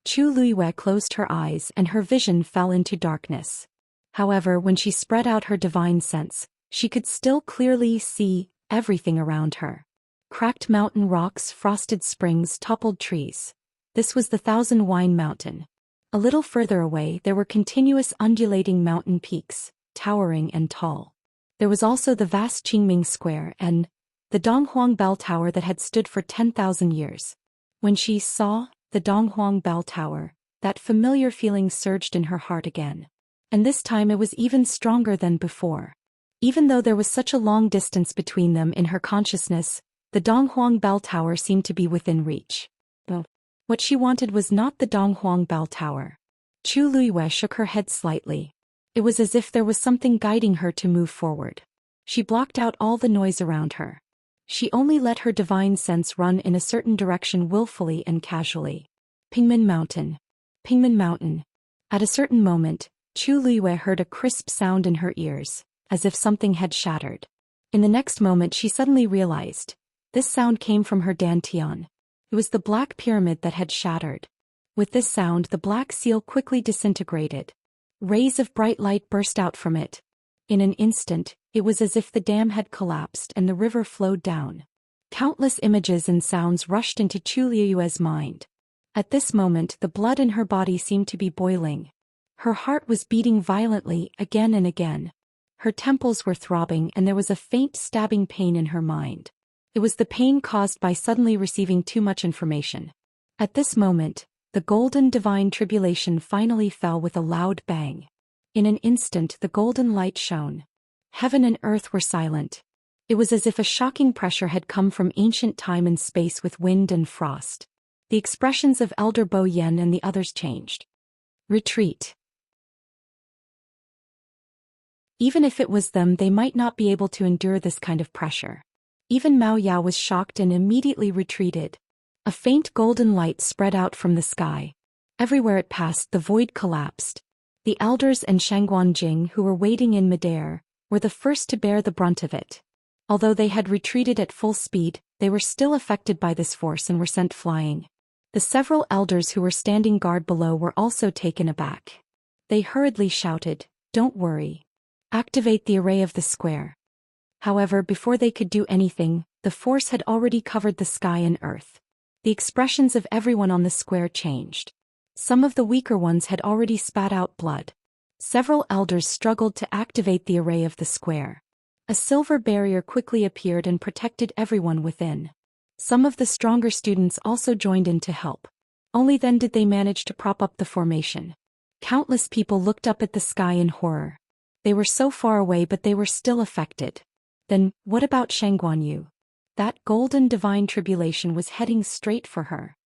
Chu Liuwei closed her eyes and her vision fell into darkness. However, when she spread out her divine sense, she could still clearly see everything around her. Cracked mountain rocks, frosted springs, toppled trees. This was the Thousand Wine Mountain. A little further away, there were continuous undulating mountain peaks, towering and tall. There was also the vast Qingming Square and the Donghuang Bell Tower that had stood for 10,000 years. When she saw the Donghuang Bell Tower, that familiar feeling surged in her heart again. And this time it was even stronger than before. Even though there was such a long distance between them in her consciousness, the Donghuang Bell Tower seemed to be within reach. But what she wanted was not the Donghuang Bell Tower. Chu Liuwei shook her head slightly. It was as if there was something guiding her to move forward. She blocked out all the noise around her. She only let her divine sense run in a certain direction willfully and casually. Pingmen Mountain. Pingmen Mountain. At a certain moment, Chu Liuwei heard a crisp sound in her ears, as if something had shattered. In the next moment she suddenly realized. This sound came from her dantian. It was the black pyramid that had shattered. With this sound the black seal quickly disintegrated. Rays of bright light burst out from it. In an instant, it was as if the dam had collapsed and the river flowed down. Countless images and sounds rushed into Chu Liu's mind. At this moment the blood in her body seemed to be boiling. Her heart was beating violently again and again. Her temples were throbbing and there was a faint stabbing pain in her mind. It was the pain caused by suddenly receiving too much information. At this moment, the golden divine tribulation finally fell with a loud bang. In an instant the golden light shone. Heaven and earth were silent. It was as if a shocking pressure had come from ancient time and space with wind and frost. The expressions of Elder Bo Yen and the others changed. Retreat. Even if it was them, they might not be able to endure this kind of pressure. Even Mao Yao was shocked and immediately retreated. A faint golden light spread out from the sky. Everywhere it passed, the void collapsed. The elders and Shangguan Jing, who were waiting in midair, were the first to bear the brunt of it. Although they had retreated at full speed, they were still affected by this force and were sent flying. The several elders who were standing guard below were also taken aback. They hurriedly shouted, "Don't worry. Activate the array of the square." However, before they could do anything, the force had already covered the sky and earth. The expressions of everyone on the square changed. Some of the weaker ones had already spat out blood. Several elders struggled to activate the array of the square. A silver barrier quickly appeared and protected everyone within. Some of the stronger students also joined in to help. Only then did they manage to prop up the formation. Countless people looked up at the sky in horror. They were so far away but they were still affected. Then, what about Shangguanyu? That golden divine tribulation was heading straight for her.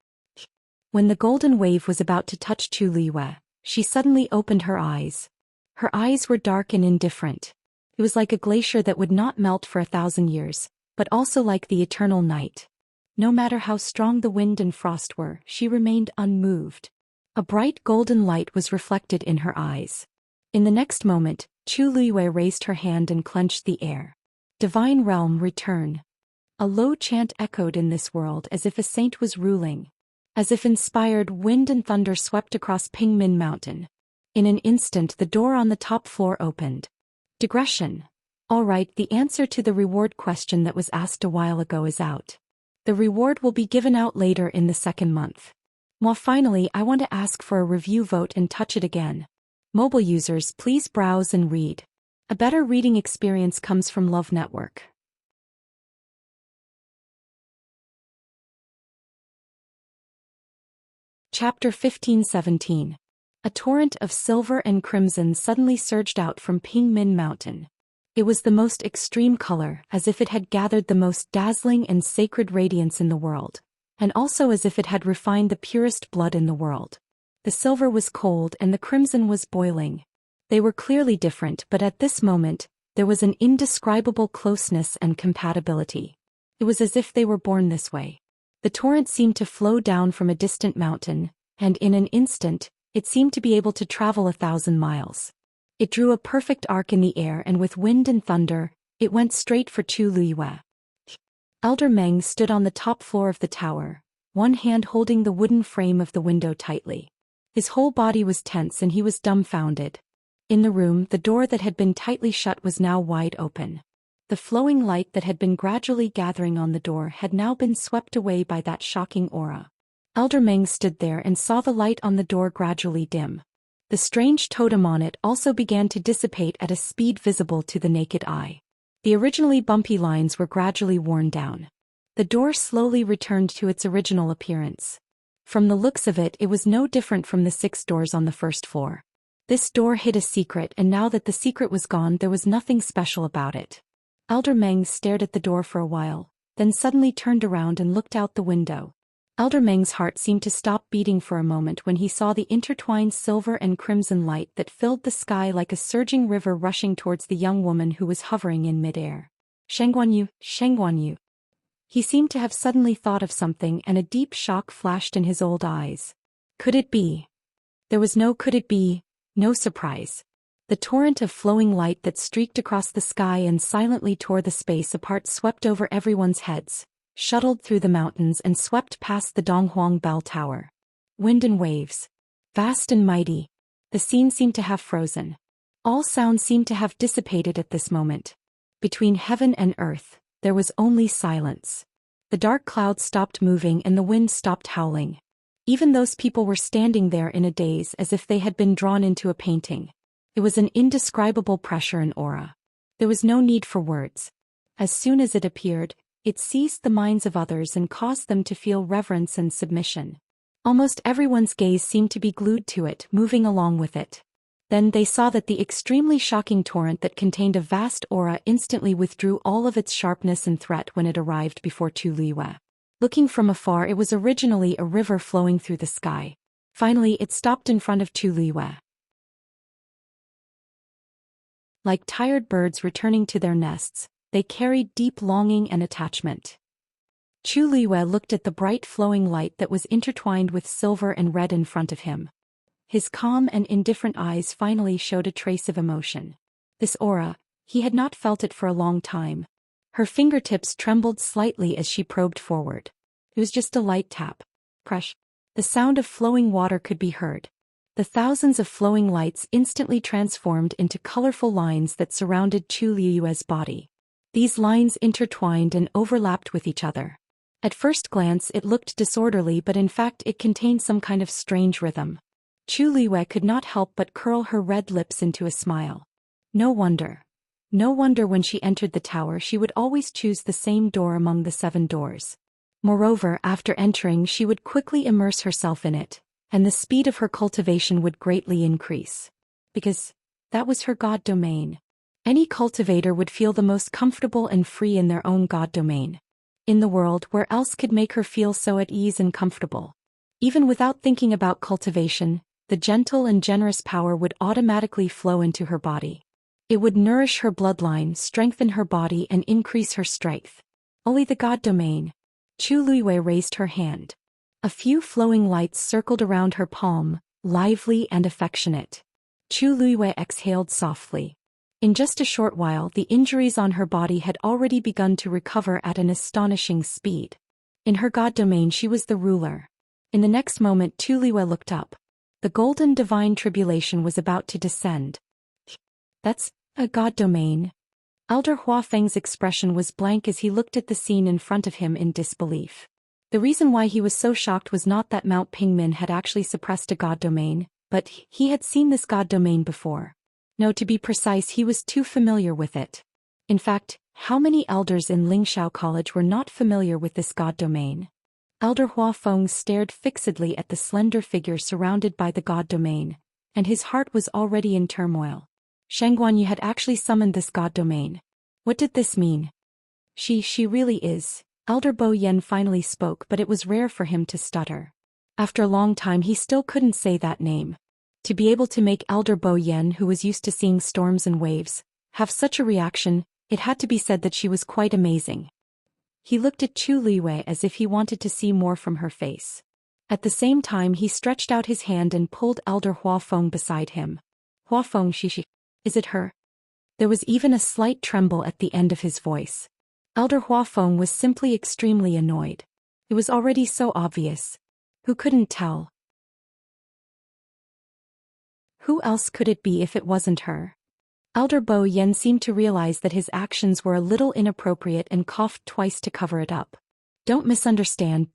When the golden wave was about to touch Chu Liuwei, she suddenly opened her eyes. Her eyes were dark and indifferent. It was like a glacier that would not melt for 1,000 years, but also like the eternal night. No matter how strong the wind and frost were, she remained unmoved. A bright golden light was reflected in her eyes. In the next moment, Chu Luiyue raised her hand and clenched the air. Divine realm, return. A low chant echoed in this world as if a saint was ruling. As if inspired, wind and thunder swept across Pingmin Mountain. In an instant the door on the top floor opened. Digression. All right, the answer to the reward question that was asked a while ago is out. The reward will be given out later in the second month. Well, finally, I want to ask for a review vote and touch it again. Mobile users, please browse and read. A better reading experience comes from Love Network. Chapter 15-17. A torrent of silver and crimson suddenly surged out from Pingmin Mountain. It was the most extreme color, as if it had gathered the most dazzling and sacred radiance in the world, and also as if it had refined the purest blood in the world. The silver was cold and the crimson was boiling. They were clearly different, but at this moment, there was an indescribable closeness and compatibility. It was as if they were born this way. The torrent seemed to flow down from a distant mountain, and in an instant, it seemed to be able to travel 1,000 miles. It drew a perfect arc in the air, and with wind and thunder, it went straight for Chu Luiyue. Elder Meng stood on the top floor of the tower, one hand holding the wooden frame of the window tightly. His whole body was tense and he was dumbfounded. In the room, the door that had been tightly shut was now wide open. The flowing light that had been gradually gathering on the door had now been swept away by that shocking aura. Elder Meng stood there and saw the light on the door gradually dim. The strange totem on it also began to dissipate at a speed visible to the naked eye. The originally bumpy lines were gradually worn down. The door slowly returned to its original appearance. From the looks of it, it was no different from the 6 doors on the first floor. This door hid a secret, and now that the secret was gone, there was nothing special about it. Elder Meng stared at the door for a while, then suddenly turned around and looked out the window. Elder Meng's heart seemed to stop beating for a moment when he saw the intertwined silver and crimson light that filled the sky like a surging river rushing towards the young woman who was hovering in midair. Shengguanyu, Shengguanyu. He seemed to have suddenly thought of something, and a deep shock flashed in his old eyes. Could it be? There was no could it be, no surprise. The torrent of flowing light that streaked across the sky and silently tore the space apart swept over everyone's heads, shuttled through the mountains and swept past the Donghuang Bell Tower. Wind and waves. Vast and mighty. The scene seemed to have frozen. All sound seemed to have dissipated at this moment. Between heaven and earth, there was only silence. The dark clouds stopped moving and the wind stopped howling. Even those people were standing there in a daze as if they had been drawn into a painting. It was an indescribable pressure and aura. There was no need for words. As soon as it appeared, it seized the minds of others and caused them to feel reverence and submission. Almost everyone's gaze seemed to be glued to it, moving along with it. Then they saw that the extremely shocking torrent that contained a vast aura instantly withdrew all of its sharpness and threat when it arrived before Chu Luiyue. Looking from afar, it was originally a river flowing through the sky. Finally, it stopped in front of Chu Luiyue. Like tired birds returning to their nests, they carried deep longing and attachment. Chu Luiyue looked at the bright flowing light that was intertwined with silver and red in front of him. His calm and indifferent eyes finally showed a trace of emotion. This aura, he had not felt it for a long time. Her fingertips trembled slightly as she probed forward. It was just a light tap. Crush. The sound of flowing water could be heard. The thousands of flowing lights instantly transformed into colorful lines that surrounded Chu Luiyue's body. These lines intertwined and overlapped with each other. At first glance it looked disorderly, but in fact it contained some kind of strange rhythm. Chu Luiyue could not help but curl her red lips into a smile. No wonder. No wonder when she entered the tower she would always choose the same door among the 7 doors. Moreover, after entering she would quickly immerse herself in it, and the speed of her cultivation would greatly increase. Because that was her god domain. Any cultivator would feel the most comfortable and free in their own god domain. In the world, where else could make her feel so at ease and comfortable? Even without thinking about cultivation, the gentle and generous power would automatically flow into her body. It would nourish her bloodline, strengthen her body and increase her strength. Only the god domain. Chu Luiwei raised her hand. A few flowing lights circled around her palm, lively and affectionate. Chu Luiwei exhaled softly. In just a short while, the injuries on her body had already begun to recover at an astonishing speed. In her god domain she was the ruler. In the next moment Chu Luiwei looked up. The golden divine tribulation was about to descend. That's a god domain. Elder Huafeng's expression was blank as he looked at the scene in front of him in disbelief. The reason why he was so shocked was not that Mount Pingmin had actually suppressed a god domain, but he had seen this god domain before. No, to be precise, he was too familiar with it. In fact, how many elders in Lingxiao College were not familiar with this god domain? Elder Huafeng stared fixedly at the slender figure surrounded by the god domain, and his heart was already in turmoil. Shangguanyu had actually summoned this god domain. What did this mean? She really is. Elder Bo Yen finally spoke, but it was rare for him to stutter. After a long time he still couldn't say that name. To be able to make Elder Bo Yen, who was used to seeing storms and waves, have such a reaction, it had to be said that she was quite amazing. He looked at Chu Luiwei as if he wanted to see more from her face. At the same time he stretched out his hand and pulled Elder Huafeng beside him. Huafeng, she. Is it her? There was even a slight tremble at the end of his voice. Elder Huafeng was simply extremely annoyed. It was already so obvious. Who couldn't tell? Who else could it be if it wasn't her? Elder Bo Yen seemed to realize that his actions were a little inappropriate and coughed twice to cover it up. Don't misunderstand.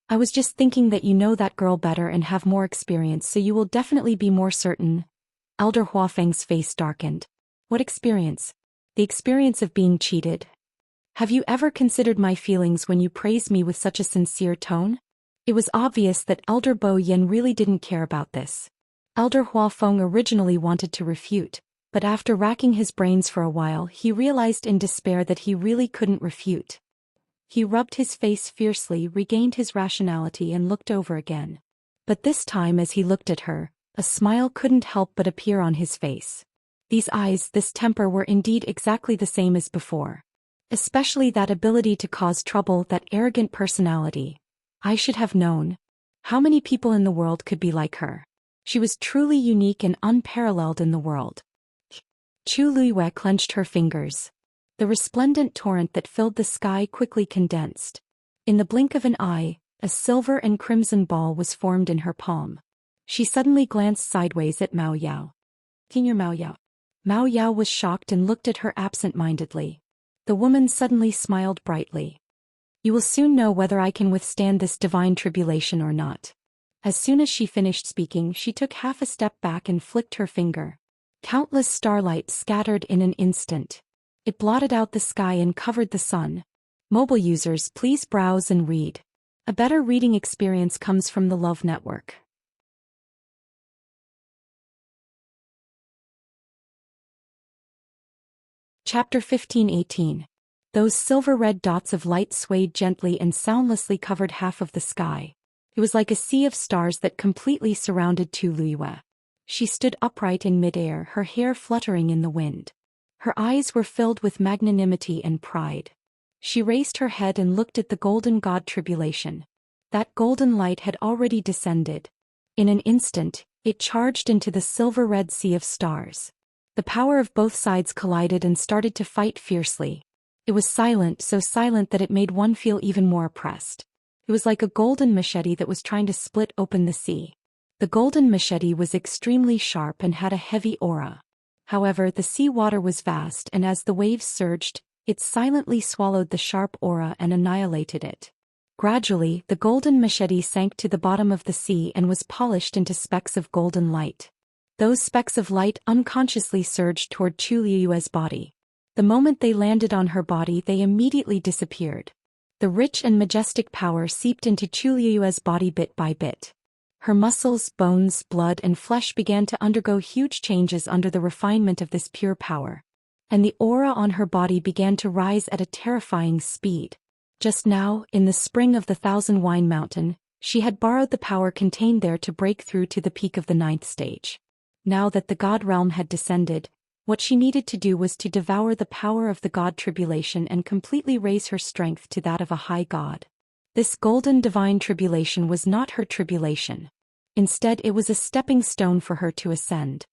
I was just thinking that you know that girl better and have more experience, so you will definitely be more certain. Elder Huafeng's face darkened. What experience? The experience of being cheated. Have you ever considered my feelings when you praised me with such a sincere tone? It was obvious that Elder Bo Yen really didn't care about this. Elder Huafeng originally wanted to refute, but after racking his brains for a while he realized in despair that he really couldn't refute. He rubbed his face fiercely, regained his rationality and looked over again. But this time as he looked at her, a smile couldn't help but appear on his face. These eyes, this temper were indeed exactly the same as before. Especially that ability to cause trouble, that arrogant personality. I should have known. How many people in the world could be like her? She was truly unique and unparalleled in the world. Chu Luiwei clenched her fingers. The resplendent torrent that filled the sky quickly condensed. In the blink of an eye, a silver and crimson ball was formed in her palm. She suddenly glanced sideways at Mao Yao. Senior Mao Yao. Mao Yao was shocked and looked at her absent-mindedly. The woman suddenly smiled brightly. You will soon know whether I can withstand this divine tribulation or not. As soon as she finished speaking, she took half a step back and flicked her finger. Countless starlight scattered in an instant. It blotted out the sky and covered the sun. Mobile users, please browse and read. A better reading experience comes from the Love Network. Chapter 15:18. Those silver-red dots of light swayed gently and soundlessly covered half of the sky. It was like a sea of stars that completely surrounded Chu Luiwei. She stood upright in midair, her hair fluttering in the wind. Her eyes were filled with magnanimity and pride. She raised her head and looked at the golden god tribulation. That golden light had already descended. In an instant, it charged into the silver-red sea of stars. The power of both sides collided and started to fight fiercely. It was silent, so silent that it made one feel even more oppressed. It was like a golden machete that was trying to split open the sea. The golden machete was extremely sharp and had a heavy aura. However, the sea water was vast, and as the waves surged, it silently swallowed the sharp aura and annihilated it. Gradually, the golden machete sank to the bottom of the sea and was polished into specks of golden light. Those specks of light unconsciously surged toward Chu Luiwei's body. The moment they landed on her body, they immediately disappeared. The rich and majestic power seeped into Chu Luiwei's body bit by bit. Her muscles, bones, blood, and flesh began to undergo huge changes under the refinement of this pure power. And the aura on her body began to rise at a terrifying speed. Just now, in the spring of the Thousand Wine Mountain, she had borrowed the power contained there to break through to the peak of the 9th stage. Now that the god realm had descended, What she needed to do was to devour the power of the god tribulation and completely raise her strength to that of a high god. This golden divine tribulation was not her tribulation. Instead, it was a stepping stone for her to ascend.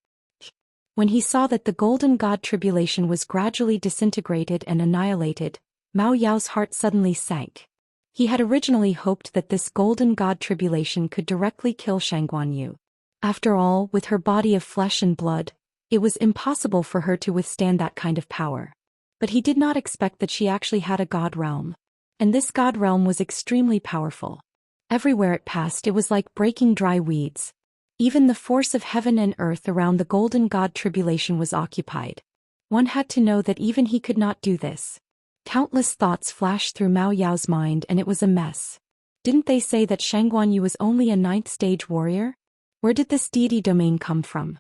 When he saw that the golden god tribulation was gradually disintegrated and annihilated, Mao Yao's heart suddenly sank. He had originally hoped that this golden god tribulation could directly kill Shangguanyu. After all, with her body of flesh and blood, it was impossible for her to withstand that kind of power. But he did not expect that she actually had a god realm. And this god realm was extremely powerful. Everywhere it passed, it was like breaking dry weeds. Even the force of heaven and earth around the golden god tribulation was occupied. One had to know that even he could not do this. Countless thoughts flashed through Mao Yao's mind, and it was a mess. Didn't they say that Shangguanyu was only a 9th stage warrior? Where did this deity domain come from?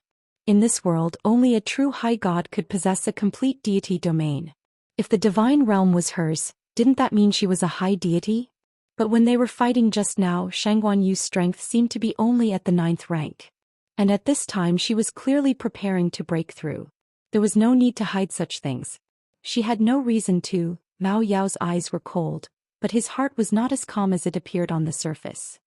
In this world, only a true high god could possess a complete deity domain. If the divine realm was hers, didn't that mean she was a high deity? But when they were fighting just now, Shangguanyu's strength seemed to be only at the 9th rank. And at this time she was clearly preparing to break through. There was no need to hide such things. She had no reason to. Mao Yao's eyes were cold, but his heart was not as calm as it appeared on the surface.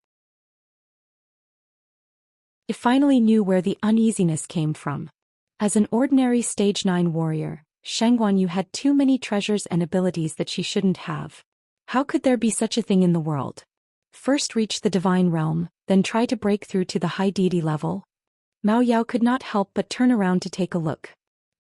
It finally knew where the uneasiness came from. As an ordinary stage 9 warrior, Shangguanyu had too many treasures and abilities that she shouldn't have. How could there be such a thing in the world? First reach the divine realm, then try to break through to the high deity level? Mao Yao could not help but turn around to take a look.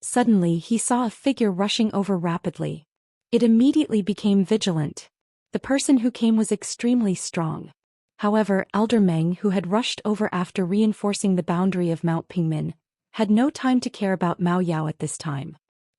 Suddenly he saw a figure rushing over rapidly. It immediately became vigilant. The person who came was extremely strong. However, Elder Meng, who had rushed over after reinforcing the boundary of Mount Pingmin, had no time to care about Mao Yao at this time.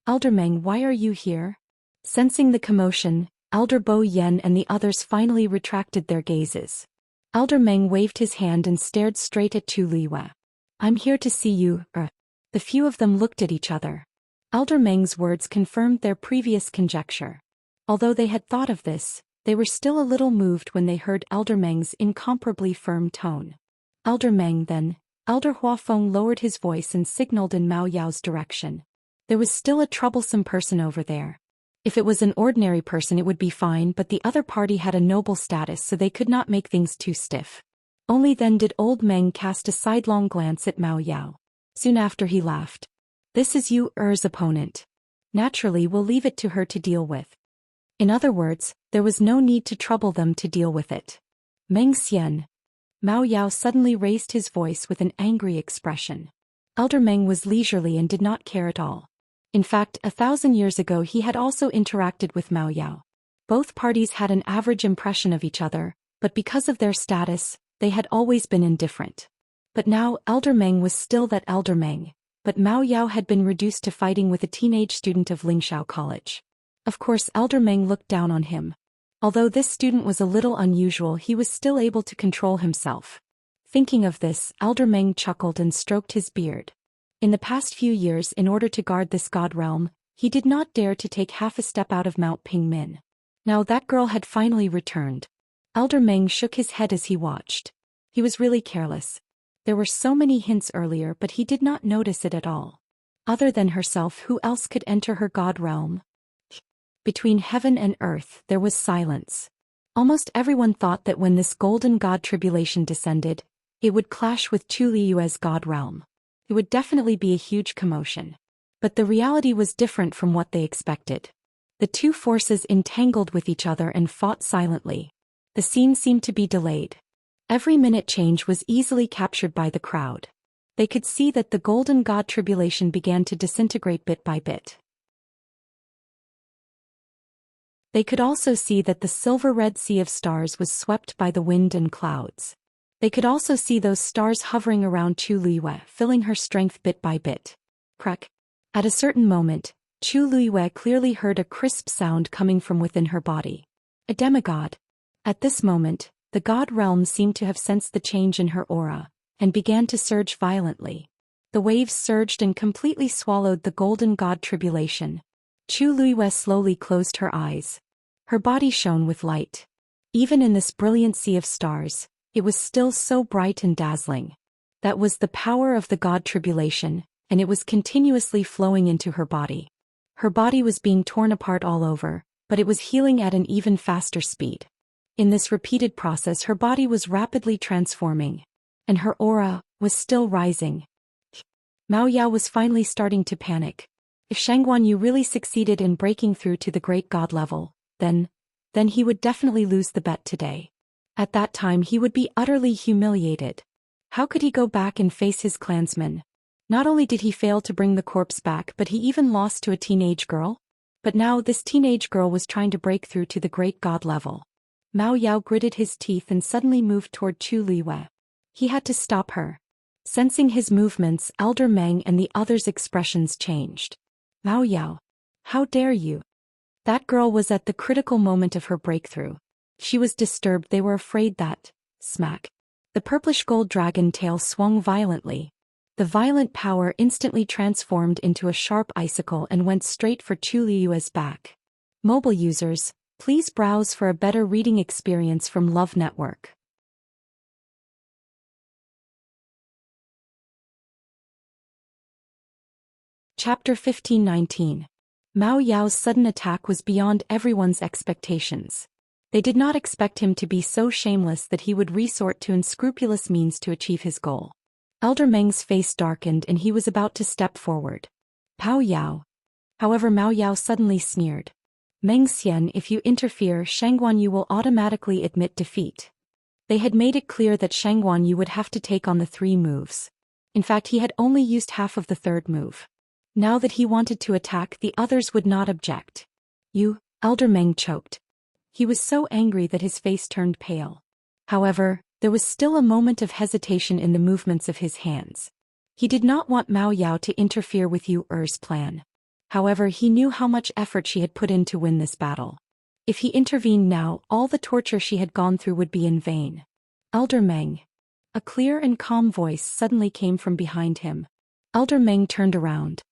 Elder Meng, why are you here? Sensing the commotion, Elder Bo Yen and the others finally retracted their gazes. Elder Meng waved his hand and stared straight at Chu Liwei. I'm here to see you, The few of them looked at each other. Elder Meng's words confirmed their previous conjecture. Although they had thought of this, they were still a little moved when they heard Elder Meng's incomparably firm tone. Elder Meng then, Elder Huafeng lowered his voice and signaled in Mao Yao's direction. There was still a troublesome person over there. If it was an ordinary person it would be fine, but the other party had a noble status, so they could not make things too stiff. Only then did old Meng cast a sidelong glance at Mao Yao. Soon after he laughed. This is Er's opponent. Naturally we'll leave it to her to deal with. In other words, there was no need to trouble them to deal with it. Meng Xian. Mao Yao suddenly raised his voice with an angry expression. Elder Meng was leisurely and did not care at all. In fact, 1,000 years ago he had also interacted with Mao Yao. Both parties had an average impression of each other, but because of their status, they had always been indifferent. But now Elder Meng was still that Elder Meng, but Mao Yao had been reduced to fighting with a teenage student of Lingshao College. Of course Elder Meng looked down on him. Although this student was a little unusual, he was still able to control himself. Thinking of this, Elder Meng chuckled and stroked his beard. In the past few years, in order to guard this god realm, he did not dare to take half a step out of Mount Pingmin. Now that girl had finally returned. Elder Meng shook his head as he watched. He was really careless. There were so many hints earlier, but he did not notice it at all. Other than herself, who else could enter her god realm? Between heaven and earth, there was silence. Almost everyone thought that when this golden god tribulation descended, it would clash with Chu Liyue's god realm. It would definitely be a huge commotion. But the reality was different from what they expected. The two forces entangled with each other and fought silently. The scene seemed to be delayed. Every minute change was easily captured by the crowd. They could see that the golden god tribulation began to disintegrate bit by bit. They could also see that the silver-red sea of stars was swept by the wind and clouds. They could also see those stars hovering around Chu Liyue, filling her strength bit by bit. Crack. At a certain moment, Chu Liyue clearly heard a crisp sound coming from within her body. A demigod. At this moment, the god realm seemed to have sensed the change in her aura, and began to surge violently. The waves surged and completely swallowed the golden god tribulation. Chu Liyue slowly closed her eyes. Her body shone with light. Even in this brilliant sea of stars, it was still so bright and dazzling. That was the power of the god tribulation, and it was continuously flowing into her body. Her body was being torn apart all over, but it was healing at an even faster speed. In this repeated process, her body was rapidly transforming, and her aura was still rising. Mao Yao was finally starting to panic. If Shangguan Yu really succeeded in breaking through to the great god level, then he would definitely lose the bet today. At that time he would be utterly humiliated. How could he go back and face his clansmen? Not only did he fail to bring the corpse back, but he even lost to a teenage girl? But now this teenage girl was trying to break through to the great god level. Mao Yao gritted his teeth and suddenly moved toward Chu Liwei. He had to stop her. Sensing his movements, Elder Meng and the others' expressions changed. Mao Yao, how dare you? That girl was at the critical moment of her breakthrough. She was disturbed. They were afraid that, smack, the purplish gold dragon tail swung violently. The violent power instantly transformed into a sharp icicle and went straight for Chu Liue's back. Mobile users, please browse for a better reading experience from Love Network. Chapter 1519. Mao Yao's sudden attack was beyond everyone's expectations. They did not expect him to be so shameless that he would resort to unscrupulous means to achieve his goal. Elder Meng's face darkened and he was about to step forward. Pao Yao. However, Mao Yao suddenly sneered. Meng Xian, if you interfere, Shangguan Yu will automatically admit defeat. They had made it clear that Shangguan Yu would have to take on the 3 moves. In fact, he had only used half of the 3rd move. Now that he wanted to attack, the others would not object. You, Elder Meng choked. He was so angry that his face turned pale. However, there was still a moment of hesitation in the movements of his hands. He did not want Mao Yao to interfere with Yu's plan. However, he knew how much effort she had put in to win this battle. If he intervened now, all the torture she had gone through would be in vain. Elder Meng. A clear and calm voice suddenly came from behind him. Elder Meng turned around.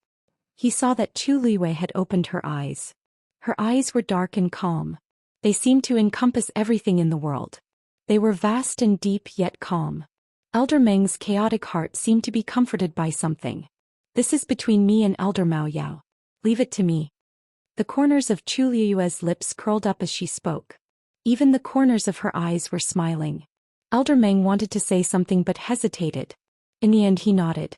He saw that Chu Liwei had opened her eyes. Her eyes were dark and calm. They seemed to encompass everything in the world. They were vast and deep yet calm. Elder Meng's chaotic heart seemed to be comforted by something. This is between me and Elder Mao Yao. Leave it to me. The corners of Chu Liue's lips curled up as she spoke. Even the corners of her eyes were smiling. Elder Meng wanted to say something but hesitated. In the end he nodded.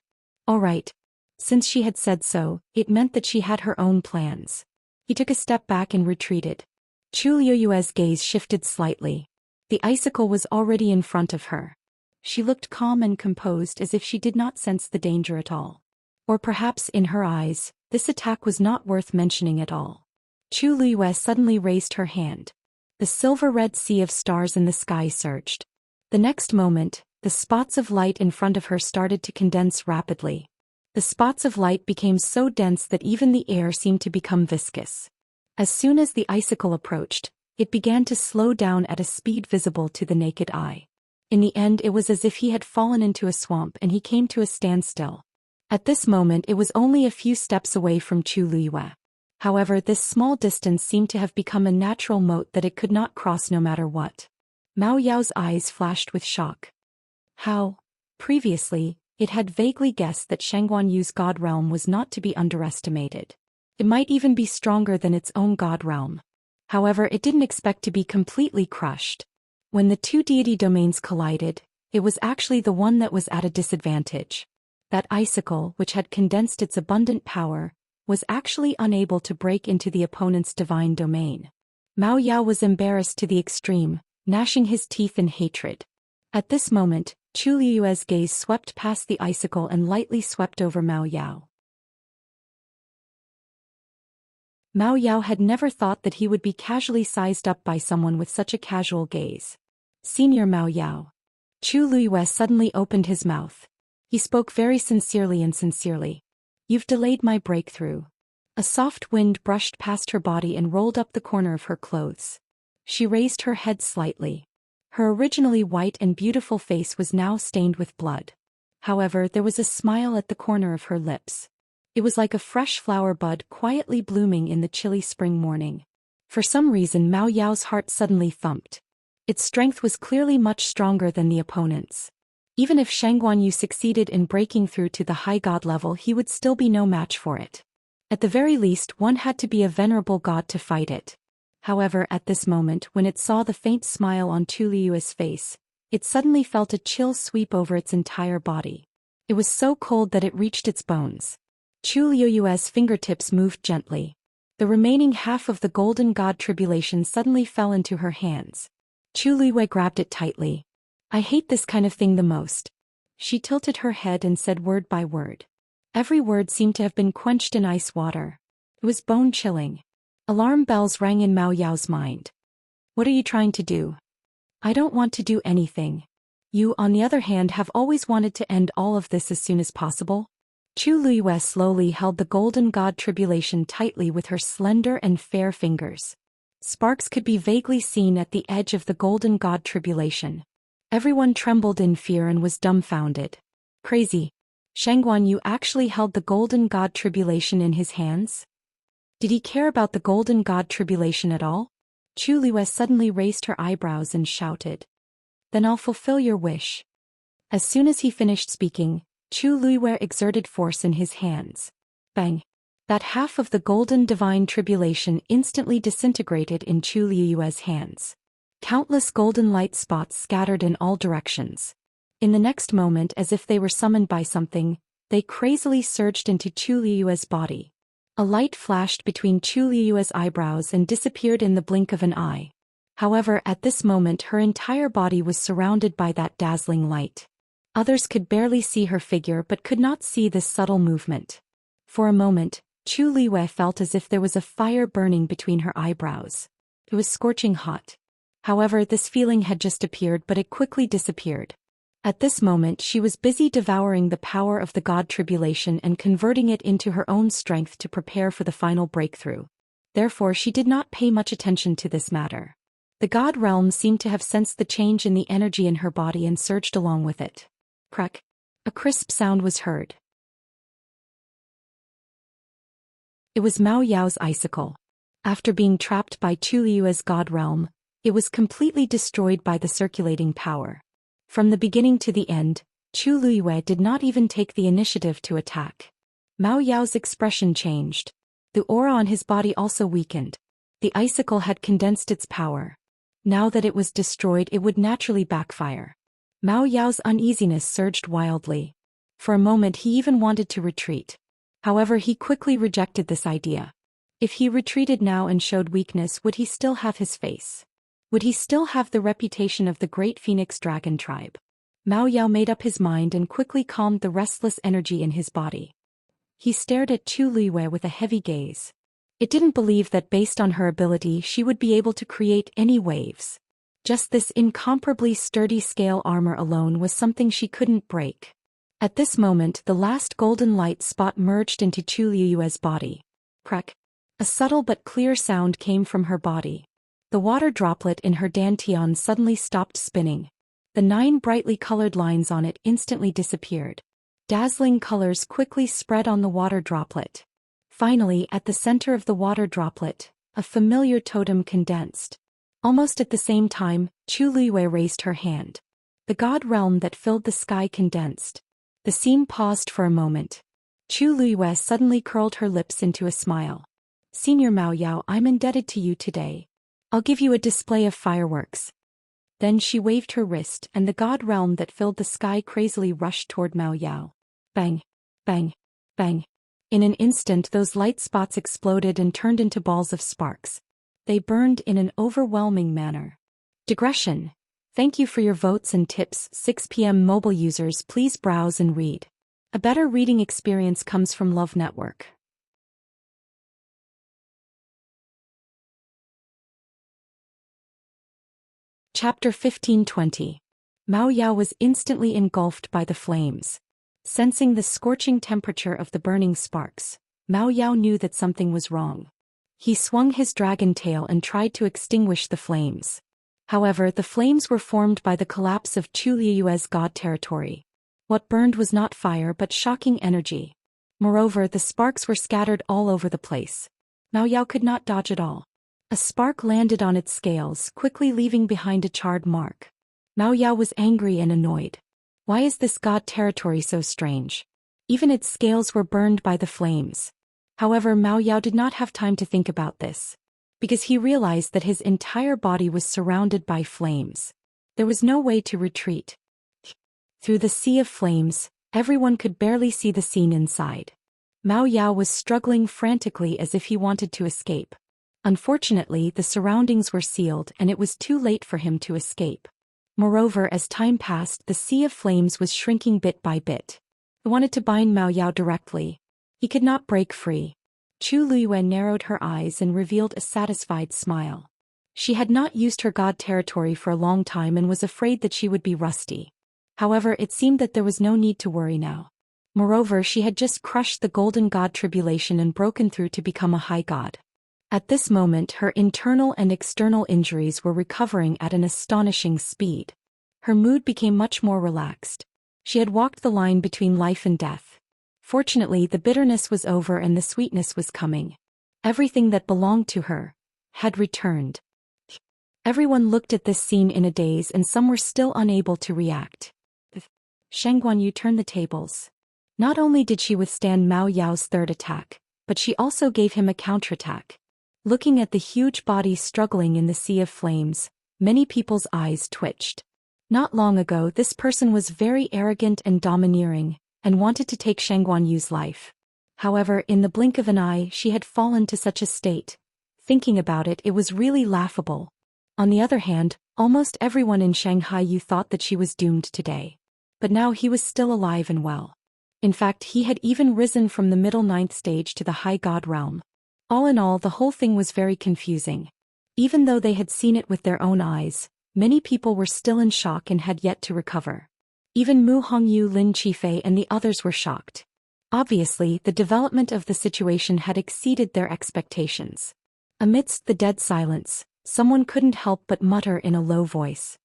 All right. Since she had said so, it meant that she had her own plans. He took a step back and retreated. Chu Liue's gaze shifted slightly. The icicle was already in front of her. She looked calm and composed, as if she did not sense the danger at all. Or perhaps in her eyes, this attack was not worth mentioning at all. Chu Liue suddenly raised her hand. The silver-red sea of stars in the sky surged. The next moment, the spots of light in front of her started to condense rapidly. The spots of light became so dense that even the air seemed to become viscous. As soon as the icicle approached, it began to slow down at a speed visible to the naked eye. In the end, it was as if he had fallen into a swamp and he came to a standstill. At this moment, it was only a few steps away from Chu Liue. However, this small distance seemed to have become a natural moat that it could not cross no matter what. Mao Yao's eyes flashed with shock. How? Previously, it had vaguely guessed that Shangguan Yu's god realm was not to be underestimated. It might even be stronger than its own god realm. However, it didn't expect to be completely crushed. When the 2 deity domains collided, it was actually the one that was at a disadvantage. That icicle, which had condensed its abundant power, was actually unable to break into the opponent's divine domain. Mao Yao was embarrassed to the extreme, gnashing his teeth in hatred. At this moment, Chu Liue's gaze swept past the icicle and lightly swept over Mao Yao. Mao Yao had never thought that he would be casually sized up by someone with such a casual gaze. Senior Mao Yao. Chu Liue suddenly opened his mouth. He spoke very sincerely and sincerely. You've delayed my breakthrough. A soft wind brushed past her body and rolled up the corner of her clothes. She raised her head slightly. Her originally white and beautiful face was now stained with blood. However, there was a smile at the corner of her lips. It was like a fresh flower bud quietly blooming in the chilly spring morning. For some reason, Mao Yao's heart suddenly thumped. Its strength was clearly much stronger than the opponent's. Even if Shangguan Yu succeeded in breaking through to the high god level, he would still be no match for it. At the very least, one had to be a venerable god to fight it. However, at this moment, when it saw the faint smile on Chu Liyue's face, it suddenly felt a chill sweep over its entire body. It was so cold that it reached its bones. Chu Liyue's fingertips moved gently. The remaining half of the golden god tribulation suddenly fell into her hands. Chu Liyue grabbed it tightly. I hate this kind of thing the most. She tilted her head and said word by word. Every word seemed to have been quenched in ice water. It was bone-chilling. Alarm bells rang in Mao Yao's mind. What are you trying to do? I don't want to do anything. You, on the other hand, have always wanted to end all of this as soon as possible. Chu Liyue slowly held the golden god tribulation tightly with her slender and fair fingers. Sparks could be vaguely seen at the edge of the golden god tribulation. Everyone trembled in fear and was dumbfounded. Crazy. Shangguan Yu actually held the golden god tribulation in his hands? Did he care about the golden god tribulation at all? Chu Liyue suddenly raised her eyebrows and shouted. Then I'll fulfill your wish. As soon as he finished speaking, Chu Liyue exerted force in his hands. Bang! That half of the golden divine tribulation instantly disintegrated in Chu Liyue's hands. Countless golden light spots scattered in all directions. In the next moment, as if they were summoned by something, they crazily surged into Chu Liyue's body. A light flashed between Chu Liyue's eyebrows and disappeared in the blink of an eye. However, at this moment her entire body was surrounded by that dazzling light. Others could barely see her figure but could not see this subtle movement. For a moment, Chu Liyue felt as if there was a fire burning between her eyebrows. It was scorching hot. However, this feeling had just appeared, but it quickly disappeared. At this moment she was busy devouring the power of the god tribulation and converting it into her own strength to prepare for the final breakthrough. Therefore she did not pay much attention to this matter. The god realm seemed to have sensed the change in the energy in her body and surged along with it. Crack! A crisp sound was heard. It was Mao Yao's icicle. After being trapped by Chu Liyue's god realm, it was completely destroyed by the circulating power. From the beginning to the end, Chu Liyue did not even take the initiative to attack. Mao Yao's expression changed. The aura on his body also weakened. The icicle had condensed its power. Now that it was destroyed, it would naturally backfire. Mao Yao's uneasiness surged wildly. For a moment he even wanted to retreat. However, he quickly rejected this idea. If he retreated now and showed weakness, would he still have his face? Would he still have the reputation of the great Phoenix Dragon tribe? Mao Yao made up his mind and quickly calmed the restless energy in his body. He stared at Chu Liyue with a heavy gaze. It didn't believe that based on her ability she would be able to create any waves. Just this incomparably sturdy scale armor alone was something she couldn't break. At this moment the last golden light spot merged into Chu Liyue's body. Crack! A subtle but clear sound came from her body. The water droplet in her dantian suddenly stopped spinning. The 9 brightly colored lines on it instantly disappeared. Dazzling colors quickly spread on the water droplet. Finally, at the center of the water droplet, a familiar totem condensed. Almost at the same time, Chu Liyue raised her hand. The god realm that filled the sky condensed. The scene paused for a moment. Chu Liyue suddenly curled her lips into a smile. Senior Mao Yao, I'm indebted to you today. I'll give you a display of fireworks. Then she waved her wrist and the god realm that filled the sky crazily rushed toward Mao Yao. Bang! Bang! Bang! In an instant those light spots exploded and turned into balls of sparks. They burned in an overwhelming manner. Digression. Thank you for your votes and tips. 6 p.m. Mobile users, please browse and read. A better reading experience comes from Love Network. Chapter 1520. Mao Yao was instantly engulfed by the flames. Sensing the scorching temperature of the burning sparks, Mao Yao knew that something was wrong. He swung his dragon tail and tried to extinguish the flames. However, the flames were formed by the collapse of Chu Liyue's god territory. What burned was not fire but shocking energy. Moreover, the sparks were scattered all over the place. Mao Yao could not dodge at all. A spark landed on its scales, quickly leaving behind a charred mark. Mao Yao was angry and annoyed. Why is this god territory so strange? Even its scales were burned by the flames. However, Mao Yao did not have time to think about this, because he realized that his entire body was surrounded by flames. There was no way to retreat. Through the sea of flames, everyone could barely see the scene inside. Mao Yao was struggling frantically as if he wanted to escape. Unfortunately, the surroundings were sealed and it was too late for him to escape. Moreover, as time passed, the sea of flames was shrinking bit by bit. He wanted to bind Mao Yao directly. He could not break free. Chu Liyue narrowed her eyes and revealed a satisfied smile. She had not used her god territory for a long time and was afraid that she would be rusty. However, it seemed that there was no need to worry now. Moreover, she had just crushed the golden god tribulation and broken through to become a high god. At this moment, her internal and external injuries were recovering at an astonishing speed. Her mood became much more relaxed. She had walked the line between life and death. Fortunately, the bitterness was over and the sweetness was coming. Everything that belonged to her had returned. Everyone looked at this scene in a daze and some were still unable to react. Shang Guanyu turned the tables. Not only did she withstand Mao Yao's third attack, but she also gave him a counterattack. Looking at the huge body struggling in the sea of flames, many people's eyes twitched. Not long ago, this person was very arrogant and domineering, and wanted to take Shang Guanyu's life. However, in the blink of an eye, she had fallen to such a state. Thinking about it, it was really laughable. On the other hand, almost everyone in Shanghai thought that she was doomed today. But now he was still alive and well. In fact, he had even risen from the middle ninth stage to the high god realm. All in all, the whole thing was very confusing. Even though they had seen it with their own eyes, many people were still in shock and had yet to recover. Even Mu Hongyu, Lin Qifei and the others were shocked. Obviously, the development of the situation had exceeded their expectations. Amidst the dead silence, someone couldn't help but mutter in a low voice.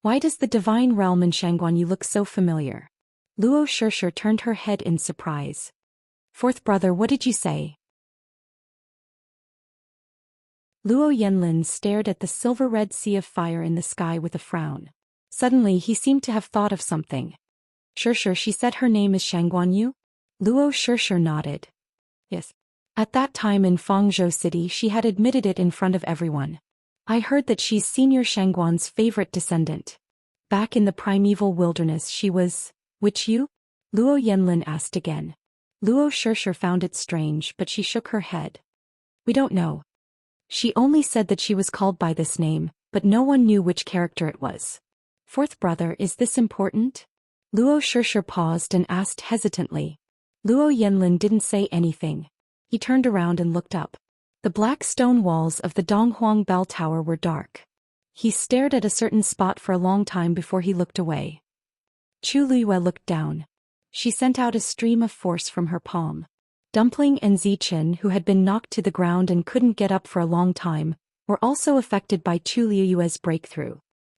Why does the divine realm in Shangguanyu look so familiar? Luo Shishir turned her head in surprise. Fourth brother, what did you say? Luo Yanlin stared at the silver-red sea of fire in the sky with a frown. Suddenly he seemed to have thought of something. Shishir, she said her name is Shangguanyu? Luo Shishir nodded. Yes. At that time in Fangzhou City she had admitted it in front of everyone. I heard that she's Senior Shangguan's favorite descendant. Back in the primeval wilderness she was, which you? Luo Yanlin asked again. Luo Shishir found it strange but she shook her head. We don't know. She only said that she was called by this name, but no one knew which character it was. Fourth brother, is this important? Luo Shishir paused and asked hesitantly. Luo Yanlin didn't say anything. He turned around and looked up. The black stone walls of the Donghuang Bell Tower were dark. He stared at a certain spot for a long time before he looked away. Chu Liyue looked down. She sent out a stream of force from her palm. Dumpling and Zichen, who had been knocked to the ground and couldn't get up for a long time, were also affected by Chu Liyue's breakthrough.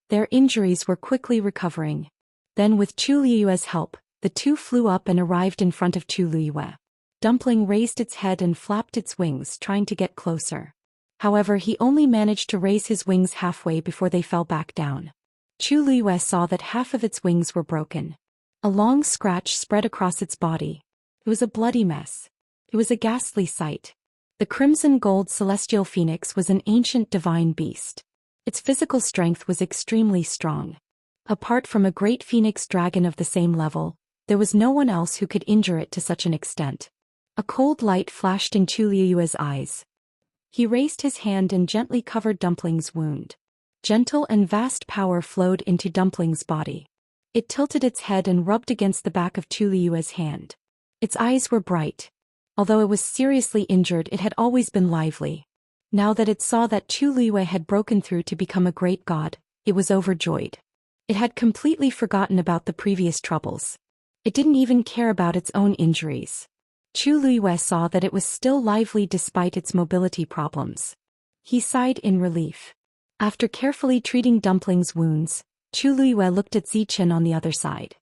Their injuries were quickly recovering. Then with Chu Liyue's help, the two flew up and arrived in front of Chu Liyue. Dumpling raised its head and flapped its wings, trying to get closer. However, he only managed to raise his wings halfway before they fell back down. Chu Liyue saw that half of its wings were broken. A long scratch spread across its body. It was a bloody mess. It was a ghastly sight. The crimson gold celestial phoenix was an ancient divine beast. Its physical strength was extremely strong. Apart from a great phoenix dragon of the same level, there was no one else who could injure it to such an extent. A cold light flashed in Chu Liyue's eyes. He raised his hand and gently covered Dumpling's wound. Gentle and vast power flowed into Dumpling's body. It tilted its head and rubbed against the back of Chu Liyue's hand. Its eyes were bright. Although it was seriously injured, it had always been lively. Now that it saw that Chu Liyue had broken through to become a great god, it was overjoyed. It had completely forgotten about the previous troubles. It didn't even care about its own injuries. Chu Liyue saw that it was still lively despite its mobility problems. He sighed in relief. After carefully treating Dumpling's wounds, Chu Liyue looked at Zichen on the other side.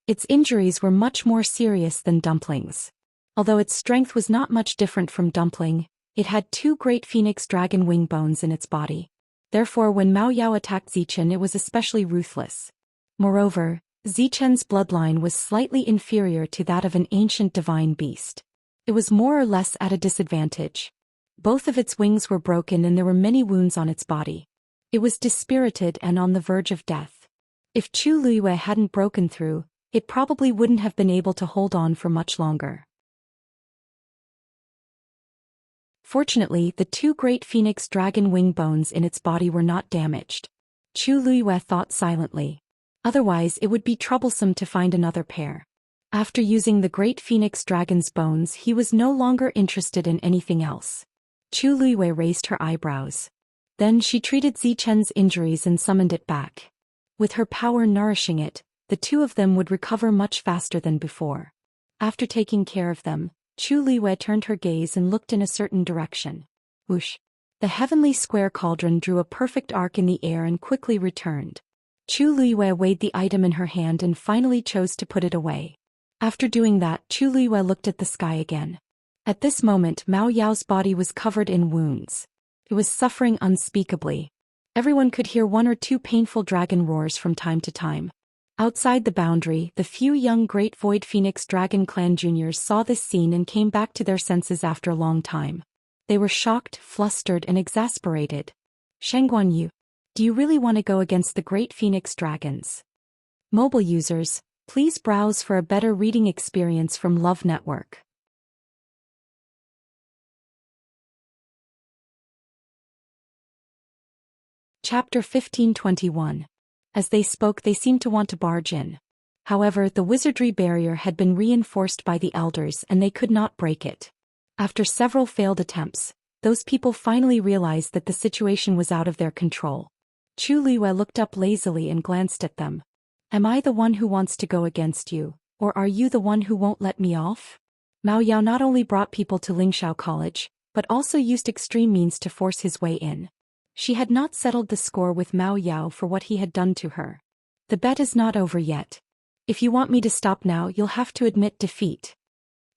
Its injuries were much more serious than Dumpling's. Although its strength was not much different from Dumpling, it had two great phoenix dragon wing bones in its body. Therefore when Mao Yao attacked Zichen it was especially ruthless. Moreover, Zichen's bloodline was slightly inferior to that of an ancient divine beast. It was more or less at a disadvantage. Both of its wings were broken and there were many wounds on its body. It was dispirited and on the verge of death. If Chu Luiyue hadn't broken through, it probably wouldn't have been able to hold on for much longer. Fortunately, the two great phoenix dragon wing bones in its body were not damaged. Chu Luiyue thought silently. Otherwise it would be troublesome to find another pair. After using the great phoenix dragon's bones, he was no longer interested in anything else. Chu Luiyue raised her eyebrows. Then she treated Zichen's injuries and summoned it back. With her power nourishing it, the two of them would recover much faster than before. After taking care of them, Chu Luiyue turned her gaze and looked in a certain direction. Whoosh! The heavenly square cauldron drew a perfect arc in the air and quickly returned. Chu Luiyue weighed the item in her hand and finally chose to put it away. After doing that, Chu Luiyue looked at the sky again. At this moment, Mao Yao's body was covered in wounds. It was suffering unspeakably. Everyone could hear one or two painful dragon roars from time to time. Outside the boundary, the few young Great Void Phoenix Dragon Clan juniors saw this scene and came back to their senses after a long time. They were shocked, flustered, and exasperated. Shengguanyu, do you really want to go against the Great Phoenix Dragons? Mobile users, please browse for a better reading experience from Love Network. Chapter 1521. As they spoke, they seemed to want to barge in. However, the wizardry barrier had been reinforced by the elders and they could not break it. After several failed attempts, those people finally realized that the situation was out of their control. Chu Luiyue looked up lazily and glanced at them. Am I the one who wants to go against you, or are you the one who won't let me off? Mao Yao not only brought people to Lingshao College, but also used extreme means to force his way in. She had not settled the score with Mao Yao for what he had done to her. The bet is not over yet. If you want me to stop now, you'll have to admit defeat.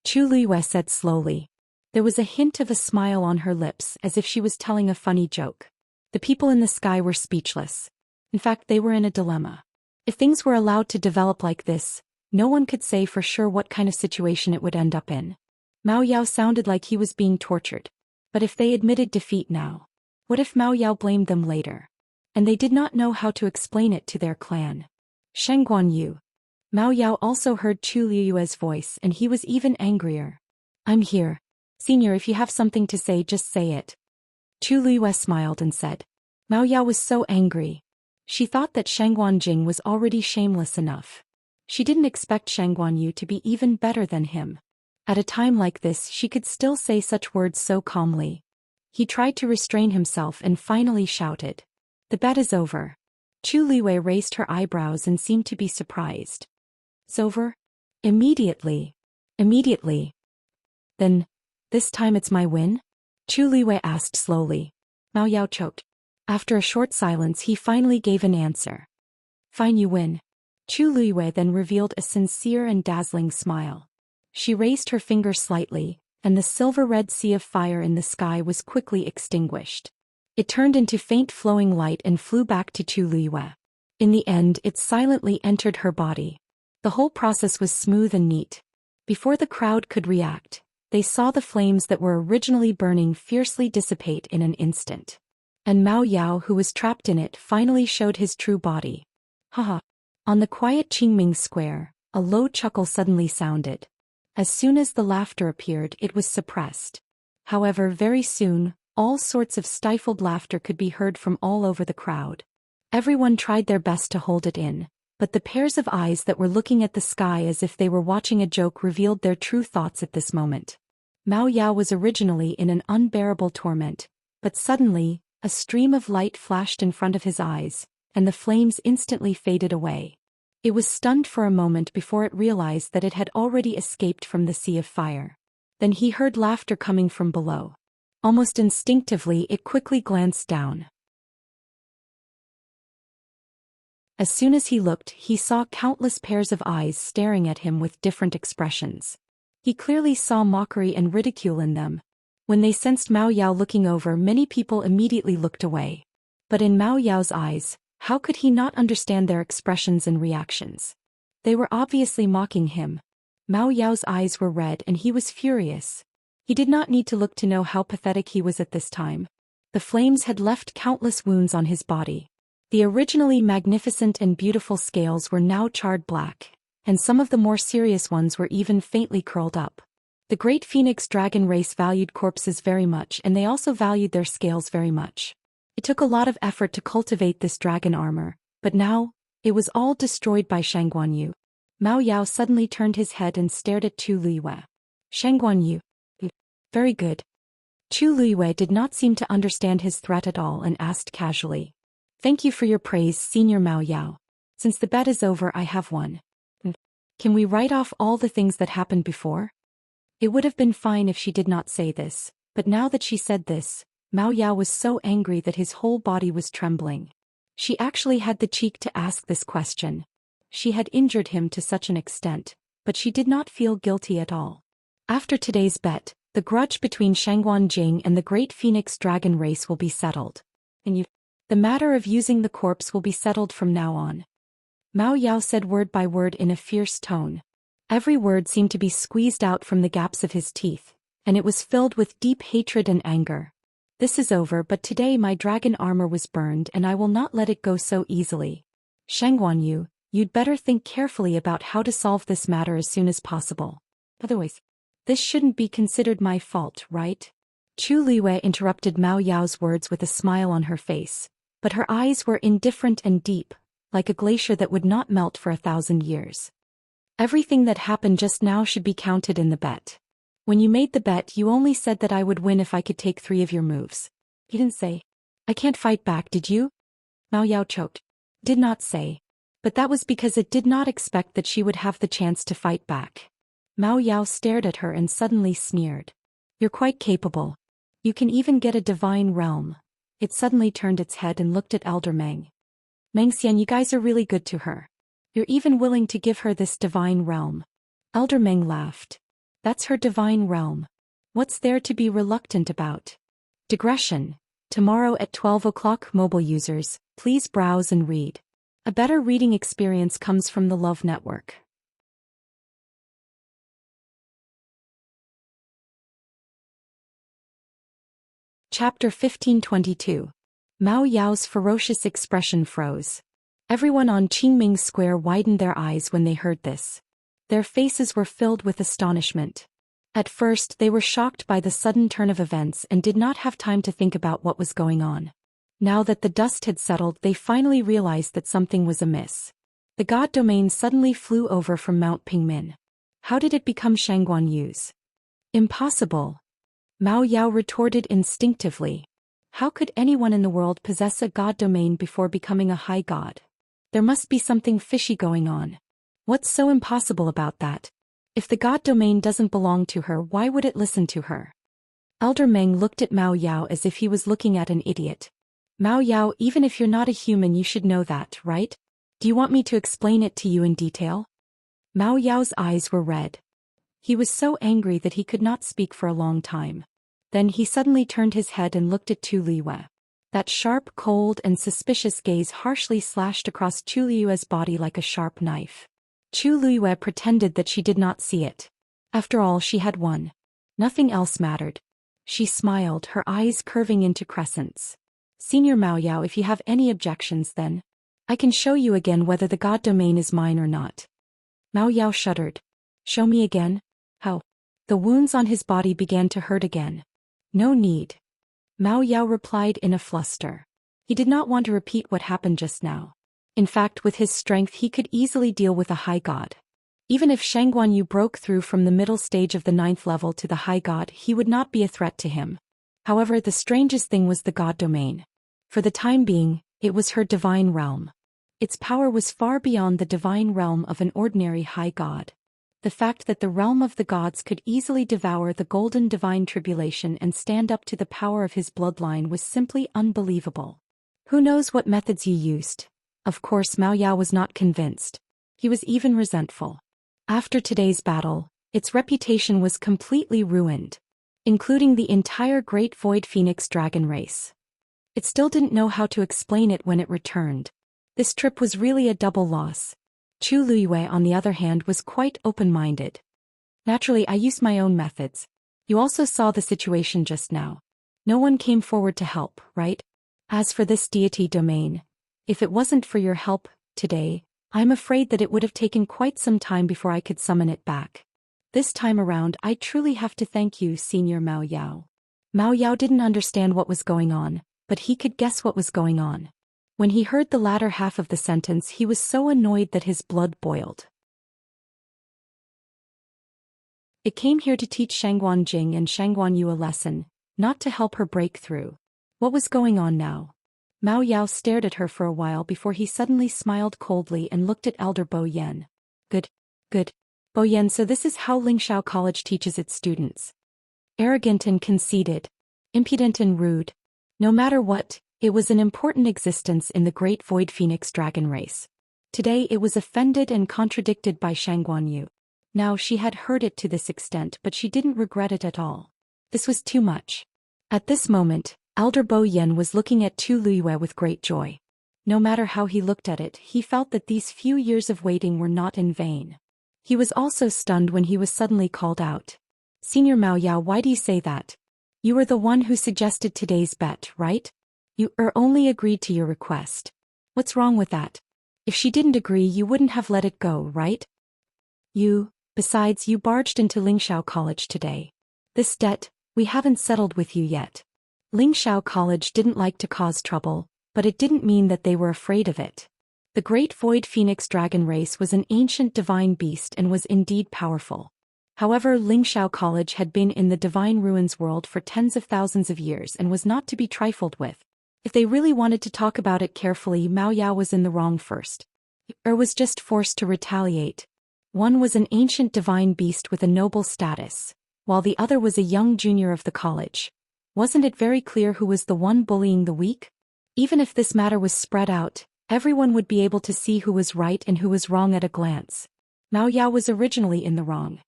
Chu Luiyue said slowly. There was a hint of a smile on her lips as if she was telling a funny joke. The people in the sky were speechless. In fact, they were in a dilemma. If things were allowed to develop like this, no one could say for sure what kind of situation it would end up in. Mao Yao sounded like he was being tortured. But if they admitted defeat now, what if Mao Yao blamed them later? And they did not know how to explain it to their clan. Shengguanyu. Mao Yao also heard Chu Luiyue's voice and he was even angrier. I'm here. Senior, if you have something to say, just say it. Chu Luiyue smiled and said. Mao Yao was so angry. She thought that Shengguanjing was already shameless enough. She didn't expect Shengguanyu to be even better than him. At a time like this, she could still say such words so calmly. He tried to restrain himself and finally shouted. The bet is over. Chu Luiyue raised her eyebrows and seemed to be surprised. It's over? Immediately. Immediately. Then, this time it's my win? Chu Luiyue asked slowly. Mao Yao choked. After a short silence, he finally gave an answer. Fine, you win. Chu Luiyue then revealed a sincere and dazzling smile. She raised her finger slightly, and the silver-red sea of fire in the sky was quickly extinguished. It turned into faint flowing light and flew back to Chu Luiyue. In the end, it silently entered her body. The whole process was smooth and neat. Before the crowd could react, they saw the flames that were originally burning fiercely dissipate in an instant. And Mao Yao, who was trapped in it, finally showed his true body. Haha. On the quiet Qingming Square, a low chuckle suddenly sounded. As soon as the laughter appeared, it was suppressed. However, very soon, all sorts of stifled laughter could be heard from all over the crowd. Everyone tried their best to hold it in, but the pairs of eyes that were looking at the sky as if they were watching a joke revealed their true thoughts at this moment. Mao Yao was originally in an unbearable torment, but suddenly, a stream of light flashed in front of his eyes, and the flames instantly faded away. It was stunned for a moment before it realized that it had already escaped from the sea of fire. Then he heard laughter coming from below. Almost instinctively, it quickly glanced down. As soon as he looked, he saw countless pairs of eyes staring at him with different expressions. He clearly saw mockery and ridicule in them. When they sensed Mao Yao looking over, many people immediately looked away. But in Mao Yao's eyes, how could he not understand their expressions and reactions? They were obviously mocking him. Mao Yao's eyes were red and he was furious. He did not need to look to know how pathetic he was at this time. The flames had left countless wounds on his body. The originally magnificent and beautiful scales were now charred black, and some of the more serious ones were even faintly curled up. The great phoenix dragon race valued corpses very much, and they also valued their scales very much. It took a lot of effort to cultivate this dragon armor, but now, it was all destroyed by Shang Guanyu. Mao Yao suddenly turned his head and stared at Chu Luiyue. Shang Guanyu. Very good. Chu Luiyue did not seem to understand his threat at all and asked casually. Thank you for your praise, Senior Mao Yao. Since the bet is over, I have one. Can we write off all the things that happened before? It would have been fine if she did not say this, but now that she said this, Mao Yao was so angry that his whole body was trembling. She actually had the cheek to ask this question. She had injured him to such an extent, but she did not feel guilty at all. After today's bet, the grudge between Shangguan Jing and the great phoenix dragon race will be settled. The matter of using the corpse will be settled from now on. Mao Yao said word by word in a fierce tone. Every word seemed to be squeezed out from the gaps of his teeth, and it was filled with deep hatred and anger. This is over, but today my dragon armor was burned and I will not let it go so easily. Shangguanyu, you'd better think carefully about how to solve this matter as soon as possible. Otherwise, this shouldn't be considered my fault, right? Chu Liwei interrupted Mao Yao's words with a smile on her face, but her eyes were indifferent and deep, like a glacier that would not melt for 1,000 years. Everything that happened just now should be counted in the bet. When you made the bet, you only said that I would win if I could take 3 of your moves. You didn't say, I can't fight back, did you? Mao Yao choked. Did not say. But that was because it did not expect that she would have the chance to fight back. Mao Yao stared at her and suddenly sneered. You're quite capable. You can even get a divine realm. It suddenly turned its head and looked at Elder Meng. Meng Xian, you guys are really good to her. You're even willing to give her this divine realm. Elder Meng laughed. That's her divine realm. What's there to be reluctant about? Digression. Tomorrow at 12 o'clock, mobile users, please browse and read. A better reading experience comes from the Love Network. Chapter 1522. Mao Yao's ferocious expression froze. Everyone on Qingming Square widened their eyes when they heard this. Their faces were filled with astonishment. At first they were shocked by the sudden turn of events and did not have time to think about what was going on. Now that the dust had settled, they finally realized that something was amiss. The god domain suddenly flew over from Mount Pingmin. How did it become Shangguanyu's? Impossible. Mao Yao retorted instinctively. How could anyone in the world possess a god domain before becoming a high god? There must be something fishy going on. What's so impossible about that? If the god domain doesn't belong to her, why would it listen to her? Elder Meng looked at Mao Yao as if he was looking at an idiot. Mao Yao, even if you're not a human, you should know that, right? Do you want me to explain it to you in detail? Mao Yao's eyes were red. He was so angry that he could not speak for a long time. Then he suddenly turned his head and looked at Tu Liyue. That sharp, cold, and suspicious gaze harshly slashed across Chu Liyue's body like a sharp knife. Chu Liyue pretended that she did not see it. After all, she had won. Nothing else mattered. She smiled, her eyes curving into crescents. Senior Mao Yao, if you have any objections, then I can show you again whether the god domain is mine or not. Mao Yao shuddered. Show me again? How? The wounds on his body began to hurt again. No need. Mao Yao replied in a fluster. He did not want to repeat what happened just now. In fact, with his strength he could easily deal with a high god. Even if Shangguanyu broke through from the middle stage of the 9th level to the high god, he would not be a threat to him. However, the strangest thing was the god domain. For the time being, it was her divine realm. Its power was far beyond the divine realm of an ordinary high god. The fact that the realm of the gods could easily devour the golden divine tribulation and stand up to the power of his bloodline was simply unbelievable. Who knows what methods he used? Of course, Mao Yao was not convinced. He was even resentful. After today's battle, its reputation was completely ruined, including the entire Great Void Phoenix Dragon race. It still didn't know how to explain it when it returned. This trip was really a double loss. Chu Liyue, on the other hand, was quite open-minded. Naturally, I used my own methods. You also saw the situation just now. No one came forward to help, right? As for this deity domain, if it wasn't for your help today, I'm afraid that it would have taken quite some time before I could summon it back. This time around, I truly have to thank you, Senior Mao Yao. Mao Yao didn't understand what was going on, but he could guess what was going on. When he heard the latter half of the sentence, he was so annoyed that his blood boiled. It came here to teach Shangguan Jing and Shangguan Yu a lesson, not to help her break through. What was going on now? Mao Yao stared at her for a while before he suddenly smiled coldly and looked at Elder Bo Yan. Good. Bo Yan, so this is how Lingxiao College teaches its students. Arrogant and conceited. Impudent and rude. No matter what, it was an important existence in the great Void Phoenix Dragon race. Today it was offended and contradicted by Shangguan Yu. Now she had heard it to this extent, but she didn't regret it at all. This was too much. At this moment, Elder Bo Yan was looking at Chu Liyue with great joy. No matter how he looked at it, he felt that these few years of waiting were not in vain. He was also stunned when he was suddenly called out. Senior Mao Yao, why do you say that? You were the one who suggested today's bet, right? You only agreed to your request. What's wrong with that? If she didn't agree, you wouldn't have let it go, right? Besides, you barged into Lingxiao College today. This debt, we haven't settled with you yet. Lingxiao College didn't like to cause trouble, but it didn't mean that they were afraid of it. The great Void Phoenix Dragon race was an ancient divine beast and was indeed powerful. However, Lingxiao College had been in the Divine Ruins world for tens of thousands of years and was not to be trifled with. If they really wanted to talk about it carefully, Mao Yao was in the wrong first. Was just forced to retaliate. One was an ancient divine beast with a noble status, while the other was a young junior of the college. Wasn't it very clear who was the one bullying the weak? Even if this matter was spread out, everyone would be able to see who was right and who was wrong at a glance. Mao Yao was originally in the wrong.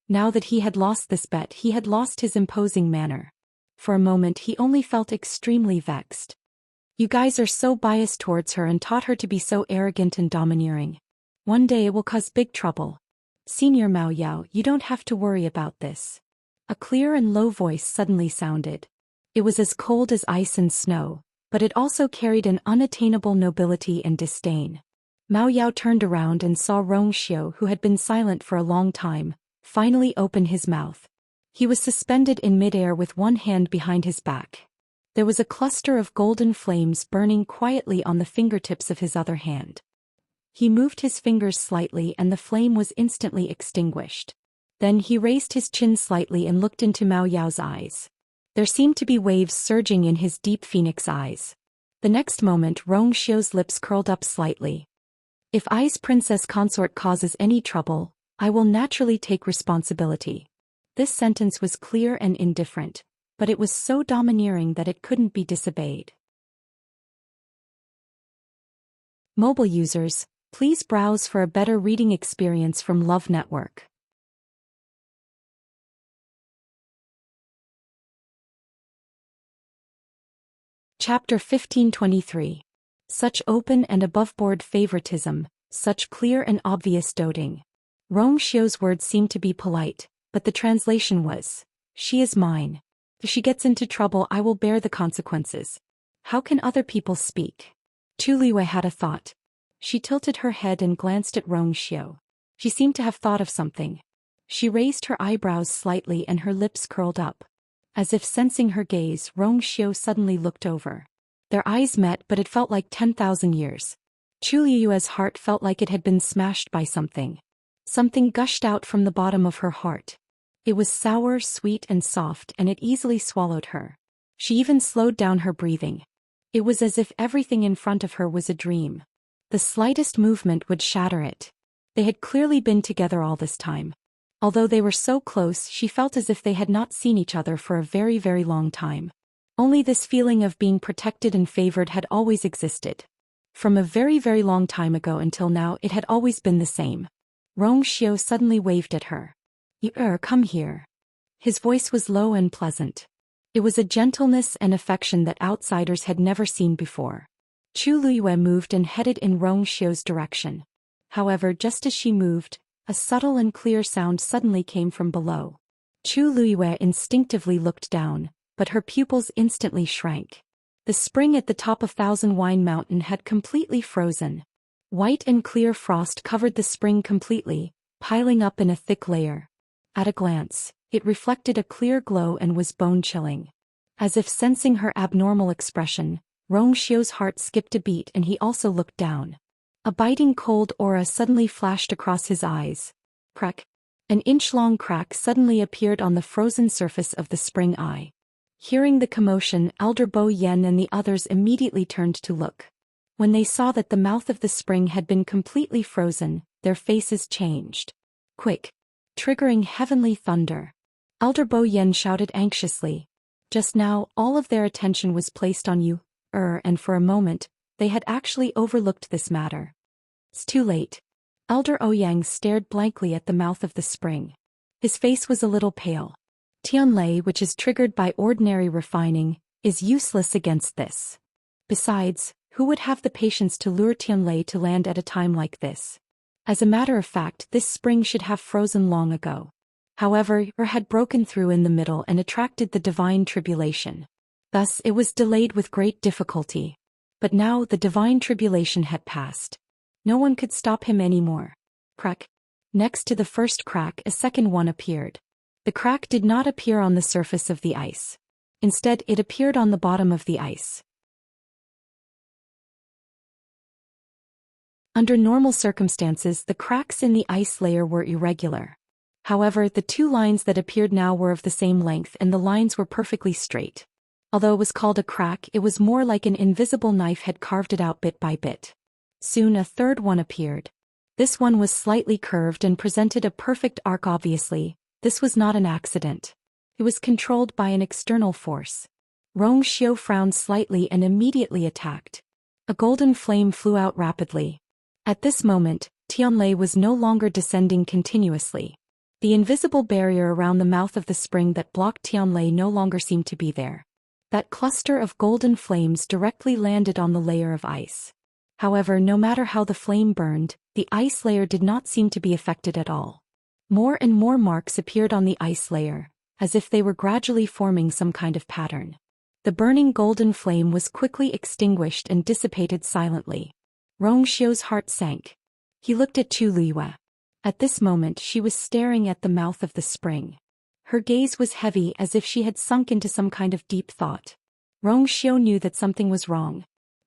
Now that he had lost this bet, he had lost his imposing manner. For a moment he only felt extremely vexed. You guys are so biased towards her and taught her to be so arrogant and domineering. One day it will cause big trouble. Senior Mao Yao, you don't have to worry about this. A clear and low voice suddenly sounded. It was as cold as ice and snow, but it also carried an unattainable nobility and disdain. Mao Yao turned around and saw Rong Xiu, who had been silent for a long time, finally open his mouth. He was suspended in midair with one hand behind his back. There was a cluster of golden flames burning quietly on the fingertips of his other hand. He moved his fingers slightly and the flame was instantly extinguished. Then he raised his chin slightly and looked into Mao Yao's eyes. There seemed to be waves surging in his deep phoenix eyes. The next moment Rong Xiu's lips curled up slightly. If Ice Princess Consort causes any trouble, I will naturally take responsibility. This sentence was clear and indifferent, but it was so domineering that it couldn't be disobeyed. Mobile users, please browse for a better reading experience from Love Network. Chapter 1523. Such open and above-board favoritism, such clear and obvious doting. Rong Xiu's words seemed to be polite, but the translation was, she is mine. If she gets into trouble, I will bear the consequences. How can other people speak? Chu Liyue had a thought. She tilted her head and glanced at Rong Xiu. She seemed to have thought of something. She raised her eyebrows slightly and her lips curled up. As if sensing her gaze, Rong Xiu suddenly looked over. Their eyes met, but it felt like 10,000 years. Chu Liyue's heart felt like it had been smashed by something. Something gushed out from the bottom of her heart. It was sour, sweet and soft, and it easily swallowed her. She even slowed down her breathing. It was as if everything in front of her was a dream. The slightest movement would shatter it. They had clearly been together all this time. Although they were so close, she felt as if they had not seen each other for a very, very long time. Only this feeling of being protected and favored had always existed. From a very, very long time ago until now, it had always been the same. Rong Xiu suddenly waved at her. Come here. His voice was low and pleasant. It was a gentleness and affection that outsiders had never seen before. Chu Liyue moved and headed in Rong Xiu's direction. However, just as she moved, a subtle and clear sound suddenly came from below. Chu Luiyue instinctively looked down, but her pupils instantly shrank. The spring at the top of Thousand Wine Mountain had completely frozen. White and clear frost covered the spring completely, piling up in a thick layer. At a glance, it reflected a clear glow and was bone-chilling. As if sensing her abnormal expression, Rongxiu's heart skipped a beat and he also looked down. A biting cold aura suddenly flashed across his eyes. Crack! An inch-long crack suddenly appeared on the frozen surface of the spring eye. Hearing the commotion, Elder Bo Yen and the others immediately turned to look. When they saw that the mouth of the spring had been completely frozen, their faces changed. Quick! Triggering heavenly thunder. Elder Bo Yen shouted anxiously. Just now, all of their attention was placed on you, and for a moment, they had actually overlooked this matter. It's too late. Elder Ouyang stared blankly at the mouth of the spring. His face was a little pale. Tianlei, which is triggered by ordinary refining, is useless against this. Besides, who would have the patience to lure Tianlei to land at a time like this? As a matter of fact, this spring should have frozen long ago. However, it had broken through in the middle and attracted the divine tribulation. Thus, it was delayed with great difficulty. But now the divine tribulation had passed. No one could stop him anymore. Crack. Next to the first crack, a second one appeared. The crack did not appear on the surface of the ice. Instead, it appeared on the bottom of the ice. Under normal circumstances, the cracks in the ice layer were irregular. However, the two lines that appeared now were of the same length and the lines were perfectly straight. Although it was called a crack, it was more like an invisible knife had carved it out bit by bit. Soon a third one appeared. This one was slightly curved and presented a perfect arc. Obviously, this was not an accident. It was controlled by an external force. Rongxiu frowned slightly and immediately attacked. A golden flame flew out rapidly. At this moment, Tianlei was no longer descending continuously. The invisible barrier around the mouth of the spring that blocked Tianlei no longer seemed to be there. That cluster of golden flames directly landed on the layer of ice. However, no matter how the flame burned, the ice layer did not seem to be affected at all. More and more marks appeared on the ice layer, as if they were gradually forming some kind of pattern. The burning golden flame was quickly extinguished and dissipated silently. Rongxiu's heart sank. He looked at Chu Luiyue. At this moment she was staring at the mouth of the spring. Her gaze was heavy as if she had sunk into some kind of deep thought. Rongxiu knew that something was wrong.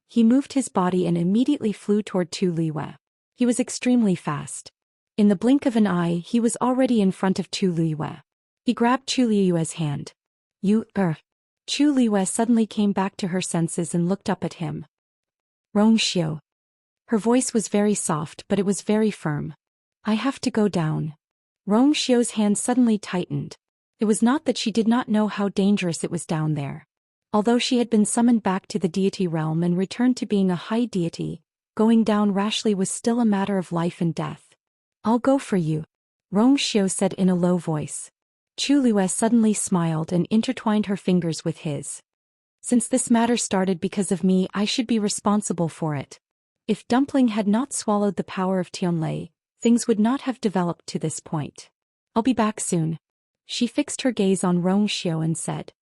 He moved his body and immediately flew toward Chu Luiyue. He was extremely fast. In the blink of an eye, he was already in front of Chu Luiyue. He grabbed Chu Luiyue's hand. Chu Luiyue suddenly came back to her senses and looked up at him. Rongxiu. Her voice was very soft, but it was very firm. I have to go down. Rongxiu's hand suddenly tightened. It was not that she did not know how dangerous it was down there. Although she had been summoned back to the deity realm and returned to being a high deity, going down rashly was still a matter of life and death. I'll go for you, Rongxiu said in a low voice. Chu Luiyue suddenly smiled and intertwined her fingers with his. Since this matter started because of me, I should be responsible for it. If Dumpling had not swallowed the power of Tianlei, things would not have developed to this point. I'll be back soon. She fixed her gaze on Rongxiu and said.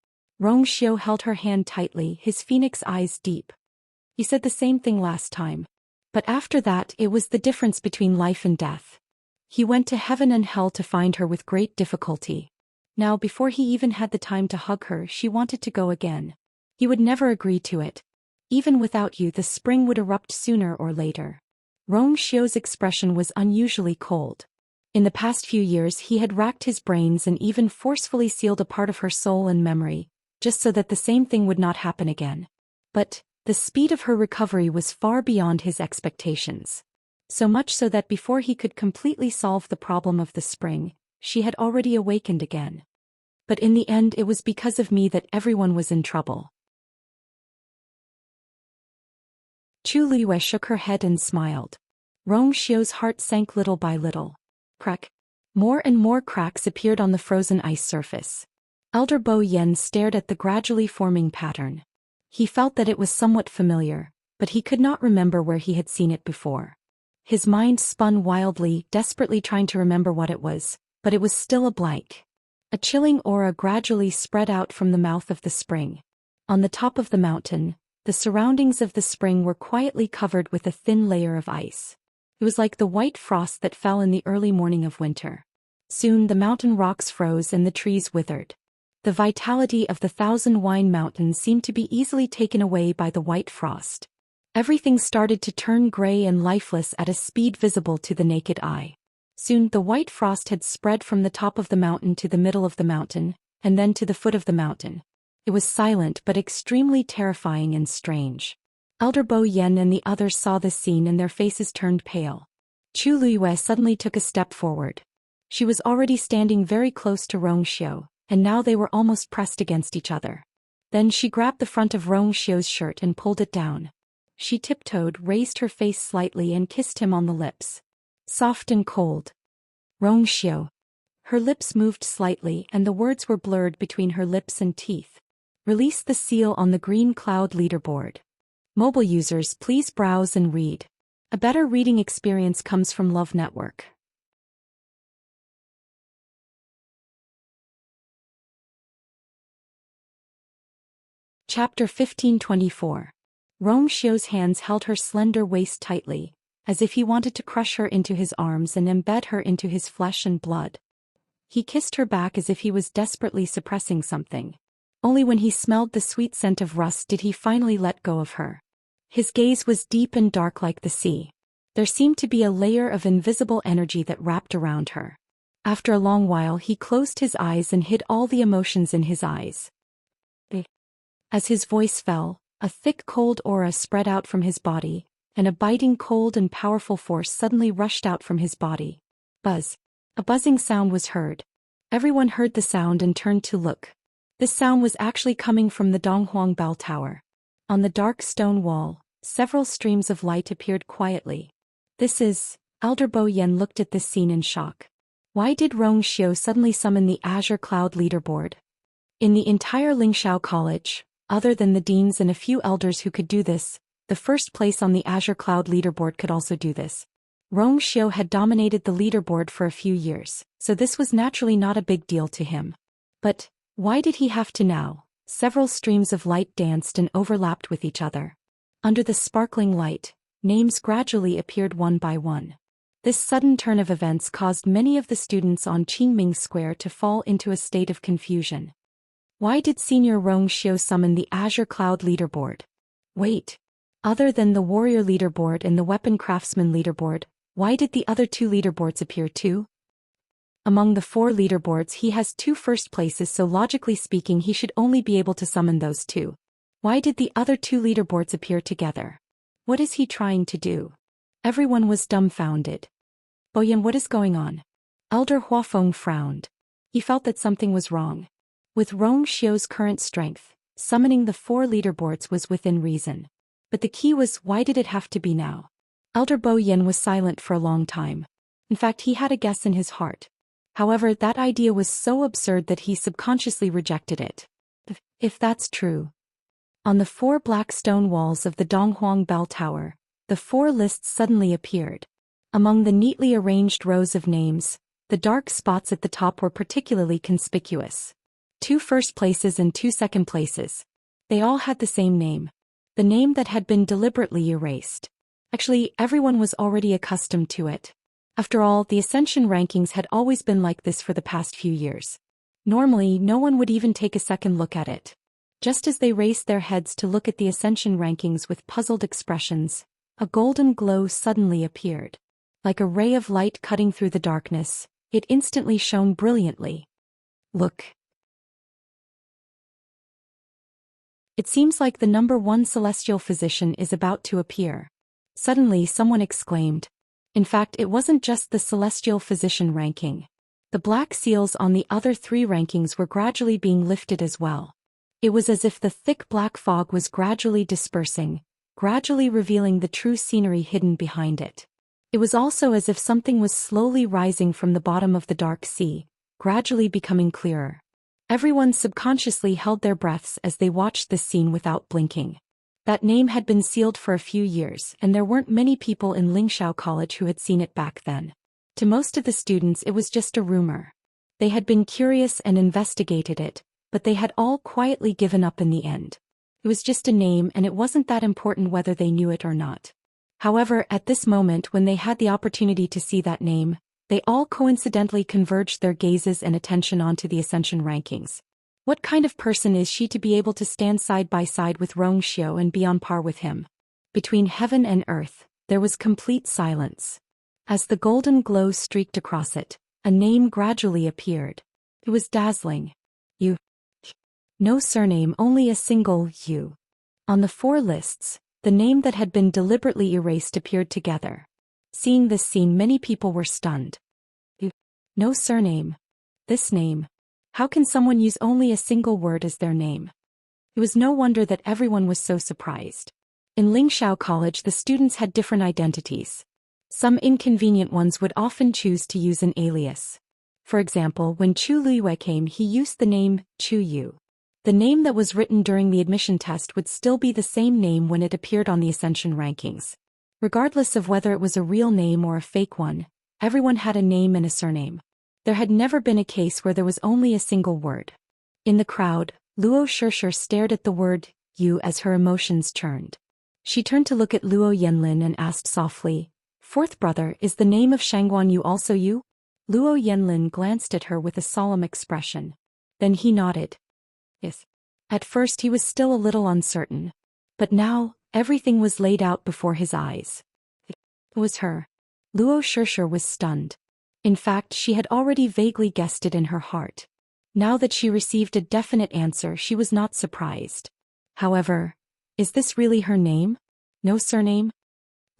Rongxiu held her hand tightly, his phoenix eyes deep. He said the same thing last time. But after that, it was the difference between life and death. He went to heaven and hell to find her with great difficulty. Now, before he even had the time to hug her, she wanted to go again. He would never agree to it. Even without you, the spring would erupt sooner or later. Rongxiu's expression was unusually cold. In the past few years, he had racked his brains and even forcefully sealed a part of her soul and memory, just so that the same thing would not happen again. But the speed of her recovery was far beyond his expectations. So much so that before he could completely solve the problem of the spring, she had already awakened again. But in the end, it was because of me that everyone was in trouble. Chu Luiyue shook her head and smiled. Rongxiu's heart sank little by little. Crack. More and more cracks appeared on the frozen ice surface. Elder Bo Yen stared at the gradually forming pattern. He felt that it was somewhat familiar, but he could not remember where he had seen it before. His mind spun wildly, desperately trying to remember what it was, but it was still a blank. A chilling aura gradually spread out from the mouth of the spring. On the top of the mountain, the surroundings of the spring were quietly covered with a thin layer of ice. It was like the white frost that fell in the early morning of winter. Soon the mountain rocks froze and the trees withered. The vitality of the Thousand Wine Mountain seemed to be easily taken away by the white frost. Everything started to turn gray and lifeless at a speed visible to the naked eye. Soon the white frost had spread from the top of the mountain to the middle of the mountain, and then to the foot of the mountain. It was silent but extremely terrifying and strange. Elder Bo Yen and the others saw this scene and their faces turned pale. Chu Luiyue suddenly took a step forward. She was already standing very close to Rong Xiu, and now they were almost pressed against each other. Then she grabbed the front of Rong Xiu's shirt and pulled it down. She tiptoed, raised her face slightly and kissed him on the lips. Soft and cold. Rong Xiu. Her lips moved slightly and the words were blurred between her lips and teeth. Release the seal on the green cloud leaderboard. Mobile users, please browse and read. A better reading experience comes from Love Network. Chapter 1524. Rong Xiu's hands held her slender waist tightly, as if he wanted to crush her into his arms and embed her into his flesh and blood. He kissed her back as if he was desperately suppressing something. Only when he smelled the sweet scent of rust did he finally let go of her. His gaze was deep and dark like the sea. There seemed to be a layer of invisible energy that wrapped around her. After a long while he closed his eyes and hid all the emotions in his eyes. As his voice fell, a thick cold aura spread out from his body, and a biting cold and powerful force suddenly rushed out from his body. Buzz. A buzzing sound was heard. Everyone heard the sound and turned to look. This sound was actually coming from the Donghuang Bell Tower. On the dark stone wall, several streams of light appeared quietly. This is... Elder Bo Yen looked at this scene in shock. Why did Rong Xiu suddenly summon the Azure Cloud leaderboard? In the entire Lingxiao College, other than the deans and a few elders who could do this, the first place on the Azure Cloud leaderboard could also do this. Rong Xiu had dominated the leaderboard for a few years, so this was naturally not a big deal to him. But why did he have to now? Several streams of light danced and overlapped with each other. Under the sparkling light, names gradually appeared one by one. This sudden turn of events caused many of the students on Qingming Square to fall into a state of confusion. Why did Senior Rong Xiu summon the Azure Cloud leaderboard? Wait. Other than the Warrior leaderboard and the Weapon Craftsman leaderboard, why did the other two leaderboards appear too? Among the 4 leaderboards he has 2 first places, so logically speaking he should only be able to summon those 2. Why did the other 2 leaderboards appear together? What is he trying to do? Everyone was dumbfounded. Bo Yen, what is going on? Elder Huafeng frowned. He felt that something was wrong. With Rong Xiu's current strength, summoning the 4 leaderboards was within reason. But the key was, why did it have to be now? Elder Bo Yen was silent for a long time. In fact, he had a guess in his heart. However, that idea was so absurd that he subconsciously rejected it. If that's true. On the 4 black stone walls of the Donghuang Bell Tower, the 4 lists suddenly appeared. Among the neatly arranged rows of names, the dark spots at the top were particularly conspicuous. 2 first places and 2 second places. They all had the same name. The name that had been deliberately erased. Actually, everyone was already accustomed to it. After all, the Ascension rankings had always been like this for the past few years. Normally, no one would even take a second look at it. Just as they raised their heads to look at the Ascension rankings with puzzled expressions, a golden glow suddenly appeared. Like a ray of light cutting through the darkness, it instantly shone brilliantly. Look. It seems like the number 1 celestial physician is about to appear. Suddenly someone exclaimed. In fact, it wasn't just the celestial physician ranking. The black seals on the other 3 rankings were gradually being lifted as well. It was as if the thick black fog was gradually dispersing, gradually revealing the true scenery hidden behind it. It was also as if something was slowly rising from the bottom of the dark sea, gradually becoming clearer. Everyone subconsciously held their breaths as they watched this scene without blinking. That name had been sealed for a few years, and there weren't many people in Lingxiao College who had seen it back then. To most of the students it was just a rumor. They had been curious and investigated it, but they had all quietly given up in the end. It was just a name, and it wasn't that important whether they knew it or not. However, at this moment when they had the opportunity to see that name, they all coincidentally converged their gazes and attention onto the ascension rankings. What kind of person is she to be able to stand side by side with Zhou Xian and be on par with him? Between heaven and earth, there was complete silence. As the golden glow streaked across it, a name gradually appeared. It was dazzling. You. No surname, only a single you. On the 4 lists, the name that had been deliberately erased appeared together. Seeing this scene, many people were stunned. You. No surname. This name. How can someone use only a single word as their name? It was no wonder that everyone was so surprised. In Lingxiao College, the students had different identities. Some inconvenient ones would often choose to use an alias. For example, when Chu Luiyue came, he used the name Chu Yu. The name that was written during the admission test would still be the same name when it appeared on the ascension rankings. Regardless of whether it was a real name or a fake one, everyone had a name and a surname. There had never been a case where there was only a single word. In the crowd, Luo Shishir stared at the word you as her emotions churned. She turned to look at Luo Yanlin and asked softly, "Fourth brother, is the name of Shangguan Yu also you?" Luo Yanlin glanced at her with a solemn expression. Then he nodded. Yes. At first he was still a little uncertain. But now, everything was laid out before his eyes. It was her. Luo Shishir was stunned. In fact, she had already vaguely guessed it in her heart. Now that she received a definite answer, she was not surprised. However, is this really her name? No surname?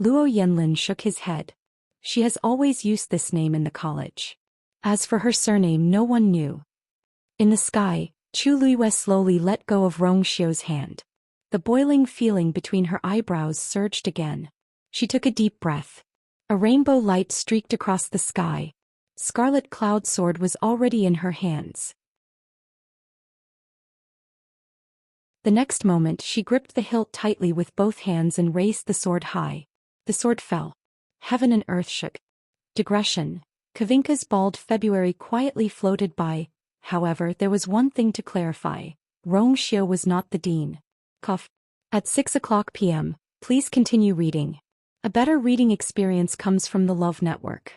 Luo Yanlin shook his head. She has always used this name in the college. As for her surname, no one knew. In the sky, Chu Luiyue slowly let go of Rong Xiu's hand. The boiling feeling between her eyebrows surged again. She took a deep breath. A rainbow light streaked across the sky. Scarlet Cloud Sword was already in her hands. The next moment she gripped the hilt tightly with both hands and raised the sword high. The sword fell. Heaven and earth shook. Digression. Kavinka's bald February quietly floated by. However, there was one thing to clarify. Rong Xiu was not the dean. Cough. At 6:00 p.m., please continue reading. A better reading experience comes from the Love Network.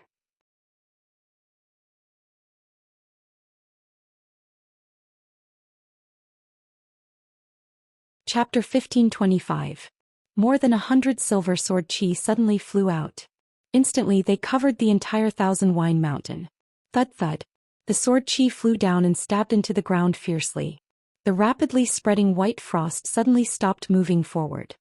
Chapter 1525. More than 100 silver sword chi suddenly flew out. Instantly they covered the entire Thousand Wine Mountain. Thud thud. The sword chi flew down and stabbed into the ground fiercely. The rapidly spreading white frost suddenly stopped moving forward.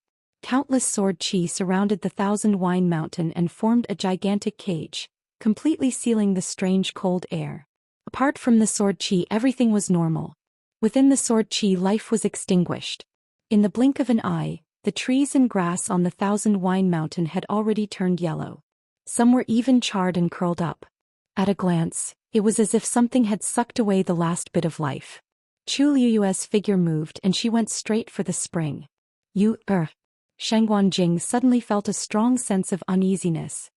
Countless sword chi surrounded the Thousand Wine Mountain and formed a gigantic cage, completely sealing the strange cold air. Apart from the sword chi, everything was normal. Within the sword chi, life was extinguished. In the blink of an eye, the trees and grass on the Thousand Wine Mountain had already turned yellow. Some were even charred and curled up. At a glance, it was as if something had sucked away the last bit of life. Chu Liuyue's figure moved and she went straight for the spring. Shangguan Jing suddenly felt a strong sense of uneasiness.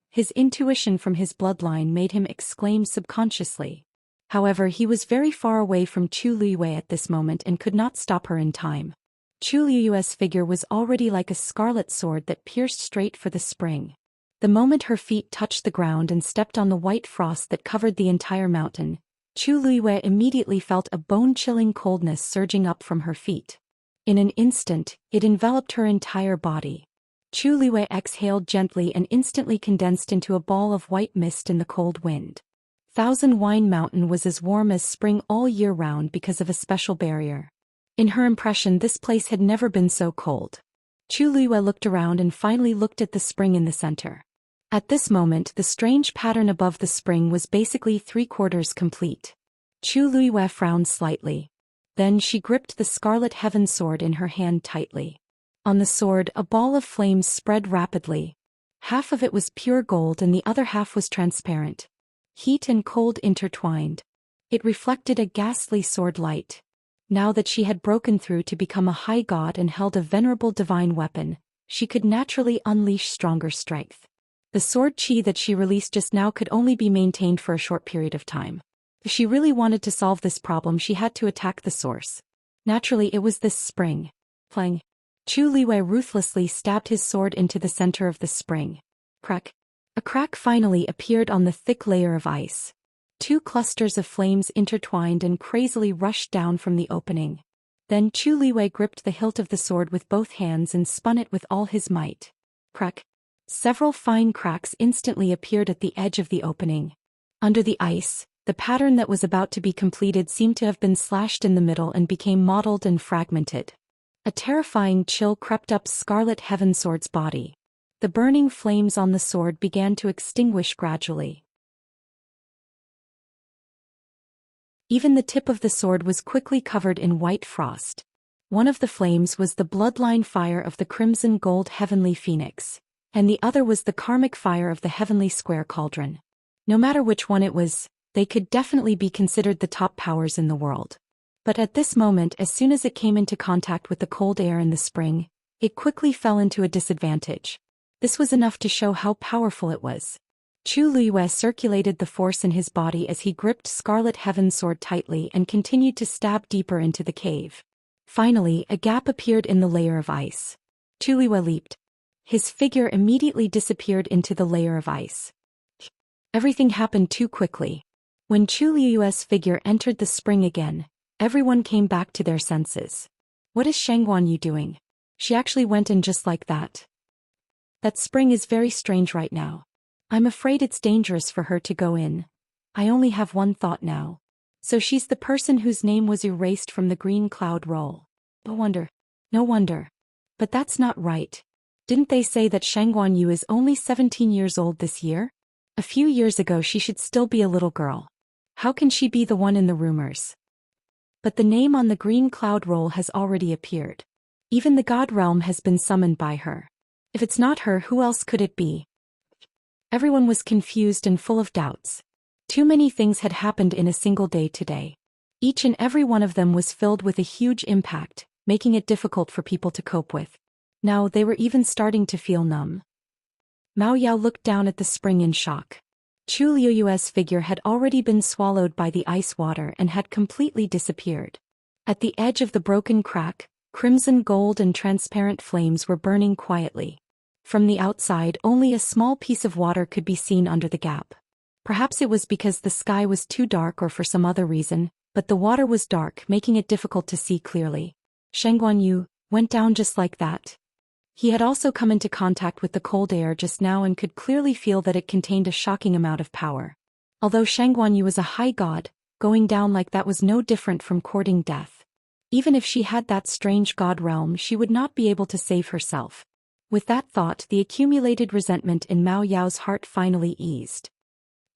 His intuition from his bloodline made him exclaim subconsciously. However, he was very far away from Chu Liuyue at this moment and could not stop her in time. Chu Liuyue's figure was already like a scarlet sword that pierced straight for the spring. The moment her feet touched the ground and stepped on the white frost that covered the entire mountain, Chu Liuyue immediately felt a bone-chilling coldness surging up from her feet. In an instant, it enveloped her entire body. Chu Liuyue exhaled gently and instantly condensed into a ball of white mist in the cold wind. Thousand Wine Mountain was as warm as spring all year round because of a special barrier. In her impression, this place had never been so cold. Chu Liuyue looked around and finally looked at the spring in the center. At this moment, the strange pattern above the spring was basically 3/4 complete. Chu Liuyue frowned slightly. Then she gripped the Scarlet Heaven Sword in her hand tightly. On the sword, a ball of flames spread rapidly. Half of it was pure gold and the other half was transparent. Heat and cold intertwined. It reflected a ghastly sword light. Now that she had broken through to become a high god and held a venerable divine weapon, she could naturally unleash stronger strength. The sword chi that she released just now could only be maintained for a short period of time. If she really wanted to solve this problem, she had to attack the source. Naturally, it was this spring. Plang. Chu Liwei ruthlessly stabbed his sword into the center of the spring. Crack. A crack finally appeared on the thick layer of ice. Two clusters of flames intertwined and crazily rushed down from the opening. Then Chu Liwei gripped the hilt of the sword with both hands and spun it with all his might. Crack. Several fine cracks instantly appeared at the edge of the opening. Under the ice, the pattern that was about to be completed seemed to have been slashed in the middle and became mottled and fragmented. A terrifying chill crept up Scarlet Heaven Sword's body. The burning flames on the sword began to extinguish gradually. Even the tip of the sword was quickly covered in white frost. One of the flames was the bloodline fire of the crimson gold heavenly phoenix, and the other was the karmic fire of the heavenly square cauldron. No matter which one it was, they could definitely be considered the top powers in the world. But at this moment, as soon as it came into contact with the cold air in the spring, it quickly fell into a disadvantage. This was enough to show how powerful it was. Chu Liwei circulated the force in his body as he gripped Scarlet Heaven's sword tightly and continued to stab deeper into the cave. Finally, a gap appeared in the layer of ice. Chu Liwei leaped. His figure immediately disappeared into the layer of ice. Everything happened too quickly. When Chu Liu's figure entered the spring again, everyone came back to their senses. What is Shangguan Yu doing? She actually went in just like that. That spring is very strange right now. I'm afraid it's dangerous for her to go in. I only have one thought now. So she's the person whose name was erased from the green cloud roll. No wonder. But that's not right. Didn't they say that Shangguan Yu is only 17 years old this year? A few years ago she should still be a little girl. How can she be the one in the rumors? But the name on the green cloud roll has already appeared. Even the god realm has been summoned by her. If it's not her, who else could it be? Everyone was confused and full of doubts. Too many things had happened in a single day today. Each and every one of them was filled with a huge impact, making it difficult for people to cope with. Now they were even starting to feel numb. Mao Yao looked down at the spring in shock. Chu Liu's figure had already been swallowed by the ice water and had completely disappeared. At the edge of the broken crack, crimson gold and transparent flames were burning quietly. From the outside, only a small piece of water could be seen under the gap. Perhaps it was because the sky was too dark or for some other reason, but the water was dark, making it difficult to see clearly. Shangguan Yu went down just like that. He had also come into contact with the cold air just now and could clearly feel that it contained a shocking amount of power. Although Shangguan Yu was a high god, going down like that was no different from courting death. Even if she had that strange god realm, she would not be able to save herself. With that thought, the accumulated resentment in Mao Yao's heart finally eased.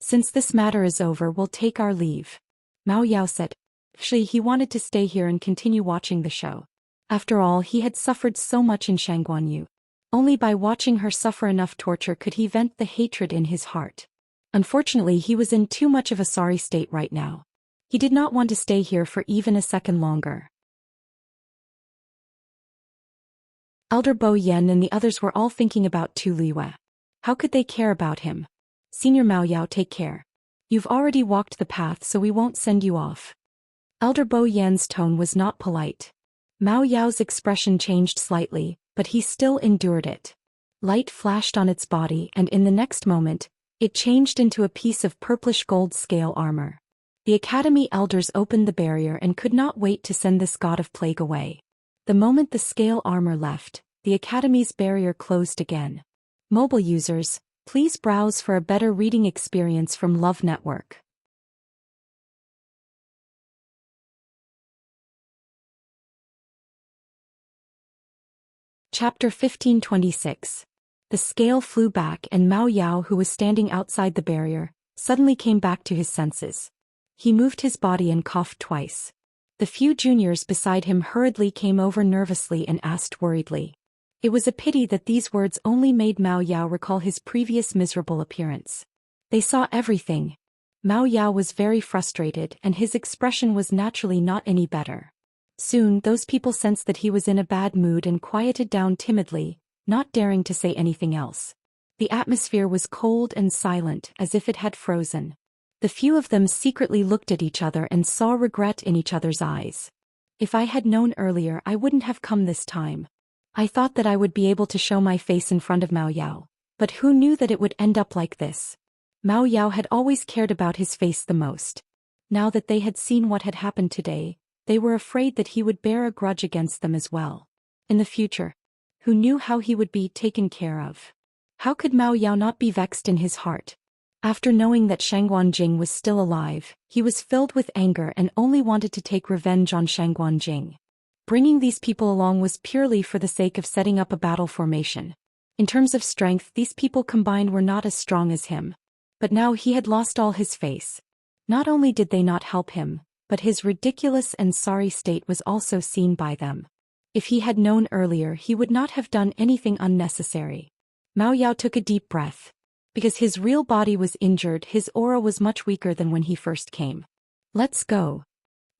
Since this matter is over, we'll take our leave. Mao Yao said. Actually, he wanted to stay here and continue watching the show. After all, he had suffered so much in Shangguan Yu. Only by watching her suffer enough torture could he vent the hatred in his heart. Unfortunately, he was in too much of a sorry state right now. He did not want to stay here for even a second longer. Elder Bo Yan and the others were all thinking about Tu Liwei. How could they care about him? Senior Mao Yao, take care. You've already walked the path, so we won't send you off. Elder Bo Yan's tone was not polite. Mao Yao's expression changed slightly, but he still endured it. Light flashed on its body and in the next moment, it changed into a piece of purplish gold scale armor. The academy elders opened the barrier and could not wait to send this god of plague away. The moment the scale armor left, the Academy's barrier closed again. Mobile users, please browse for a better reading experience from Love Network. Chapter 1526. The scale flew back and Mao Yao, who was standing outside the barrier, suddenly came back to his senses. He moved his body and coughed twice. The few juniors beside him hurriedly came over nervously and asked worriedly. It was a pity that these words only made Mao Yao recall his previous miserable appearance. They saw everything. Mao Yao was very frustrated and his expression was naturally not any better. Soon those people sensed that he was in a bad mood and quieted down timidly, not daring to say anything else. The atmosphere was cold and silent, as if it had frozen. The few of them secretly looked at each other and saw regret in each other's eyes. If I had known earlier, I wouldn't have come this time. I thought that I would be able to show my face in front of Mao Yao, but who knew that it would end up like this? Mao Yao had always cared about his face the most. Now that they had seen what had happened today, they were afraid that he would bear a grudge against them as well. In the future, who knew how he would be taken care of? How could Mao Yao not be vexed in his heart? After knowing that Shangguanjing was still alive, he was filled with anger and only wanted to take revenge on Shangguanjing. Bringing these people along was purely for the sake of setting up a battle formation. In terms of strength, these people combined were not as strong as him. But now he had lost all his face. Not only did they not help him, but his ridiculous and sorry state was also seen by them. If he had known earlier, he would not have done anything unnecessary. Mao Yao took a deep breath. Because his real body was injured, his aura was much weaker than when he first came. Let's go.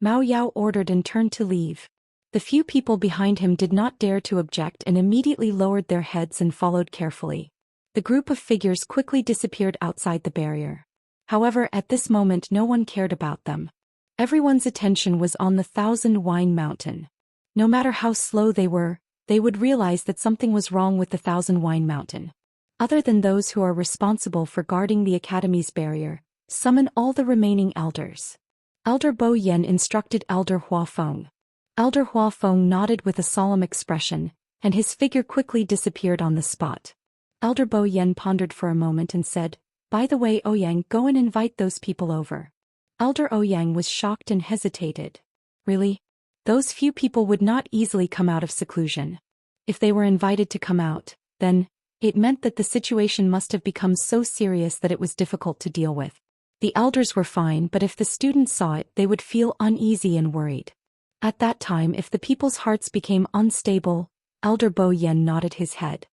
Mao Yao ordered and turned to leave. The few people behind him did not dare to object and immediately lowered their heads and followed carefully. The group of figures quickly disappeared outside the barrier. However, at this moment no one cared about them. Everyone's attention was on the Thousand Wine Mountain. No matter how slow they would realize that something was wrong with the Thousand Wine Mountain. Other than those who are responsible for guarding the Academy's barrier, summon all the remaining elders. Elder Bo Yen instructed Elder Hua Feng. Elder Hua Feng nodded with a solemn expression, and his figure quickly disappeared on the spot. Elder Bo Yen pondered for a moment and said, "By the way, Ouyang, go and invite those people over." Elder Ouyang was shocked and hesitated. Really? Those few people would not easily come out of seclusion. If they were invited to come out, then it meant that the situation must have become so serious that it was difficult to deal with. The elders were fine, but if the students saw it, they would feel uneasy and worried. At that time, if the people's hearts became unstable, Elder Bo Yen nodded his head.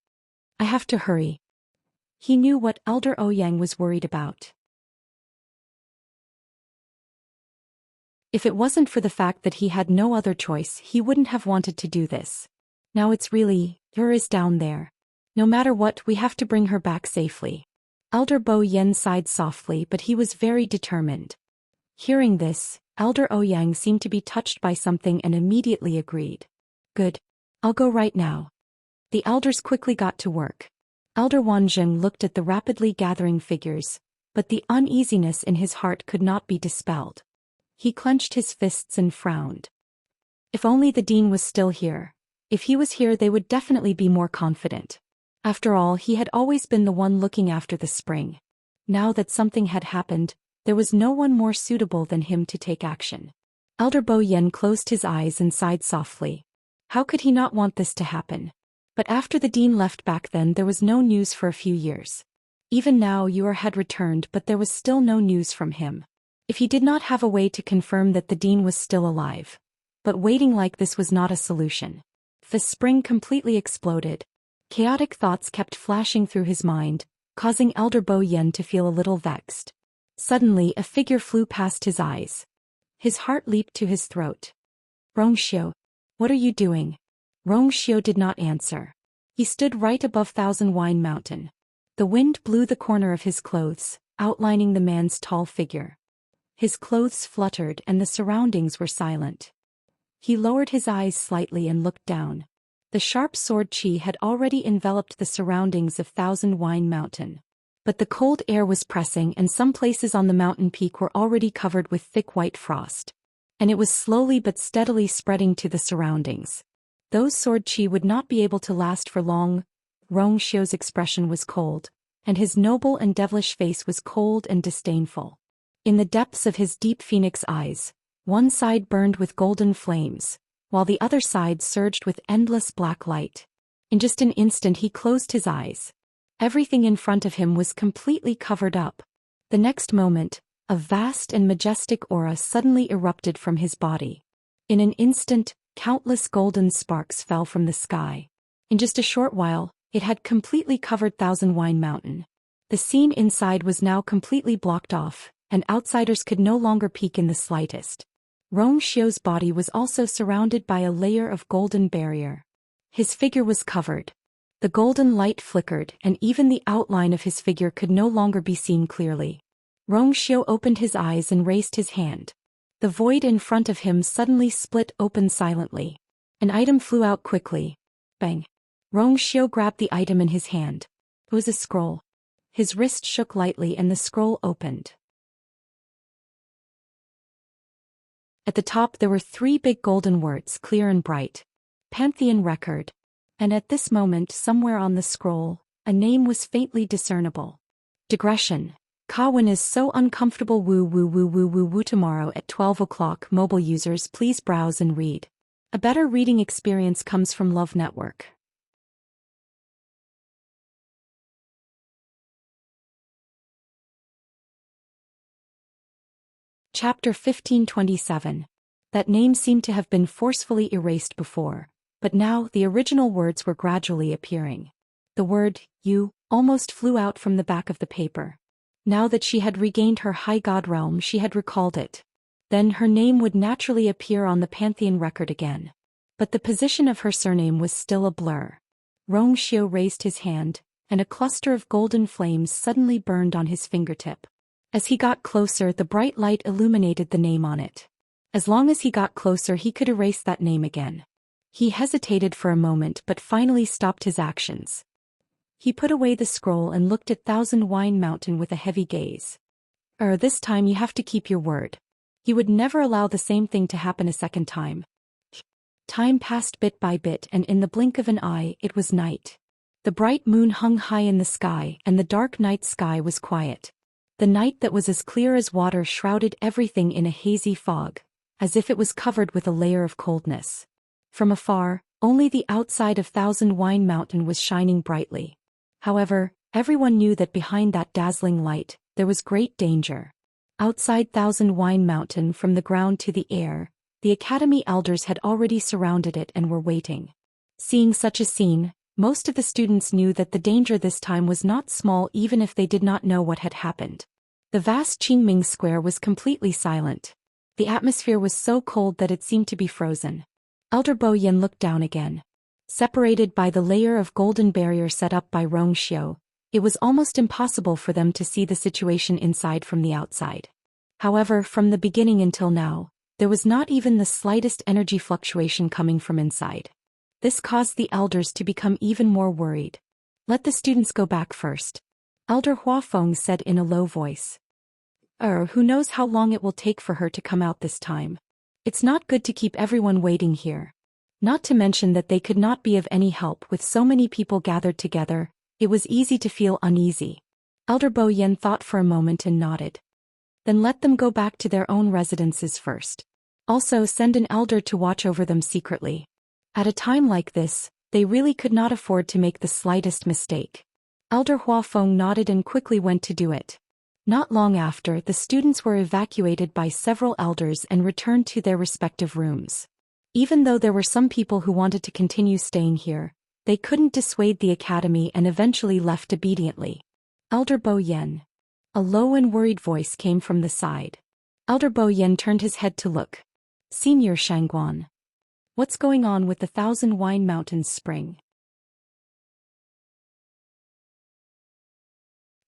I have to hurry. He knew what Elder Ouyang was worried about. If it wasn't for the fact that he had no other choice, he wouldn't have wanted to do this. Now it's really, her is down there. No matter what, we have to bring her back safely. Elder Bo Yen sighed softly, but he was very determined. Hearing this, Elder Ouyang seemed to be touched by something and immediately agreed. Good. I'll go right now. The elders quickly got to work. Elder Wanzheng looked at the rapidly gathering figures, but the uneasiness in his heart could not be dispelled. He clenched his fists and frowned. If only the dean was still here. If he was here, they would definitely be more confident. After all, he had always been the one looking after the spring. Now that something had happened, there was no one more suitable than him to take action. Elder Bo Yen closed his eyes and sighed softly. How could he not want this to happen? But after the dean left back then, there was no news for a few years. Even now Yuer had returned, but there was still no news from him. If he did not have a way to confirm that the dean was still alive. But waiting like this was not a solution. The spring completely exploded. Chaotic thoughts kept flashing through his mind, causing Elder Bo Yen to feel a little vexed. Suddenly a figure flew past his eyes. His heart leaped to his throat. Rongxiu, what are you doing? Rongxiu did not answer. He stood right above Thousand Wine Mountain. The wind blew the corner of his clothes, outlining the man's tall figure. His clothes fluttered and the surroundings were silent. He lowered his eyes slightly and looked down. The sharp sword chi had already enveloped the surroundings of Thousand Wine Mountain. But the cold air was pressing and some places on the mountain peak were already covered with thick white frost. And it was slowly but steadily spreading to the surroundings. Those sword chi would not be able to last for long. Rongxiu's expression was cold, and his noble and devilish face was cold and disdainful. In the depths of his deep phoenix eyes, one side burned with golden flames, while the other side surged with endless black light. In just an instant he closed his eyes. Everything in front of him was completely covered up. The next moment, a vast and majestic aura suddenly erupted from his body. In an instant, countless golden sparks fell from the sky. In just a short while, it had completely covered Thousand Wine Mountain. The scene inside was now completely blocked off, and outsiders could no longer peek in the slightest. Rong Xiu's body was also surrounded by a layer of golden barrier. His figure was covered. The golden light flickered, and even the outline of his figure could no longer be seen clearly. Rong Xiu opened his eyes and raised his hand. The void in front of him suddenly split open silently. An item flew out quickly. Bang! Rong Xiu grabbed the item in his hand. It was a scroll. His wrist shook lightly and the scroll opened. At the top there were 3 big golden words, clear and bright. Pantheon Record. And at this moment, somewhere on the scroll, a name was faintly discernible. Digression. Kawin is so uncomfortable. Woo woo woo woo woo woo. Tomorrow at 12 o'clock. Mobile users, please browse and read. A better reading experience comes from Love Network. Chapter 1527. That name seemed to have been forcefully erased before, but now the original words were gradually appearing. The word, you, almost flew out from the back of the paper. Now that she had regained her high god realm, she had recalled it. Then her name would naturally appear on the Pantheon record again. But the position of her surname was still a blur. Rong Xiu raised his hand, and a cluster of golden flames suddenly burned on his fingertip. As he got closer, the bright light illuminated the name on it. As long as he got closer, he could erase that name again. He hesitated for a moment but finally stopped his actions. He put away the scroll and looked at Thousand Wine Mountain with a heavy gaze. This time you have to keep your word. He would never allow the same thing to happen a second time. Time passed bit by bit, and in the blink of an eye, it was night. The bright moon hung high in the sky, and the dark night sky was quiet. The night that was as clear as water shrouded everything in a hazy fog, as if it was covered with a layer of coldness. From afar, only the outside of Thousand Wine Mountain was shining brightly. However, everyone knew that behind that dazzling light, there was great danger. Outside Thousand Wine Mountain, from the ground to the air, the academy elders had already surrounded it and were waiting. Seeing such a scene, most of the students knew that the danger this time was not small, even if they did not know what had happened. The vast Qingming Square was completely silent. The atmosphere was so cold that it seemed to be frozen. Elder Bo Yin looked down again. Separated by the layer of golden barrier set up by Rong Xiu, it was almost impossible for them to see the situation inside from the outside. However, from the beginning until now, there was not even the slightest energy fluctuation coming from inside. This caused the elders to become even more worried. Let the students go back first. Elder Hua Feng said in a low voice. Who knows how long it will take for her to come out this time. It's not good to keep everyone waiting here. Not to mention that they could not be of any help with so many people gathered together. It was easy to feel uneasy. Elder Bo Yin thought for a moment and nodded. Then let them go back to their own residences first. Also send an elder to watch over them secretly. At a time like this, they really could not afford to make the slightest mistake. Elder Hua Feng nodded and quickly went to do it. Not long after, the students were evacuated by several elders and returned to their respective rooms. Even though there were some people who wanted to continue staying here, they couldn't dissuade the academy and eventually left obediently. Elder Bo Yen. A low and worried voice came from the side. Elder Bo Yen turned his head to look. Senior Shangguan. What's going on with the Thousand Wine Mountains spring?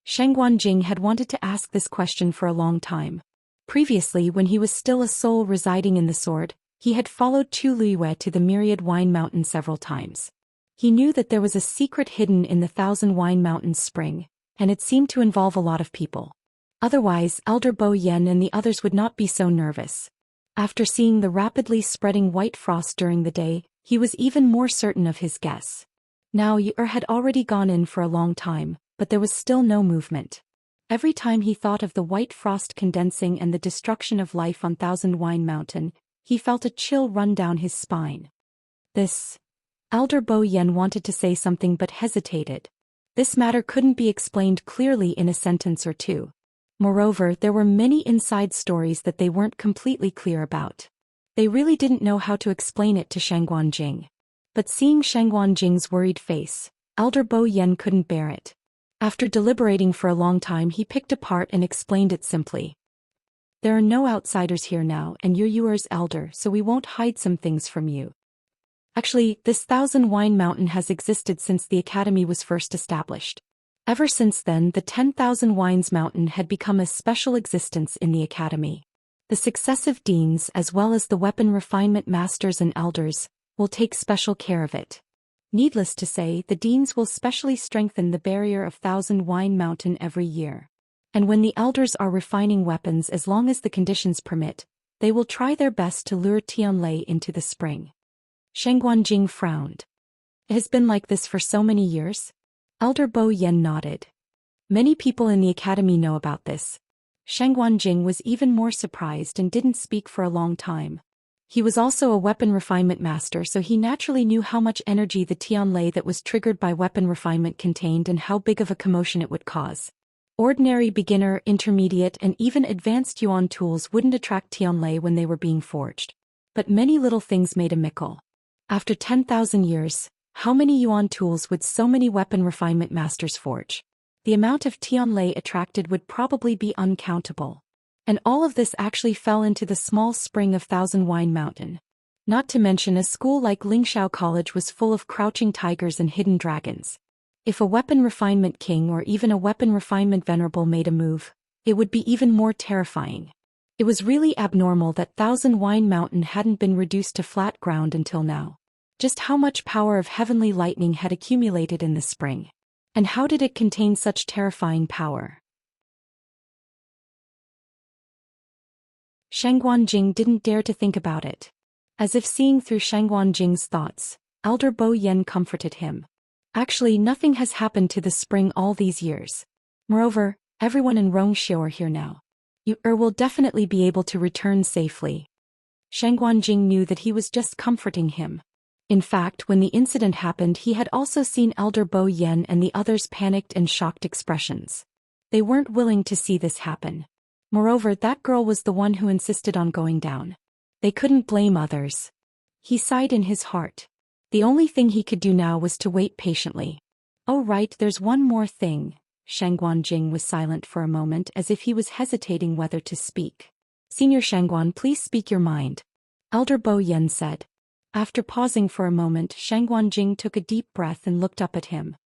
Shangguan Jing had wanted to ask this question for a long time. Previously, when he was still a soul residing in the sword, he had followed Chu Luiyue to the Myriad Wine Mountain several times. He knew that there was a secret hidden in the Thousand Wine Mountains spring, and it seemed to involve a lot of people. Otherwise, Elder Bo Yen and the others would not be so nervous. After seeing the rapidly spreading white frost during the day, he was even more certain of his guess. Now Yer had already gone in for a long time, but there was still no movement. Every time he thought of the white frost condensing and the destruction of life on Thousand Wine Mountain, he felt a chill run down his spine. Elder Bo Yen wanted to say something but hesitated. This matter couldn't be explained clearly in a sentence or two. Moreover, there were many inside stories that they weren't completely clear about. They really didn't know how to explain it to Shangguan Jing. But seeing Shangguan Jing's worried face, Elder Bo Yen couldn't bear it. After deliberating for a long time, he picked apart and explained it simply. There are no outsiders here now, and you're yours elder, so we won't hide some things from you. Actually, this Thousand Wine Mountain has existed since the academy was first established. Ever since then, the 10,000 Wines Mountain had become a special existence in the academy. The successive deans, as well as the weapon refinement masters and elders, will take special care of it. Needless to say, the deans will specially strengthen the barrier of Thousand Wine Mountain every year. And when the elders are refining weapons, as long as the conditions permit, they will try their best to lure Tianlei into the spring. Shen Guanjing frowned. It has been like this for so many years? Elder Bo Yen nodded. Many people in the academy know about this. Shen Guanjing was even more surprised and didn't speak for a long time. He was also a weapon refinement master, so he naturally knew how much energy the Tianlei that was triggered by weapon refinement contained and how big of a commotion it would cause. Ordinary, beginner, intermediate, and even advanced yuan tools wouldn't attract Tianlei when they were being forged. But many little things made a mickle. After 10,000 years, how many yuan tools would so many weapon refinement masters forge? The amount of Tianlei attracted would probably be uncountable. And all of this actually fell into the small spring of Thousand Wine Mountain. Not to mention a school like Lingxiao College was full of crouching tigers and hidden dragons. If a weapon refinement king or even a weapon refinement venerable made a move, it would be even more terrifying. It was really abnormal that Thousand Wine Mountain hadn't been reduced to flat ground until now. Just how much power of heavenly lightning had accumulated in the spring? And how did it contain such terrifying power? Shen Guanjing didn't dare to think about it. As if seeing through Shen Guanjing's thoughts, Elder Bo Yen comforted him. Actually, nothing has happened to the spring all these years. Moreover, everyone in Rongxiu are here now. You will definitely be able to return safely. Shen Guanjing knew that he was just comforting him. In fact, when the incident happened, he had also seen Elder Bo Yen and the others' panicked and shocked expressions. They weren't willing to see this happen. Moreover, that girl was the one who insisted on going down. They couldn't blame others. He sighed in his heart. The only thing he could do now was to wait patiently. Oh right, there's one more thing. Shen Guanjing was silent for a moment as if he was hesitating whether to speak. Senior Shangguan, please speak your mind. Elder Bo Yen said. After pausing for a moment, Shen Guanjing took a deep breath and looked up at him.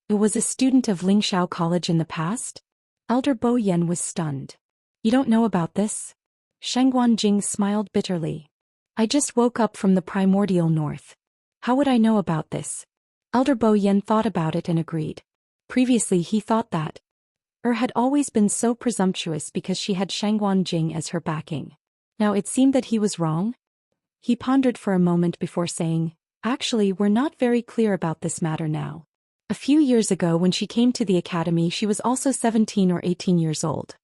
Was a student of Lingxiao College in the past? Elder Bo Yen was stunned. You don't know about this? Shen Guanjing smiled bitterly. I just woke up from the primordial north. How would I know about this? Elder Bo Yen thought about it and agreed. Previously he thought that had always been so presumptuous because she had Shen Guanjing as her backing. Now it seemed that he was wrong? He pondered for a moment before saying, actually, we're not very clear about this matter now. A few years ago when she came to the academy, she was also 17 or 18 years old.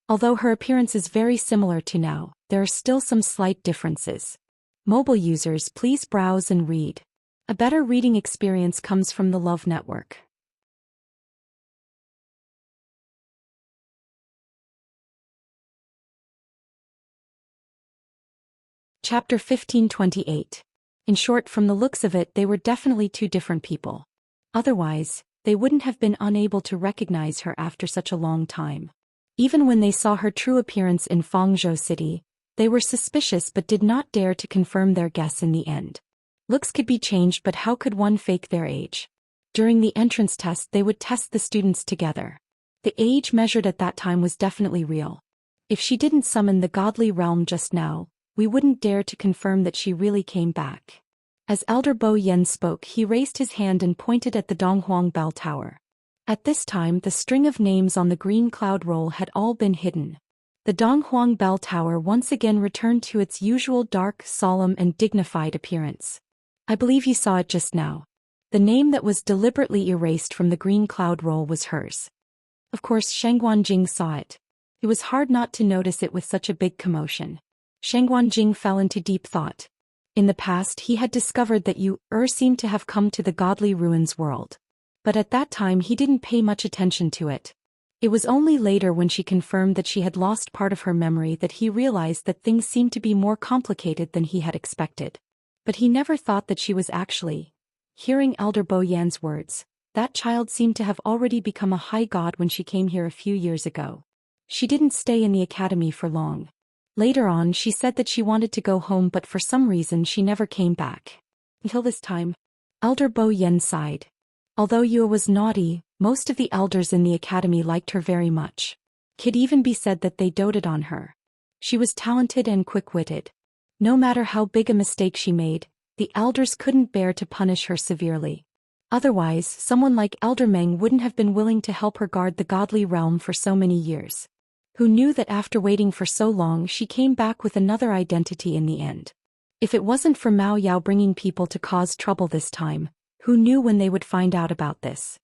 Although her appearance is very similar to now, there are still some slight differences. Mobile users, please browse and read. A better reading experience comes from the Love Network. Chapter 1528. In short, from the looks of it, they were definitely two different people. Otherwise, they wouldn't have been unable to recognize her after such a long time. Even when they saw her true appearance in Fangzhou City, they were suspicious but did not dare to confirm their guess in the end. Looks could be changed, but how could one fake their age? During the entrance test, they would test the students together. The age measured at that time was definitely real. If she didn't summon the godly realm just now, we wouldn't dare to confirm that she really came back. As Elder Bo Yen spoke, he raised his hand and pointed at the Donghuang Bell Tower. At this time, the string of names on the green cloud roll had all been hidden. The Donghuang Bell Tower once again returned to its usual dark, solemn, and dignified appearance. I believe you saw it just now. The name that was deliberately erased from the green cloud roll was hers. Of course, Shen Guanjing saw it. It was hard not to notice it with such a big commotion. Shen Guanjing fell into deep thought. In the past, he had discovered that seemed to have come to the godly ruins world. But at that time he didn't pay much attention to it. It was only later when she confirmed that she had lost part of her memory that he realized that things seemed to be more complicated than he had expected. But he never thought that she was actually. Hearing Elder Bo Yan's words, that child seemed to have already become a high god when she came here a few years ago. She didn't stay in the academy for long. Later on she said that she wanted to go home, but for some reason she never came back. Until this time. Elder Bo Yen sighed. Although Yue was naughty, most of the elders in the academy liked her very much. Could even be said that they doted on her. She was talented and quick-witted. No matter how big a mistake she made, the elders couldn't bear to punish her severely. Otherwise, someone like Elder Meng wouldn't have been willing to help her guard the godly realm for so many years. Who knew that after waiting for so long she came back with another identity in the end? If it wasn't for Mao Yao bringing people to cause trouble this time, who knew when they would find out about this?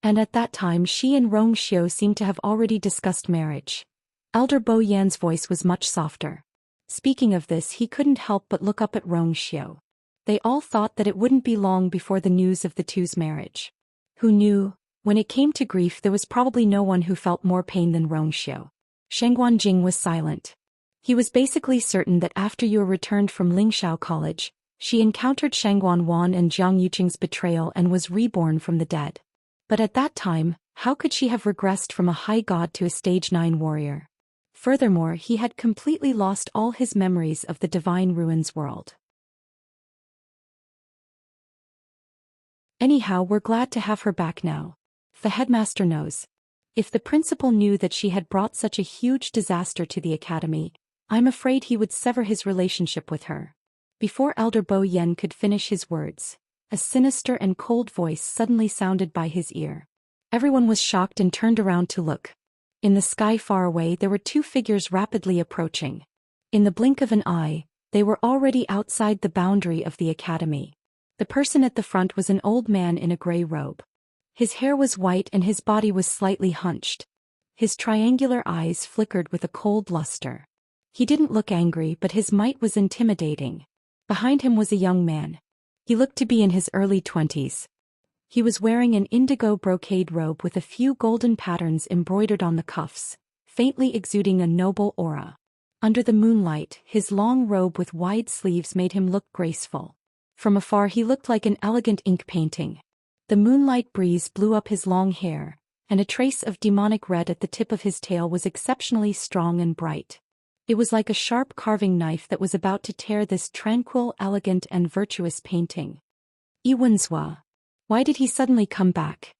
And at that time she and Rong Xiu seemed to have already discussed marriage. Elder Bo Yan's voice was much softer. Speaking of this, he couldn't help but look up at Rong Xiu. They all thought that it wouldn't be long before the news of the two's marriage. Who knew? When it came to grief, there was probably no one who felt more pain than Rong Xiu. Shangguan Jing was silent. He was basically certain that after Yue returned from Lingxiao College, she encountered Shangguan Wan and Jiang Yuqing's betrayal and was reborn from the dead. But at that time, how could she have regressed from a high god to a stage 9 warrior? Furthermore, he had completely lost all his memories of the Divine Ruins world. Anyhow, we're glad to have her back now. The headmaster knows. If the principal knew that she had brought such a huge disaster to the academy, I'm afraid he would sever his relationship with her. Before Elder Bo Yen could finish his words, a sinister and cold voice suddenly sounded by his ear. Everyone was shocked and turned around to look. In the sky far away there were two figures rapidly approaching. In the blink of an eye, they were already outside the boundary of the academy. The person at the front was an old man in a gray robe. His hair was white and his body was slightly hunched. His triangular eyes flickered with a cold luster. He didn't look angry, but his might was intimidating. Behind him was a young man. He looked to be in his early 20s. He was wearing an indigo brocade robe with a few golden patterns embroidered on the cuffs, faintly exuding a noble aura. Under the moonlight, his long robe with wide sleeves made him look graceful. From afar he looked like an elegant ink painting. The moonlight breeze blew up his long hair, and a trace of demonic red at the tip of his tail was exceptionally strong and bright. It was like a sharp carving knife that was about to tear this tranquil, elegant and virtuous painting. Iwenzhua. Why did he suddenly come back?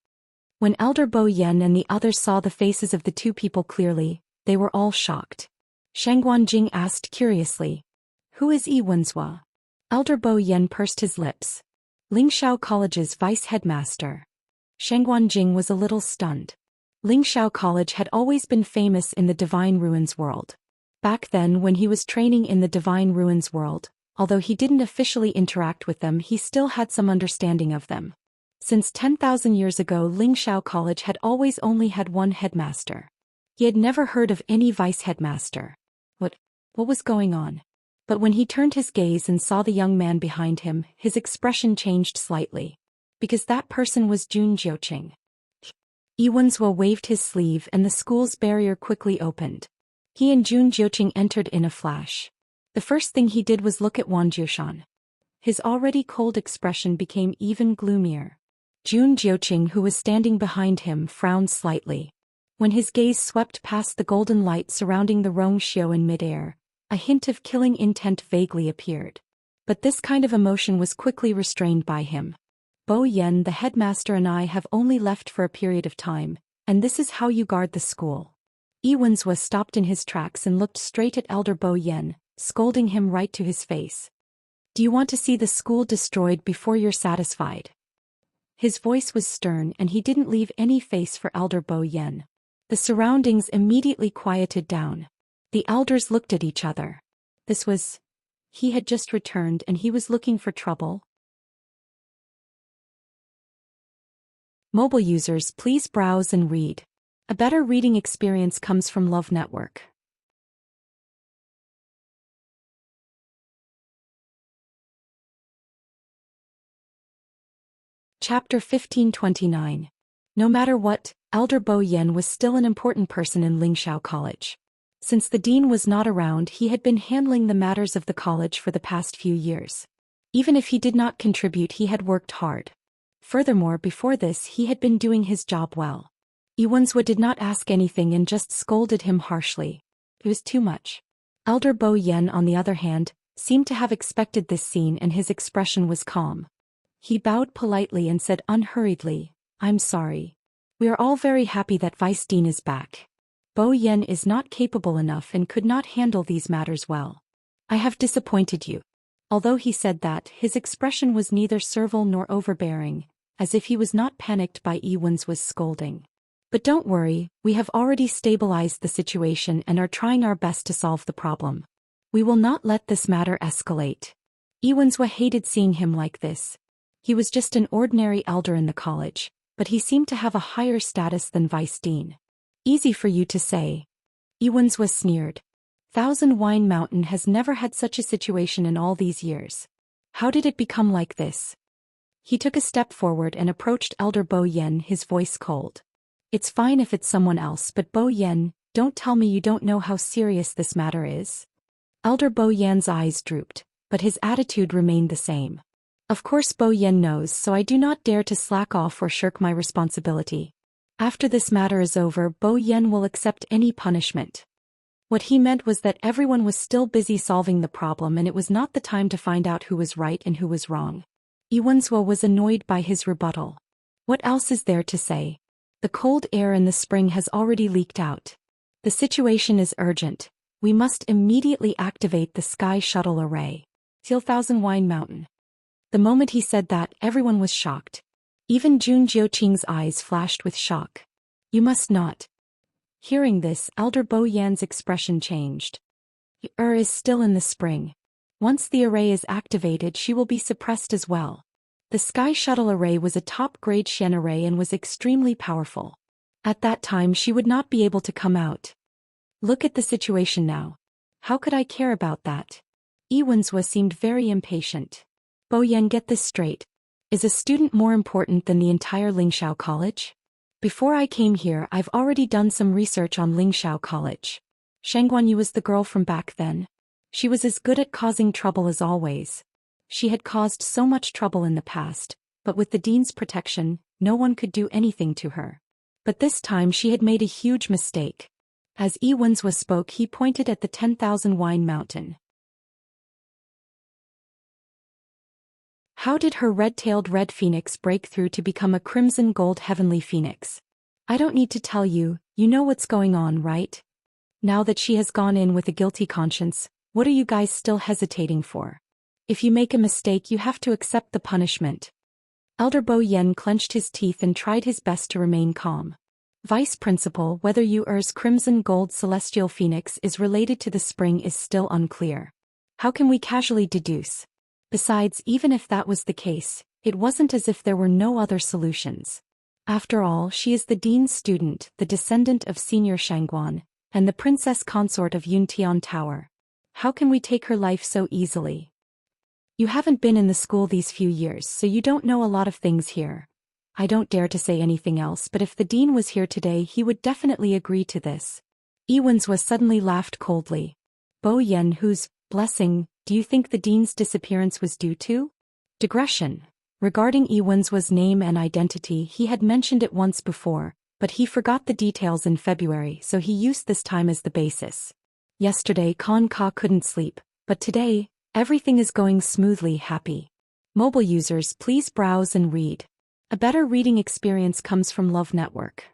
When Elder Bo Yen and the others saw the faces of the two people clearly, they were all shocked. Shangguan Jing asked curiously, "Who is Iwenzhua?" Elder Bo Yen pursed his lips. Lingxiao College's vice headmaster. Shangguan Jing was a little stunned. Lingxiao College had always been famous in the Divine Ruins world. Back then, when he was training in the Divine Ruins world, although he didn't officially interact with them, he still had some understanding of them. Since 10,000 years ago, Lingxiao College had always only had one headmaster. He had never heard of any vice headmaster. What was going on? But when he turned his gaze and saw the young man behind him, his expression changed slightly. Because that person was Jun Jiuqing. Iwenzhua waved his sleeve and the school's barrier quickly opened. He and Jun Jiuqing entered in a flash. The first thing he did was look at Wang Jiushan. His already cold expression became even gloomier. Jun Jiuqing, who was standing behind him, frowned slightly. When his gaze swept past the golden light surrounding the Rong Xiu in midair, a hint of killing intent vaguely appeared. But this kind of emotion was quickly restrained by him. Bo Yen, the headmaster, and I have only left for a period of time, and this is how you guard the school. Iwenzhua stopped in his tracks and looked straight at Elder Bo Yen, scolding him right to his face. Do you want to see the school destroyed before you're satisfied? His voice was stern and he didn't leave any face for Elder Bo Yen. The surroundings immediately quieted down. The elders looked at each other. He had just returned and he was looking for trouble. Mobile users, please browse and read. A better reading experience comes from Love Network. Chapter 1529. No matter what, Elder Bo Yen was still an important person in Lingxiao College. Since the dean was not around, he had been handling the matters of the college for the past few years. Even if he did not contribute, he had worked hard. Furthermore, before this, he had been doing his job well. Iwenzwa did not ask anything and just scolded him harshly. It was too much. Elder Bo Yen, on the other hand, seemed to have expected this scene and his expression was calm. He bowed politely and said unhurriedly, "I'm sorry. We are all very happy that Vice Dean is back. Bo Yen is not capable enough and could not handle these matters well. I have disappointed you." Although he said that, his expression was neither servile nor overbearing, as if he was not panicked by Iwenzwa's scolding. "But don't worry, we have already stabilized the situation and are trying our best to solve the problem. We will not let this matter escalate." Iwenzwa hated seeing him like this. He was just an ordinary elder in the college, but he seemed to have a higher status than Vice Dean. "Easy for you to say." Iwenzwa sneered. Thousand Wine Mountain has never had such a situation in all these years. How did it become like this? He took a step forward and approached Elder Bo Yen, his voice cold. "It's fine if it's someone else, but Bo Yen, don't tell me you don't know how serious this matter is." Elder Bo Yan's eyes drooped, but his attitude remained the same. "Of course Bo Yen knows, so I do not dare to slack off or shirk my responsibility. After this matter is over, Bo Yen will accept any punishment." What he meant was that everyone was still busy solving the problem and it was not the time to find out who was right and who was wrong. Iwenzwa was annoyed by his rebuttal. What else is there to say? The cold air in the spring has already leaked out. The situation is urgent. We must immediately activate the Sky Shuttle Array. Till Thousand Wine Mountain. The moment he said that, everyone was shocked. Even Jun Jiuqing's eyes flashed with shock. "You must not." Hearing this, Elder Bo Yan's expression changed. Is still in the spring. Once the array is activated, she will be suppressed as well. The Sky Shuttle Array was a top-grade Xian array and was extremely powerful. At that time she would not be able to come out. Look at the situation now. How could I care about that? Iwenzwa seemed very impatient. "Bo Yen, get this straight. Is a student more important than the entire Lingxiao College? Before I came here, I've already done some research on Lingxiao College. Shangguanyu was the girl from back then. She was as good at causing trouble as always. She had caused so much trouble in the past, but with the dean's protection, no one could do anything to her. But this time she had made a huge mistake." As Iwenzwa spoke, he pointed at the 10,000 Wine Mountain. "How did her red-tailed red phoenix break through to become a crimson gold heavenly phoenix? I don't need to tell you, you know what's going on, right? Now that she has gone in with a guilty conscience, what are you guys still hesitating for? If you make a mistake, you have to accept the punishment." Elder Bo Yen clenched his teeth and tried his best to remain calm. "Vice Principal, whether Yu's crimson gold celestial phoenix is related to the spring is still unclear. How can we casually deduce? Besides, even if that was the case, it wasn't as if there were no other solutions. After all, she is the dean's student, the descendant of Senior Shangguan, and the princess consort of Yuntian Tower. How can we take her life so easily? You haven't been in the school these few years, so you don't know a lot of things here. I don't dare to say anything else, but if the dean was here today, he would definitely agree to this." Iwenzwa suddenly laughed coldly. "Bo Yen, whose blessing do you think the dean's disappearance was due to?" Digression. Regarding Iwenzwa's name and identity, he had mentioned it once before, but he forgot the details in February, so he used this time as the basis. Yesterday Kon Ka couldn't sleep, but today, everything is going smoothly. Happy. Mobile users, please browse and read. A better reading experience comes from Love Network.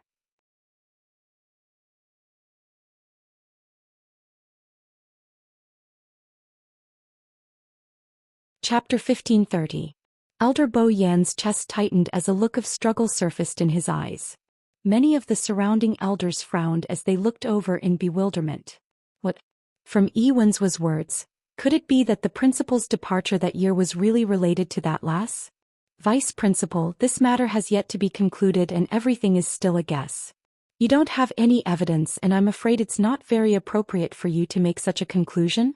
Chapter 1530. Elder Bo Yan's chest tightened as a look of struggle surfaced in his eyes. Many of the surrounding elders frowned as they looked over in bewilderment. What? From Iwenzwa's words, could it be that the principal's departure that year was really related to that lass? "Vice Principal, this matter has yet to be concluded and everything is still a guess. You don't have any evidence and I'm afraid it's not very appropriate for you to make such a conclusion?"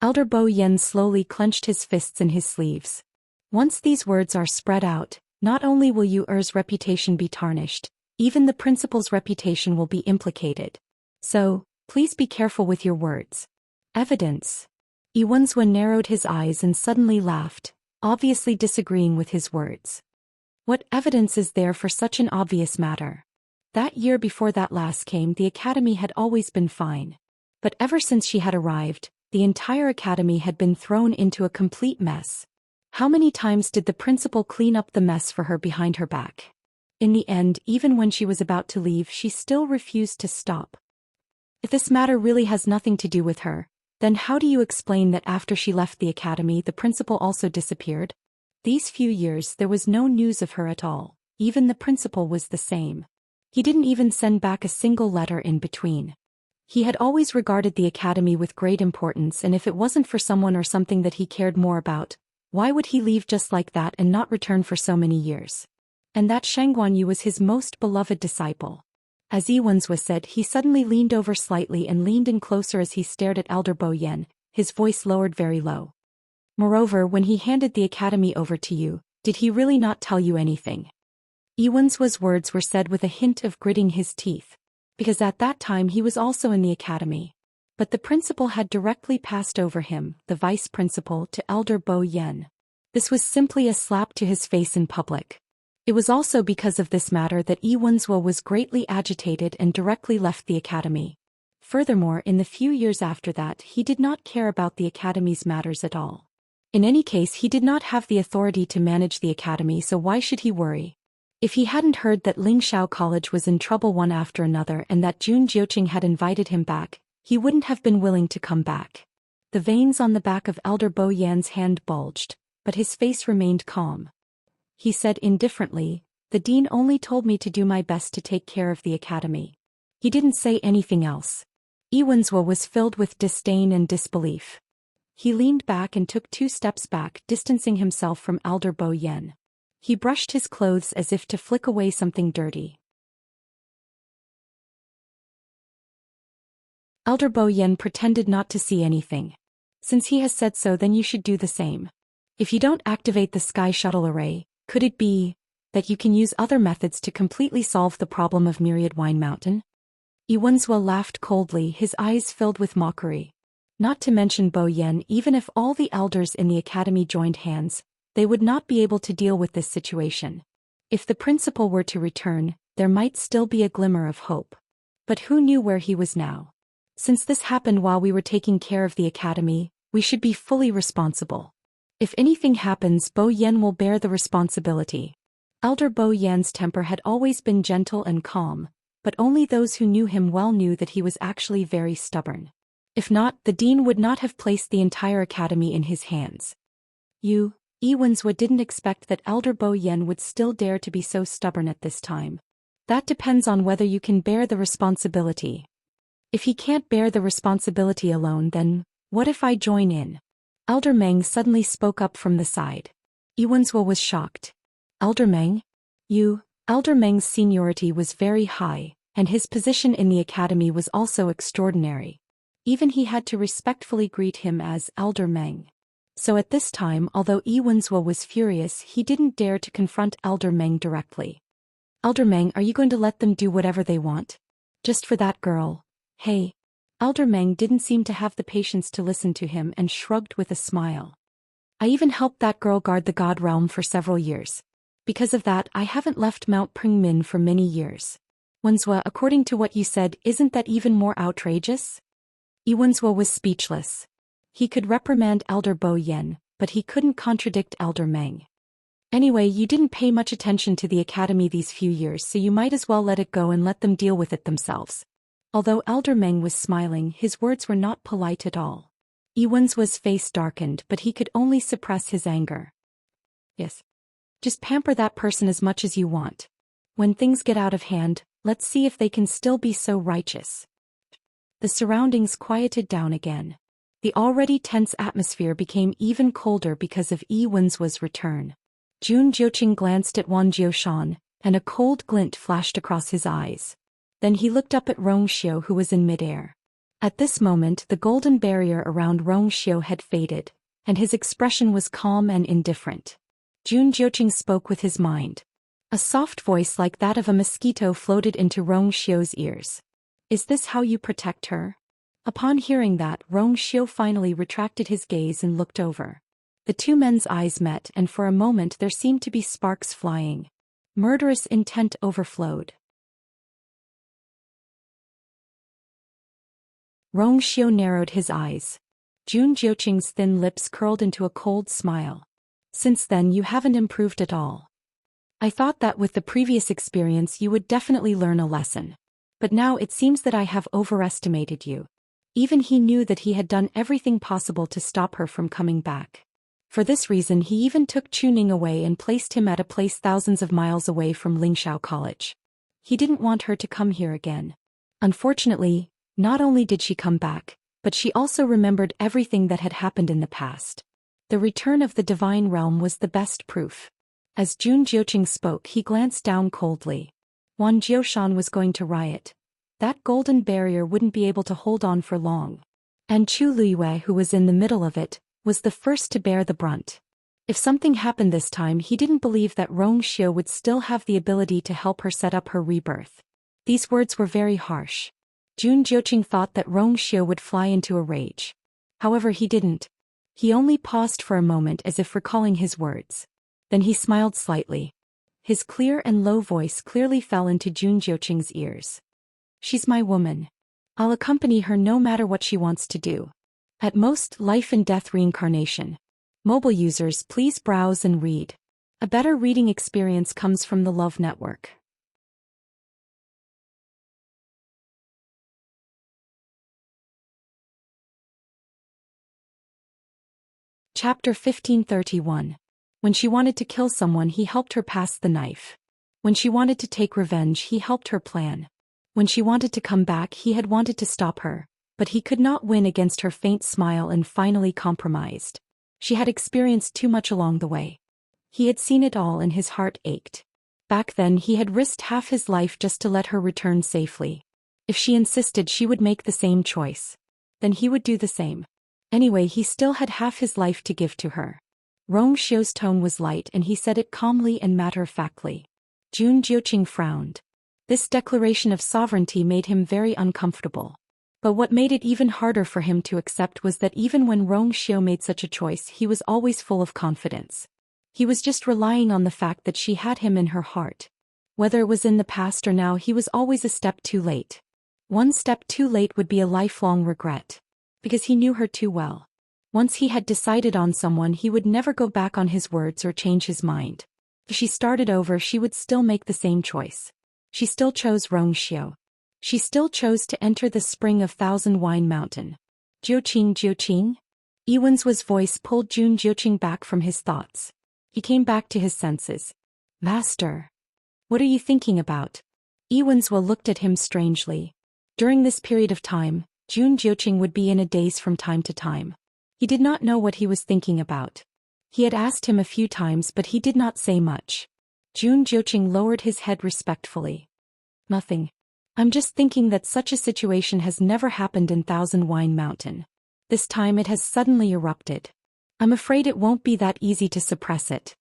Elder Bo Yen slowly clenched his fists in his sleeves. "Once these words are spread out, not only will Yu's reputation be tarnished, even the principal's reputation will be implicated. So, please be careful with your words." "Evidence?" Iwenzwa narrowed his eyes and suddenly laughed, obviously disagreeing with his words. "What evidence is there for such an obvious matter? That year before that last came, the academy had always been fine. But ever since she had arrived, the entire academy had been thrown into a complete mess. How many times did the principal clean up the mess for her behind her back? In the end, even when she was about to leave, she still refused to stop. If this matter really has nothing to do with her, then how do you explain that after she left the academy, the principal also disappeared? These few years there was no news of her at all. Even the principal was the same. He didn't even send back a single letter in between. He had always regarded the academy with great importance, and if it wasn't for someone or something that he cared more about, why would he leave just like that and not return for so many years? And that Shangguan Yu was his most beloved disciple. As Yi Wenzuo said, he suddenly leaned over slightly and leaned in closer as he stared at Elder Bo Yan, his voice lowered very low. Moreover, when he handed the academy over to you, did he really not tell you anything? Yi Wenzuo's words were said with a hint of gritting his teeth, because at that time he was also in the academy. But the principal had directly passed over him, the vice principal, to Elder Bo Yan. This was simply a slap to his face in public. It was also because of this matter that Yi Wenzuo was greatly agitated and directly left the academy. Furthermore, in the few years after that, he did not care about the academy's matters at all. In any case, he did not have the authority to manage the academy, so why should he worry? If he hadn't heard that Lingxiao College was in trouble one after another and that Jun Jiuqing had invited him back, he wouldn't have been willing to come back. The veins on the back of Elder Bo Yan's hand bulged, but his face remained calm. He said indifferently, "The dean only told me to do my best to take care of the academy." He didn't say anything else. Yi Wenzuo was filled with disdain and disbelief. He leaned back and took 2 steps back, distancing himself from Elder Bo Yan. He brushed his clothes as if to flick away something dirty. Elder Bo Yan pretended not to see anything. "Since he has said so, then you should do the same. If you don't activate the Sky Shuttle Array, could it be that you can use other methods to completely solve the problem of Myriad Wine Mountain?" Yi Wenzuo laughed coldly, his eyes filled with mockery. Not to mention Bo Yan, even if all the elders in the academy joined hands, they would not be able to deal with this situation. If the principal were to return, there might still be a glimmer of hope. But who knew where he was now? Since this happened while we were taking care of the academy, we should be fully responsible. If anything happens, Bo Yan will bear the responsibility. Elder Bo Yan's temper had always been gentle and calm, but only those who knew him well knew that he was actually very stubborn. If not, the dean would not have placed the entire academy in his hands. Yi Wenzuo didn't expect that Elder Bo Yan would still dare to be so stubborn at this time. That depends on whether you can bear the responsibility. If he can't bear the responsibility alone, then what if I join in? Elder Meng suddenly spoke up from the side. Yi Wenzuo was shocked. Elder Meng? Elder Meng's seniority was very high, and his position in the academy was also extraordinary. Even he had to respectfully greet him as Elder Meng. So at this time, although Yi Wenzuo was furious, he didn't dare to confront Elder Meng directly. "Elder Meng, are you going to let them do whatever they want? Just for that girl? Hey." Elder Meng didn't seem to have the patience to listen to him and shrugged with a smile. "I even helped that girl guard the God Realm for several years. Because of that, I haven't left Mount Pringmin for many years. Wenzuo, according to what you said, isn't that even more outrageous?" Yi Wenzuo was speechless. He could reprimand Elder Bo Yan, but he couldn't contradict Elder Meng. "Anyway, you didn't pay much attention to the academy these few years, so you might as well let it go and let them deal with it themselves." Although Elder Meng was smiling, his words were not polite at all. Yi Wenzuo's face darkened, but he could only suppress his anger. "Yes. Just pamper that person as much as you want. When things get out of hand, let's see if they can still be so righteous." The surroundings quieted down again. The already tense atmosphere became even colder because of Yi Wenzuo's return. Jun Jiuqing glanced at Wan Jiushan, and a cold glint flashed across his eyes. Then he looked up at Rongxiu, who was in midair. At this moment, the golden barrier around Rongxiu had faded, and his expression was calm and indifferent. Jun Jiuqing spoke with his mind. A soft voice like that of a mosquito floated into Rongxiu's ears. "Is this how you protect her?" Upon hearing that, Rongxiu finally retracted his gaze and looked over. The two men's eyes met, and for a moment there seemed to be sparks flying. Murderous intent overflowed. Rong Xiu narrowed his eyes. Jun Jiuqing's thin lips curled into a cold smile. Since then you haven't improved at all. I thought that with the previous experience you would definitely learn a lesson. But now it seems that I have overestimated you. Even he knew that he had done everything possible to stop her from coming back. For this reason he even took Chuning away and placed him at a place thousands of miles away from Lingxiao College. He didn't want her to come here again. Unfortunately, not only did she come back, but she also remembered everything that had happened in the past. The return of the divine realm was the best proof. As Jun Jiuqing spoke he glanced down coldly. Wan Jiushan was going to riot. That golden barrier wouldn't be able to hold on for long. And Chu Luiyue, who was in the middle of it, was the first to bear the brunt. If something happened this time he didn't believe that Rong Xiu would still have the ability to help her set up her rebirth. These words were very harsh. Jun Jiuqing thought that Rong Xiu would fly into a rage. However he didn't. He only paused for a moment as if recalling his words. Then he smiled slightly. His clear and low voice clearly fell into Jun Jiuqing's ears. She's my woman. I'll accompany her no matter what she wants to do. At most, life and death reincarnation. Mobile users, please browse and read. A better reading experience comes from the Love Network. Chapter 1531. When she wanted to kill someone he helped her pass the knife. When she wanted to take revenge he helped her plan. When she wanted to come back he had wanted to stop her, but he could not win against her faint smile and finally compromised. She had experienced too much along the way. He had seen it all and his heart ached. Back then he had risked half his life just to let her return safely. If she insisted she would make the same choice. Then he would do the same. Anyway, he still had half his life to give to her. Rong Xiu's tone was light and he said it calmly and matter-of-factly. Jun Jiuqing frowned. This declaration of sovereignty made him very uncomfortable. But what made it even harder for him to accept was that even when Rong Xiu made such a choice he was always full of confidence. He was just relying on the fact that she had him in her heart. Whether it was in the past or now he was always a step too late. One step too late would be a lifelong regret. Because he knew her too well. Once he had decided on someone he would never go back on his words or change his mind. If she started over she would still make the same choice. She still chose Rong Xiu. She still chose to enter the spring of Thousand Wine Mountain. Jiuqing? Yiwen's voice pulled Jun Jiuqing back from his thoughts. He came back to his senses. Master. What are you thinking about? Yiwen's looked at him strangely. During this period of time, Jun Jiuqing would be in a daze from time to time. He did not know what he was thinking about. He had asked him a few times but he did not say much. Jun Jiuqing lowered his head respectfully. Nothing. I'm just thinking that such a situation has never happened in Thousand Wine Mountain. This time it has suddenly erupted. I'm afraid it won't be that easy to suppress it.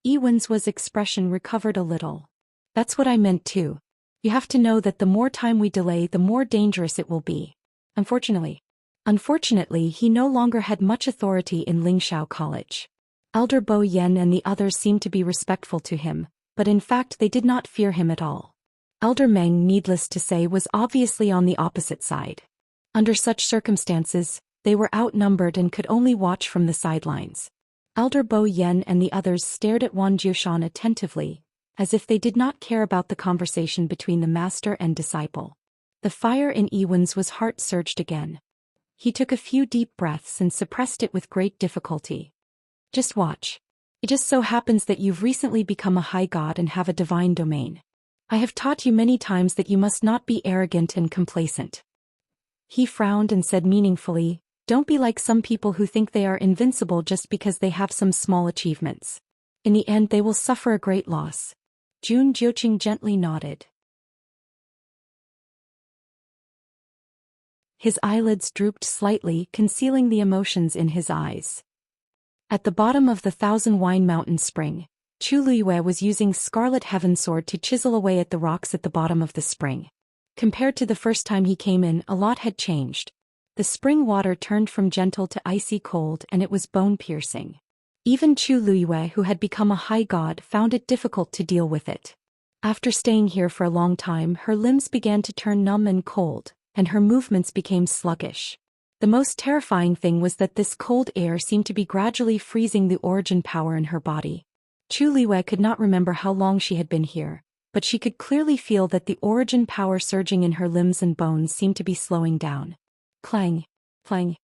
Yiwen's expression recovered a little. That's what I meant too. You have to know that the more time we delay the more dangerous it will be. Unfortunately, he no longer had much authority in Lingxiao College. Elder Bo Yen and the others seemed to be respectful to him, but in fact they did not fear him at all. Elder Meng, needless to say, was obviously on the opposite side. Under such circumstances, they were outnumbered and could only watch from the sidelines. Elder Bo Yen and the others stared at Wan Jiushan attentively, as if they did not care about the conversation between the master and disciple. The fire in Yiwen's heart surged again. He took a few deep breaths and suppressed it with great difficulty. Just watch. It just so happens that you've recently become a high god and have a divine domain. I have taught you many times that you must not be arrogant and complacent. He frowned and said meaningfully, don't be like some people who think they are invincible just because they have some small achievements. In the end they will suffer a great loss. Jun Jiuqing gently nodded. His eyelids drooped slightly, concealing the emotions in his eyes. At the bottom of the Thousand Wine Mountain spring, Chu Luiyue was using Scarlet Heaven Sword to chisel away at the rocks at the bottom of the spring. Compared to the first time he came in, a lot had changed. The spring water turned from gentle to icy cold and it was bone-piercing. Even Chu Luiyue, who had become a high god, found it difficult to deal with it. After staying here for a long time, her limbs began to turn numb and cold, and her movements became sluggish. The most terrifying thing was that this cold air seemed to be gradually freezing the origin power in her body. Chu Liwei could not remember how long she had been here, but she could clearly feel that the origin power surging in her limbs and bones seemed to be slowing down. Clang! Clang!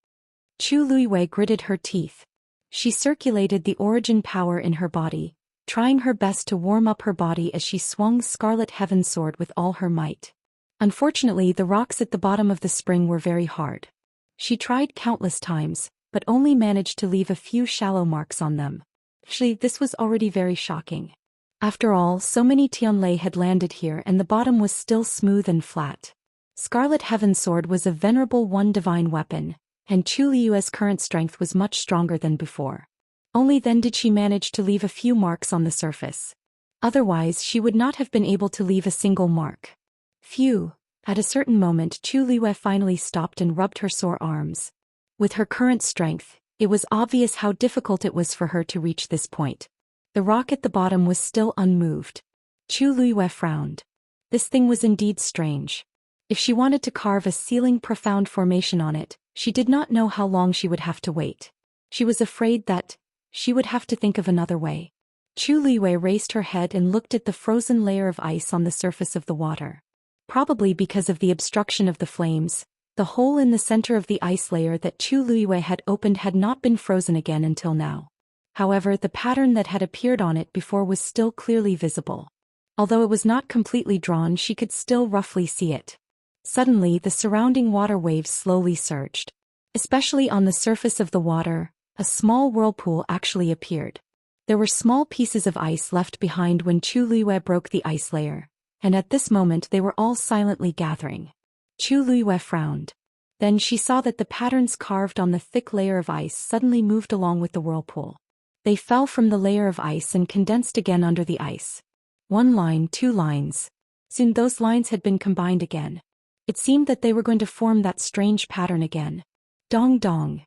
Chu Liwei gritted her teeth. She circulated the origin power in her body, trying her best to warm up her body as she swung Scarlet Heaven's sword with all her might. Unfortunately, the rocks at the bottom of the spring were very hard. She tried countless times, but only managed to leave a few shallow marks on them. Actually, this was already very shocking. After all, so many Tianlei had landed here and the bottom was still smooth and flat. Scarlet Heaven's sword was a venerable one divine weapon, and Chu Liu's current strength was much stronger than before. Only then did she manage to leave a few marks on the surface. Otherwise, she would not have been able to leave a single mark. Phew! At a certain moment, Chu Liu finally stopped and rubbed her sore arms. With her current strength, it was obvious how difficult it was for her to reach this point. The rock at the bottom was still unmoved. Chu Liu frowned. This thing was indeed strange. If she wanted to carve a ceiling profound formation on it, she did not know how long she would have to wait. She was afraid that she would have to think of another way. Chu Liu raised her head and looked at the frozen layer of ice on the surface of the water. Probably because of the obstruction of the flames, the hole in the center of the ice layer that Chu Liu had opened had not been frozen again until now. However, the pattern that had appeared on it before was still clearly visible. Although it was not completely drawn, she could still roughly see it. Suddenly, the surrounding water waves slowly surged. Especially on the surface of the water, a small whirlpool actually appeared. There were small pieces of ice left behind when Chu Liu broke the ice layer, and at this moment they were all silently gathering. Chu Liu frowned. Then she saw that the patterns carved on the thick layer of ice suddenly moved along with the whirlpool. They fell from the layer of ice and condensed again under the ice. One line, two lines. Soon those lines had been combined again. It seemed that they were going to form that strange pattern again. Dong dong.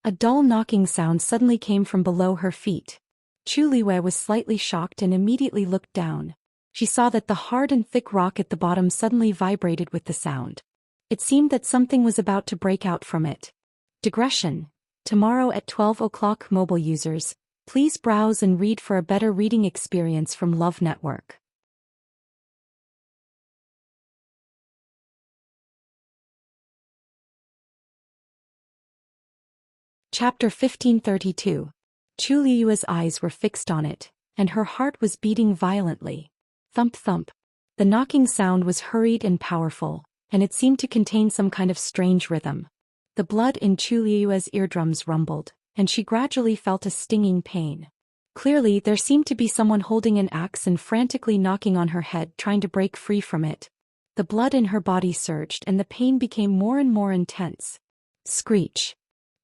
A dull knocking sound suddenly came from below her feet. Chu Liu was slightly shocked and immediately looked down. She saw that the hard and thick rock at the bottom suddenly vibrated with the sound. It seemed that something was about to break out from it. Digression. Tomorrow at 12 o'clock, mobile users, please browse and read for a better reading experience from Love Network. Chapter 1532. Chu Liu's eyes were fixed on it, and her heart was beating violently. Thump thump. The knocking sound was hurried and powerful, and it seemed to contain some kind of strange rhythm. The blood in Chu Liu's eardrums rumbled, and she gradually felt a stinging pain. Clearly, there seemed to be someone holding an axe and frantically knocking on her head, trying to break free from it. The blood in her body surged and the pain became more and more intense. Screech.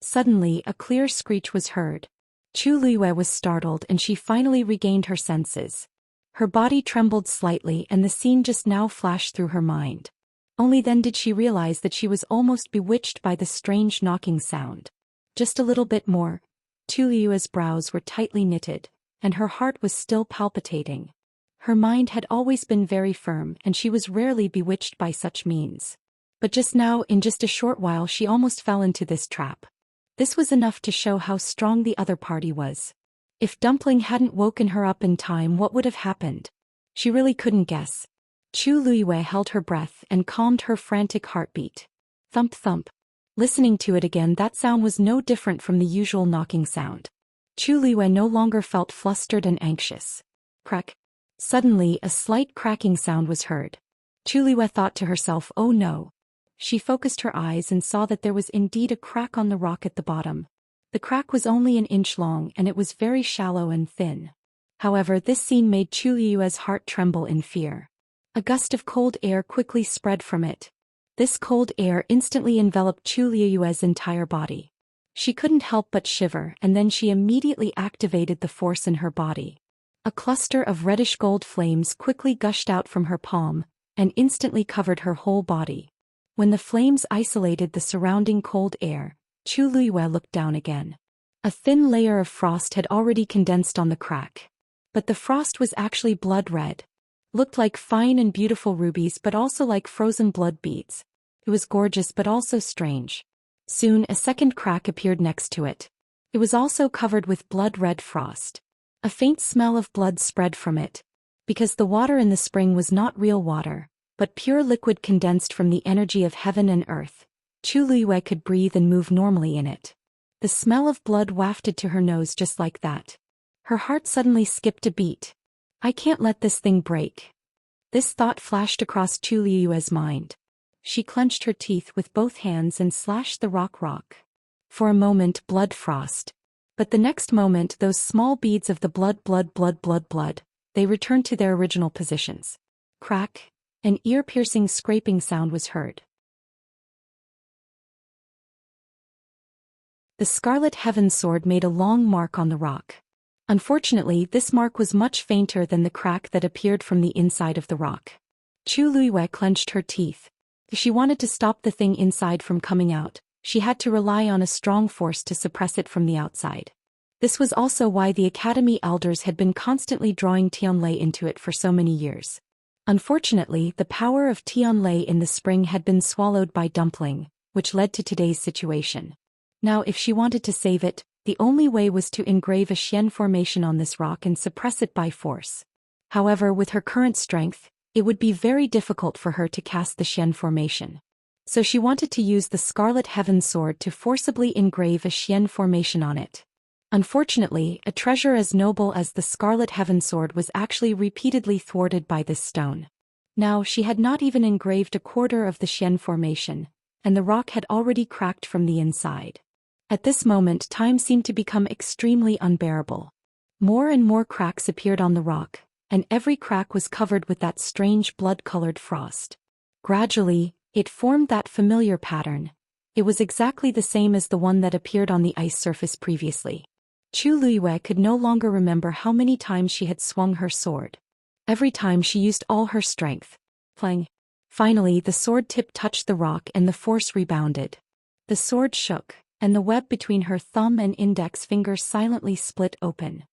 Suddenly, a clear screech was heard. Chu Liu was startled and she finally regained her senses. Her body trembled slightly and the scene just now flashed through her mind. Only then did she realize that she was almost bewitched by the strange knocking sound. Just a little bit more. Chu Liu's brows were tightly knitted, and her heart was still palpitating. Her mind had always been very firm and she was rarely bewitched by such means. But just now, in just a short while, she almost fell into this trap. This was enough to show how strong the other party was. If Dumpling hadn't woken her up in time, what would have happened? She really couldn't guess. Chu Liu held her breath and calmed her frantic heartbeat. Thump thump. Listening to it again, that sound was no different from the usual knocking sound. Chu Liu no longer felt flustered and anxious. Crack. Suddenly, a slight cracking sound was heard. Chu Liu thought to herself, oh no. She focused her eyes and saw that there was indeed a crack on the rock at the bottom. The crack was only an inch long and it was very shallow and thin. However, this scene made Chu Liu's heart tremble in fear. A gust of cold air quickly spread from it. This cold air instantly enveloped Chu Liu's entire body. She couldn't help but shiver, and then she immediately activated the force in her body. A cluster of reddish gold flames quickly gushed out from her palm and instantly covered her whole body. When the flames isolated the surrounding cold air, Chu Liu looked down again. A thin layer of frost had already condensed on the crack. But the frost was actually blood red. Looked like fine and beautiful rubies but also like frozen blood beads. It was gorgeous but also strange. Soon a second crack appeared next to it. It was also covered with blood-red frost. A faint smell of blood spread from it. Because the water in the spring was not real water, but pure liquid condensed from the energy of heaven and earth, Chu Liyue could breathe and move normally in it. The smell of blood wafted to her nose just like that. Her heart suddenly skipped a beat. I can't let this thing break. This thought flashed across Chu Liyue's mind. She clenched her teeth with both hands and slashed the rock. For a moment blood frost. But the next moment those small beads of the blood, they returned to their original positions. Crack, an ear-piercing scraping sound was heard. The Scarlet Heaven Sword made a long mark on the rock. Unfortunately, this mark was much fainter than the crack that appeared from the inside of the rock. Chu Liyue clenched her teeth. If she wanted to stop the thing inside from coming out, she had to rely on a strong force to suppress it from the outside. This was also why the Academy elders had been constantly drawing Tianlei into it for so many years. Unfortunately, the power of Tianlei in the spring had been swallowed by Dumpling, which led to today's situation. Now if she wanted to save it, the only way was to engrave a Xian formation on this rock and suppress it by force. However, with her current strength, it would be very difficult for her to cast the Xian formation. So she wanted to use the Scarlet Heaven Sword to forcibly engrave a Xian formation on it. Unfortunately, a treasure as noble as the Scarlet Heaven Sword was actually repeatedly thwarted by this stone. Now she had not even engraved a quarter of the Xian formation, and the rock had already cracked from the inside. At this moment time seemed to become extremely unbearable. More and more cracks appeared on the rock, and every crack was covered with that strange blood-colored frost. Gradually, it formed that familiar pattern. It was exactly the same as the one that appeared on the ice surface previously. Chu Liyue could no longer remember how many times she had swung her sword. Every time she used all her strength. Clang. Finally the sword tip touched the rock and the force rebounded. The sword shook, and the web between her thumb and index fingers silently split open.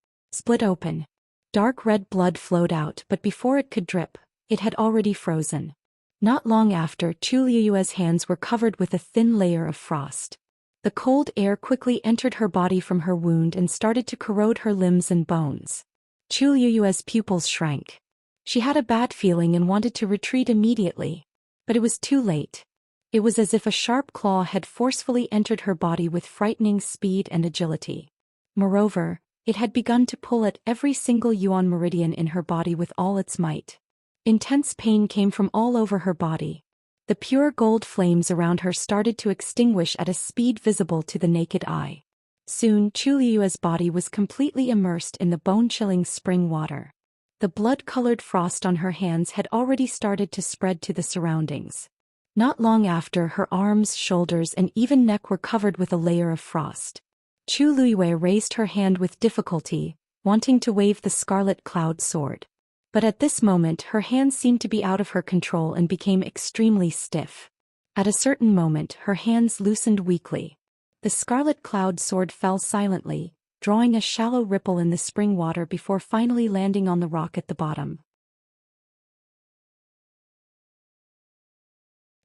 Dark red blood flowed out, but before it could drip, it had already frozen. Not long after, Chu Liyue's hands were covered with a thin layer of frost. The cold air quickly entered her body from her wound and started to corrode her limbs and bones. Chu Liyue's pupils shrank. She had a bad feeling and wanted to retreat immediately. But it was too late. It was as if a sharp claw had forcefully entered her body with frightening speed and agility. Moreover, it had begun to pull at every single yuan meridian in her body with all its might. Intense pain came from all over her body. The pure gold flames around her started to extinguish at a speed visible to the naked eye. Soon Chu Liyue's body was completely immersed in the bone-chilling spring water. The blood-colored frost on her hands had already started to spread to the surroundings. Not long after, her arms, shoulders, and even neck were covered with a layer of frost. Chu Liyue raised her hand with difficulty, wanting to wave the scarlet cloud sword. But at this moment her hand seemed to be out of her control and became extremely stiff. At a certain moment her hands loosened weakly. The scarlet cloud sword fell silently, drawing a shallow ripple in the spring water before finally landing on the rock at the bottom.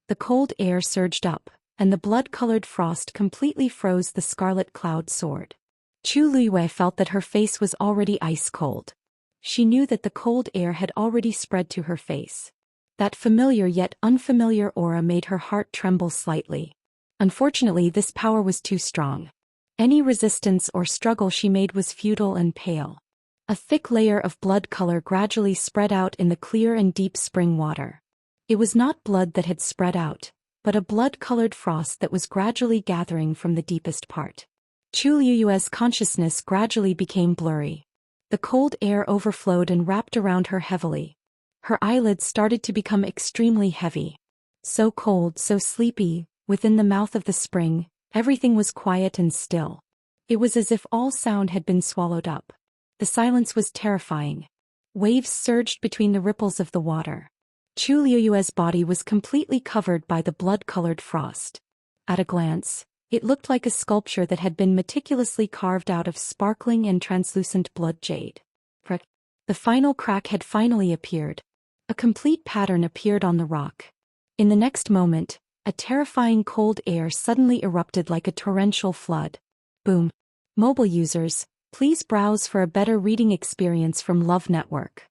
The cold air surged up, and the blood-colored frost completely froze the scarlet cloud sword. Chu Liyue felt that her face was already ice-cold. She knew that the cold air had already spread to her face. That familiar yet unfamiliar aura made her heart tremble slightly. Unfortunately, this power was too strong. Any resistance or struggle she made was futile and pale. A thick layer of blood color gradually spread out in the clear and deep spring water. It was not blood that had spread out, but a blood-colored frost that was gradually gathering from the deepest part. Chu Liyue's consciousness gradually became blurry. The cold air overflowed and wrapped around her heavily. Her eyelids started to become extremely heavy. So cold, so sleepy, within the mouth of the spring, everything was quiet and still. It was as if all sound had been swallowed up. The silence was terrifying. Waves surged between the ripples of the water. Chu Liyue's body was completely covered by the blood-colored frost. At a glance, it looked like a sculpture that had been meticulously carved out of sparkling and translucent blood jade. The final crack had finally appeared. A complete pattern appeared on the rock. In the next moment, a terrifying cold air suddenly erupted like a torrential flood. Boom. Mobile users, please browse for a better reading experience from Love Network.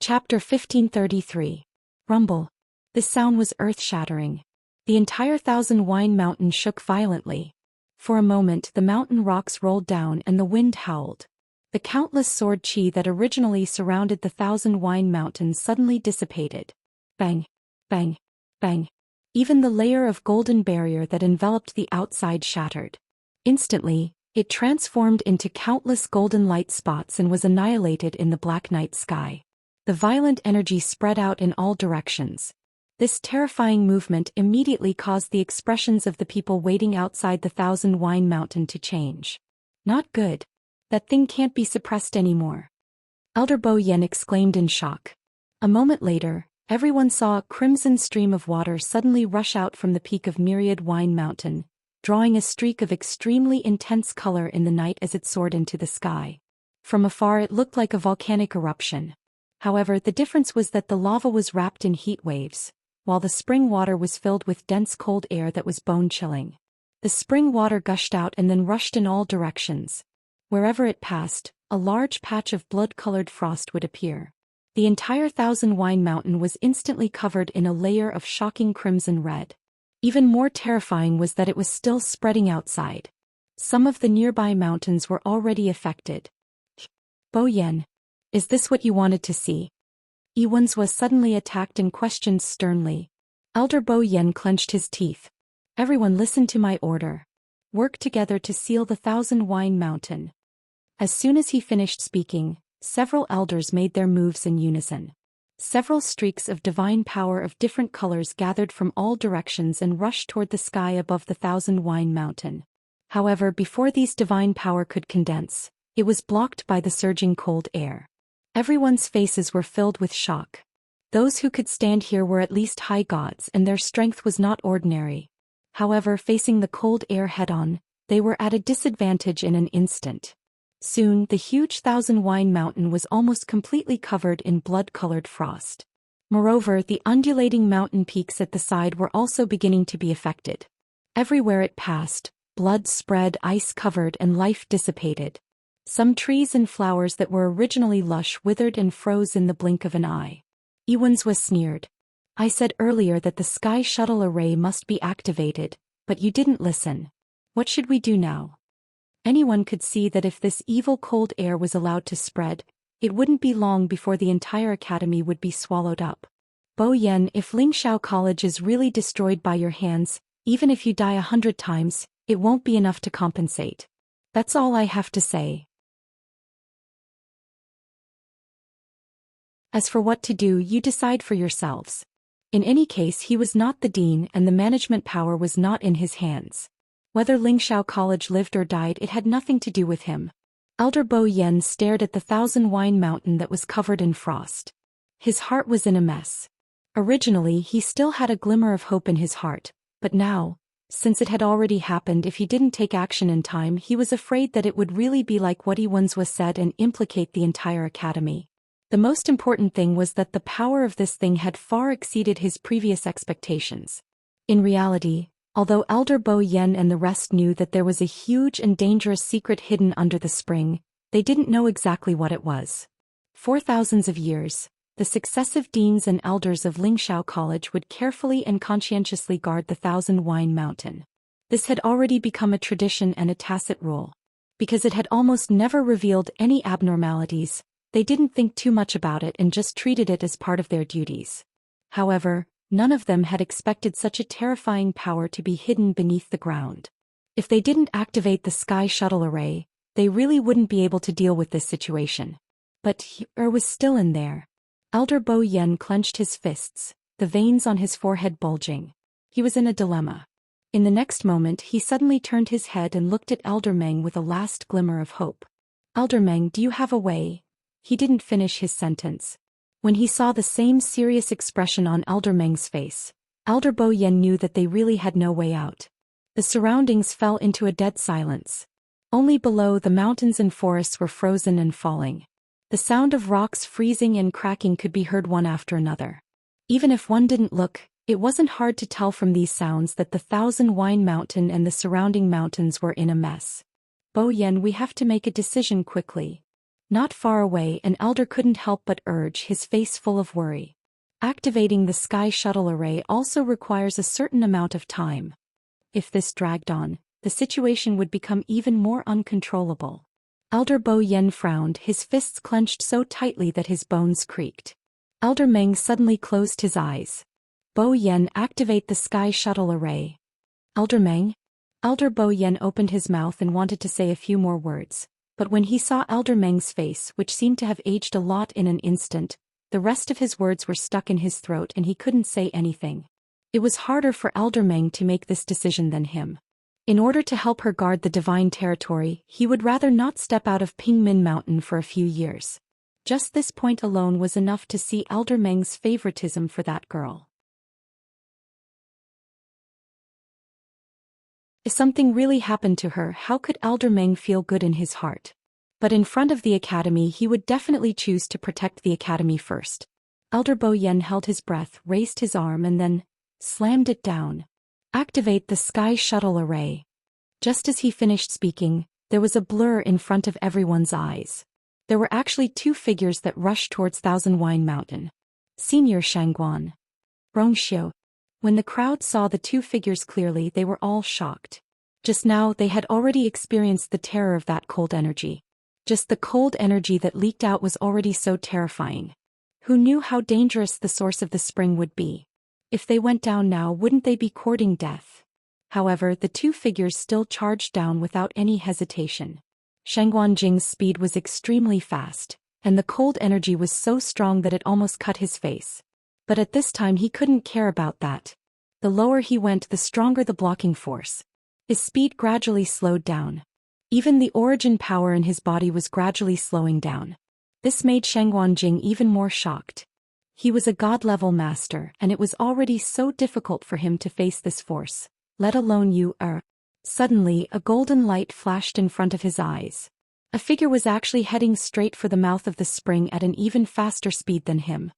Chapter 1533. Rumble. This sound was earth-shattering. The entire Thousand Wine Mountain shook violently. For a moment the mountain rocks rolled down and the wind howled. The countless sword chi that originally surrounded the Thousand Wine Mountain suddenly dissipated. Bang, bang, bang. Even the layer of golden barrier that enveloped the outside shattered. Instantly, it transformed into countless golden light spots and was annihilated in the black night sky. The violent energy spread out in all directions. This terrifying movement immediately caused the expressions of the people waiting outside the Thousand Wine Mountain to change. Not good. That thing can't be suppressed anymore. Elder Bo Yen exclaimed in shock. A moment later, everyone saw a crimson stream of water suddenly rush out from the peak of Myriad Wine Mountain, drawing a streak of extremely intense color in the night as it soared into the sky. From afar it looked like a volcanic eruption. However, the difference was that the lava was wrapped in heat waves, while the spring water was filled with dense cold air that was bone-chilling. The spring water gushed out and then rushed in all directions. Wherever it passed, a large patch of blood-colored frost would appear. The entire Thousand Wine Mountain was instantly covered in a layer of shocking crimson red. Even more terrifying was that it was still spreading outside. Some of the nearby mountains were already affected. Bo Yen, is this what you wanted to see? Iwans was suddenly attacked and questioned sternly. Elder Bo Yen clenched his teeth. Everyone listen to my order. Work together to seal the Thousand Wine Mountain. As soon as he finished speaking, several elders made their moves in unison. Several streaks of divine power of different colors gathered from all directions and rushed toward the sky above the Thousand Wine Mountain. However, before these divine power could condense, it was blocked by the surging cold air. Everyone's faces were filled with shock. Those who could stand here were at least high gods and their strength was not ordinary. However, facing the cold air head-on, they were at a disadvantage in an instant. Soon, the huge Thousand Wine Mountain was almost completely covered in blood-colored frost. Moreover, the undulating mountain peaks at the side were also beginning to be affected. Everywhere it passed, blood spread, ice covered, and life dissipated. Some trees and flowers that were originally lush withered and froze in the blink of an eye. Iwans was sneered. I said earlier that the Sky Shuttle Array must be activated, but you didn't listen. What should we do now? Anyone could see that if this evil cold air was allowed to spread, it wouldn't be long before the entire academy would be swallowed up. Bo Yen, if Lingxiao College is really destroyed by your hands, even if you die 100 times, it won't be enough to compensate. That's all I have to say. As for what to do, you decide for yourselves. In any case, he was not the dean and the management power was not in his hands. Whether Lingxiao College lived or died, it had nothing to do with him. Elder Bo Yen stared at the Thousand Wine Mountain that was covered in frost. His heart was in a mess. Originally, he still had a glimmer of hope in his heart, but now, since it had already happened, if he didn't take action in time, he was afraid that it would really be like what Iwans was said and implicate the entire academy. The most important thing was that the power of this thing had far exceeded his previous expectations. In reality, although Elder Bo Yen and the rest knew that there was a huge and dangerous secret hidden under the spring, they didn't know exactly what it was. For thousands of years, the successive deans and elders of Lingxiao College would carefully and conscientiously guard the Thousand Wine Mountain. This had already become a tradition and a tacit rule. Because it had almost never revealed any abnormalities, they didn't think too much about it and just treated it as part of their duties. However, none of them had expected such a terrifying power to be hidden beneath the ground. If they didn't activate the Sky Shuttle Array, they really wouldn't be able to deal with this situation. But was still in there. Elder Bo Yen clenched his fists, the veins on his forehead bulging. He was in a dilemma. In the next moment he suddenly turned his head and looked at Elder Meng with a last glimmer of hope. Elder Meng, do you have a way? He didn't finish his sentence. When he saw the same serious expression on Elder Meng's face, Elder Bo Yen knew that they really had no way out. The The surroundings fell into a dead silence. Only below, the mountains and forests were frozen and falling. The sound of rocks freezing and cracking could be heard one after another. Even if one didn't look, it wasn't hard to tell from these sounds that the Thousand Wine Mountain and the surrounding mountains were in a mess. Bo Yen, we have to make a decision quickly. Not far away, an elder couldn't help but urge, his face full of worry. Activating the sky shuttle array also requires a certain amount of time. If this dragged on, the situation would become even more uncontrollable. Elder Bo Yen frowned, his fists clenched so tightly that his bones creaked. Elder Meng suddenly closed his eyes. Bo Yen, activate the sky shuttle array. Elder Meng? Elder Bo Yen opened his mouth and wanted to say a few more words, but when he saw Elder Meng's face, which seemed to have aged a lot in an instant, the rest of his words were stuck in his throat and he couldn't say anything. It was harder for Elder Meng to make this decision than him. In order to help her guard the divine territory, he would rather not step out of Pingmin Mountain for a few years. Just this point alone was enough to see Elder Meng's favoritism for that girl. If something really happened to her, how could Elder Meng feel good in his heart? But in front of the academy, he would definitely choose to protect the academy first. Elder Bo Yen held his breath, raised his arm and then slammed it down. Activate the sky shuttle array. Just as he finished speaking, there was a blur in front of everyone's eyes. There were actually two figures that rushed towards Thousand Wine Mountain. Senior Shangguan. Rongxiu. When the crowd saw the two figures clearly, they were all shocked. Just now, they had already experienced the terror of that cold energy. Just the cold energy that leaked out was already so terrifying. Who knew how dangerous the source of the spring would be? If they went down now, wouldn't they be courting death? However, the two figures still charged down without any hesitation. Shangguan Jing's speed was extremely fast, and the cold energy was so strong that it almost cut his face. But at this time he couldn't care about that. The lower he went, the stronger the blocking force. His speed gradually slowed down. Even the origin power in his body was gradually slowing down. This made Shangguan Jing even more shocked. He was a god-level master, and it was already so difficult for him to face this force, let alone you. Suddenly, a golden light flashed in front of his eyes. A figure was actually heading straight for the mouth of the spring at an even faster speed than him.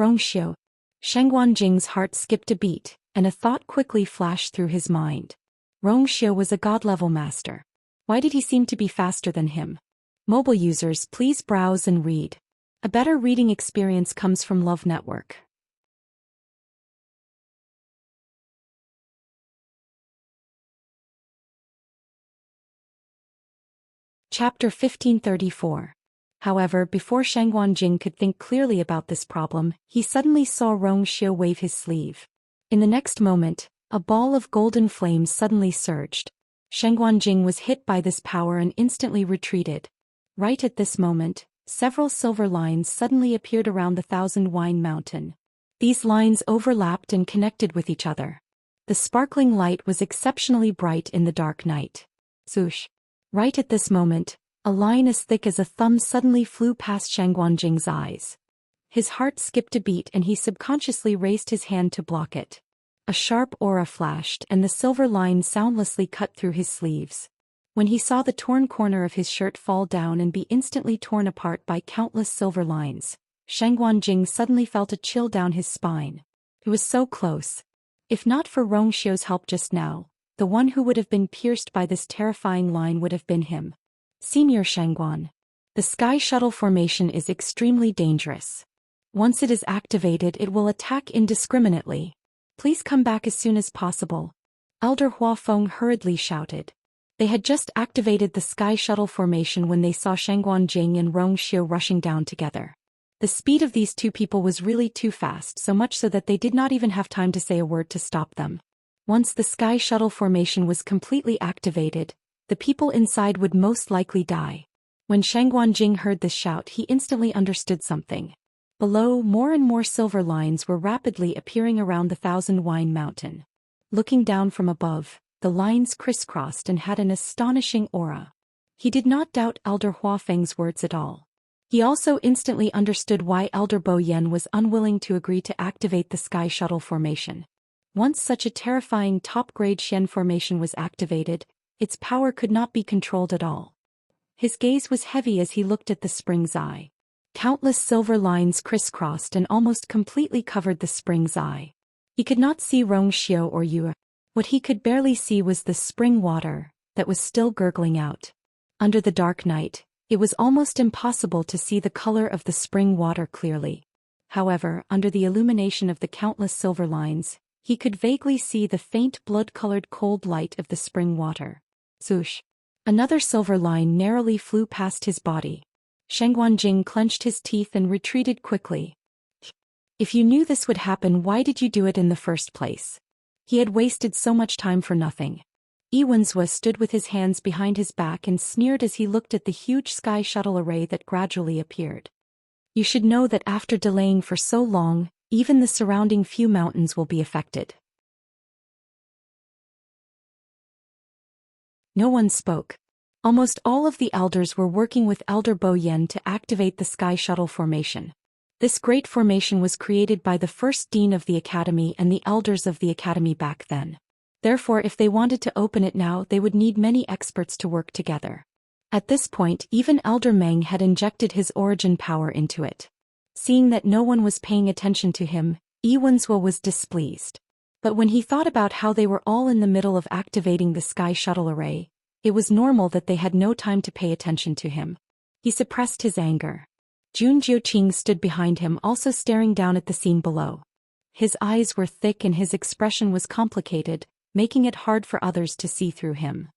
Rongxiu. Shangguan Jing's heart skipped a beat, and a thought quickly flashed through his mind. Rongxiu was a god-level master. Why did he seem to be faster than him? Mobile users, please browse and read. A better reading experience comes from Love Network. Chapter 1534. However, before Shangguan Jing could think clearly about this problem, he suddenly saw Rongxiu wave his sleeve. In the next moment, a ball of golden flames suddenly surged. Shangguan Jing was hit by this power and instantly retreated. Right at this moment, several silver lines suddenly appeared around the Thousand Wine Mountain. These lines overlapped and connected with each other. The sparkling light was exceptionally bright in the dark night. Swoosh! Right at this moment, a line as thick as a thumb suddenly flew past Shangguan Jing's eyes. His heart skipped a beat and he subconsciously raised his hand to block it. A sharp aura flashed and the silver line soundlessly cut through his sleeves. When he saw the torn corner of his shirt fall down and be instantly torn apart by countless silver lines, Shangguan Jing suddenly felt a chill down his spine. It was so close. If not for Rongxiu's help just now, the one who would have been pierced by this terrifying line would have been him. Senior Shangguan. The sky shuttle formation is extremely dangerous. Once it is activated, it will attack indiscriminately. Please come back as soon as possible. Elder Hua Feng hurriedly shouted. They had just activated the sky shuttle formation when they saw Shangguan Jing and Rongxiu rushing down together. The speed of these two people was really too fast, so much so that they did not even have time to say a word to stop them. Once the sky shuttle formation was completely activated, the people inside would most likely die. When Shangguan Jing heard this shout, he instantly understood something. Below, more and more silver lines were rapidly appearing around the Thousand Wine Mountain. Looking down from above, the lines crisscrossed and had an astonishing aura. He did not doubt Elder Hua Feng's words at all. He also instantly understood why Elder Bo Yen was unwilling to agree to activate the sky shuttle formation. Once such a terrifying top-grade Xian formation was activated, its power could not be controlled at all. His gaze was heavy as he looked at the spring's eye. Countless silver lines crisscrossed and almost completely covered the spring's eye. He could not see Rongxiu or Yue. What he could barely see was the spring water that was still gurgling out. Under the dark night, it was almost impossible to see the color of the spring water clearly. However, under the illumination of the countless silver lines, he could vaguely see the faint blood-colored cold light of the spring water. Zhoosh! Another silver line narrowly flew past his body. Shengguanjing clenched his teeth and retreated quickly. If you knew this would happen, why did you do it in the first place? He had wasted so much time for nothing. Yiwenzhua stood with his hands behind his back and sneered as he looked at the huge sky shuttle array that gradually appeared. You should know that after delaying for so long, even the surrounding few mountains will be affected. No one spoke. Almost all of the elders were working with Elder Bo Yen to activate the sky shuttle formation. This great formation was created by the first dean of the academy and the elders of the academy back then. Therefore, if they wanted to open it now, they would need many experts to work together. At this point, even Elder Meng had injected his origin power into it. Seeing that no one was paying attention to him, Yiwenzhua was displeased. But when he thought about how they were all in the middle of activating the sky shuttle array, it was normal that they had no time to pay attention to him. He suppressed his anger. Jun Jiuqing stood behind him, also staring down at the scene below. His eyes were thick and his expression was complicated, making it hard for others to see through him.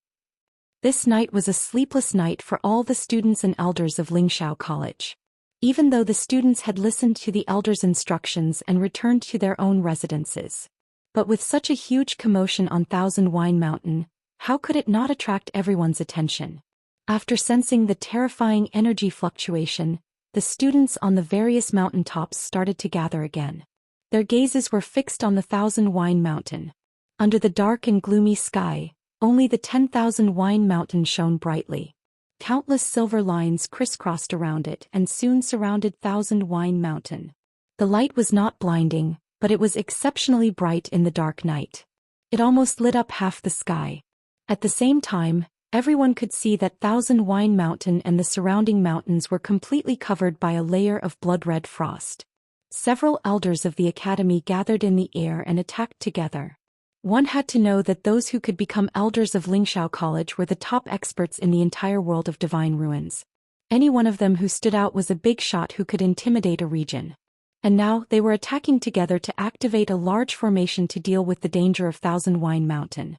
This night was a sleepless night for all the students and elders of Lingxiao College. Even though the students had listened to the elders' instructions and returned to their own residences. But with such a huge commotion on Thousand Wine Mountain, how could it not attract everyone's attention? After sensing the terrifying energy fluctuation, the students on the various mountaintops started to gather again. Their gazes were fixed on the Thousand Wine Mountain. Under the dark and gloomy sky, only the 10,000 Wine Mountain shone brightly. Countless silver lines crisscrossed around it and soon surrounded Thousand Wine Mountain. The light was not blinding, but it was exceptionally bright in the dark night. It almost lit up half the sky. At the same time, everyone could see that Thousand Wine Mountain and the surrounding mountains were completely covered by a layer of blood-red frost. Several elders of the academy gathered in the air and attacked together. One had to know that those who could become elders of Lingxiao College were the top experts in the entire world of divine ruins. Any one of them who stood out was a big shot who could intimidate a region. And now they were attacking together to activate a large formation to deal with the danger of Thousand Wine Mountain.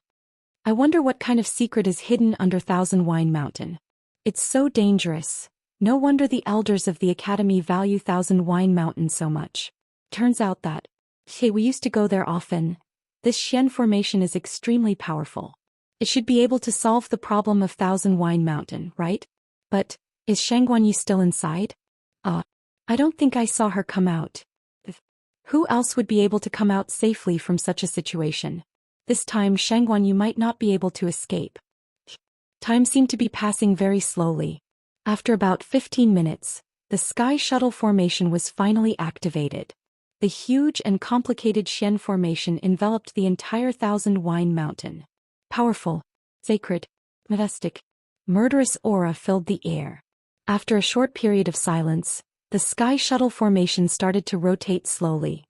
I wonder what kind of secret is hidden under Thousand Wine Mountain. It's so dangerous. No wonder the elders of the academy value Thousand Wine Mountain so much. Turns out that, hey, we used to go there often. This Xian formation is extremely powerful. It should be able to solve the problem of Thousand Wine Mountain, right? But, is Shangguanyi still inside? I don't think I saw her come out. Who else would be able to come out safely from such a situation? This time Shangguanyi might not be able to escape. Time seemed to be passing very slowly. After about 15 minutes, the sky shuttle formation was finally activated. The huge and complicated Xian formation enveloped the entire Thousand Wine Mountain. Powerful, sacred, majestic, murderous aura filled the air. After a short period of silence, the sky shuttle formation started to rotate slowly.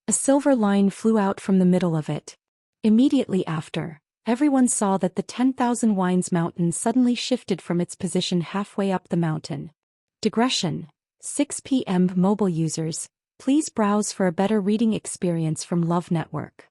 A silver line flew out from the middle of it. Immediately after, everyone saw that the 10,000 Wines Mountain suddenly shifted from its position halfway up the mountain. Digression. 6 p.m. Mobile users, please browse for a better reading experience from Love Network.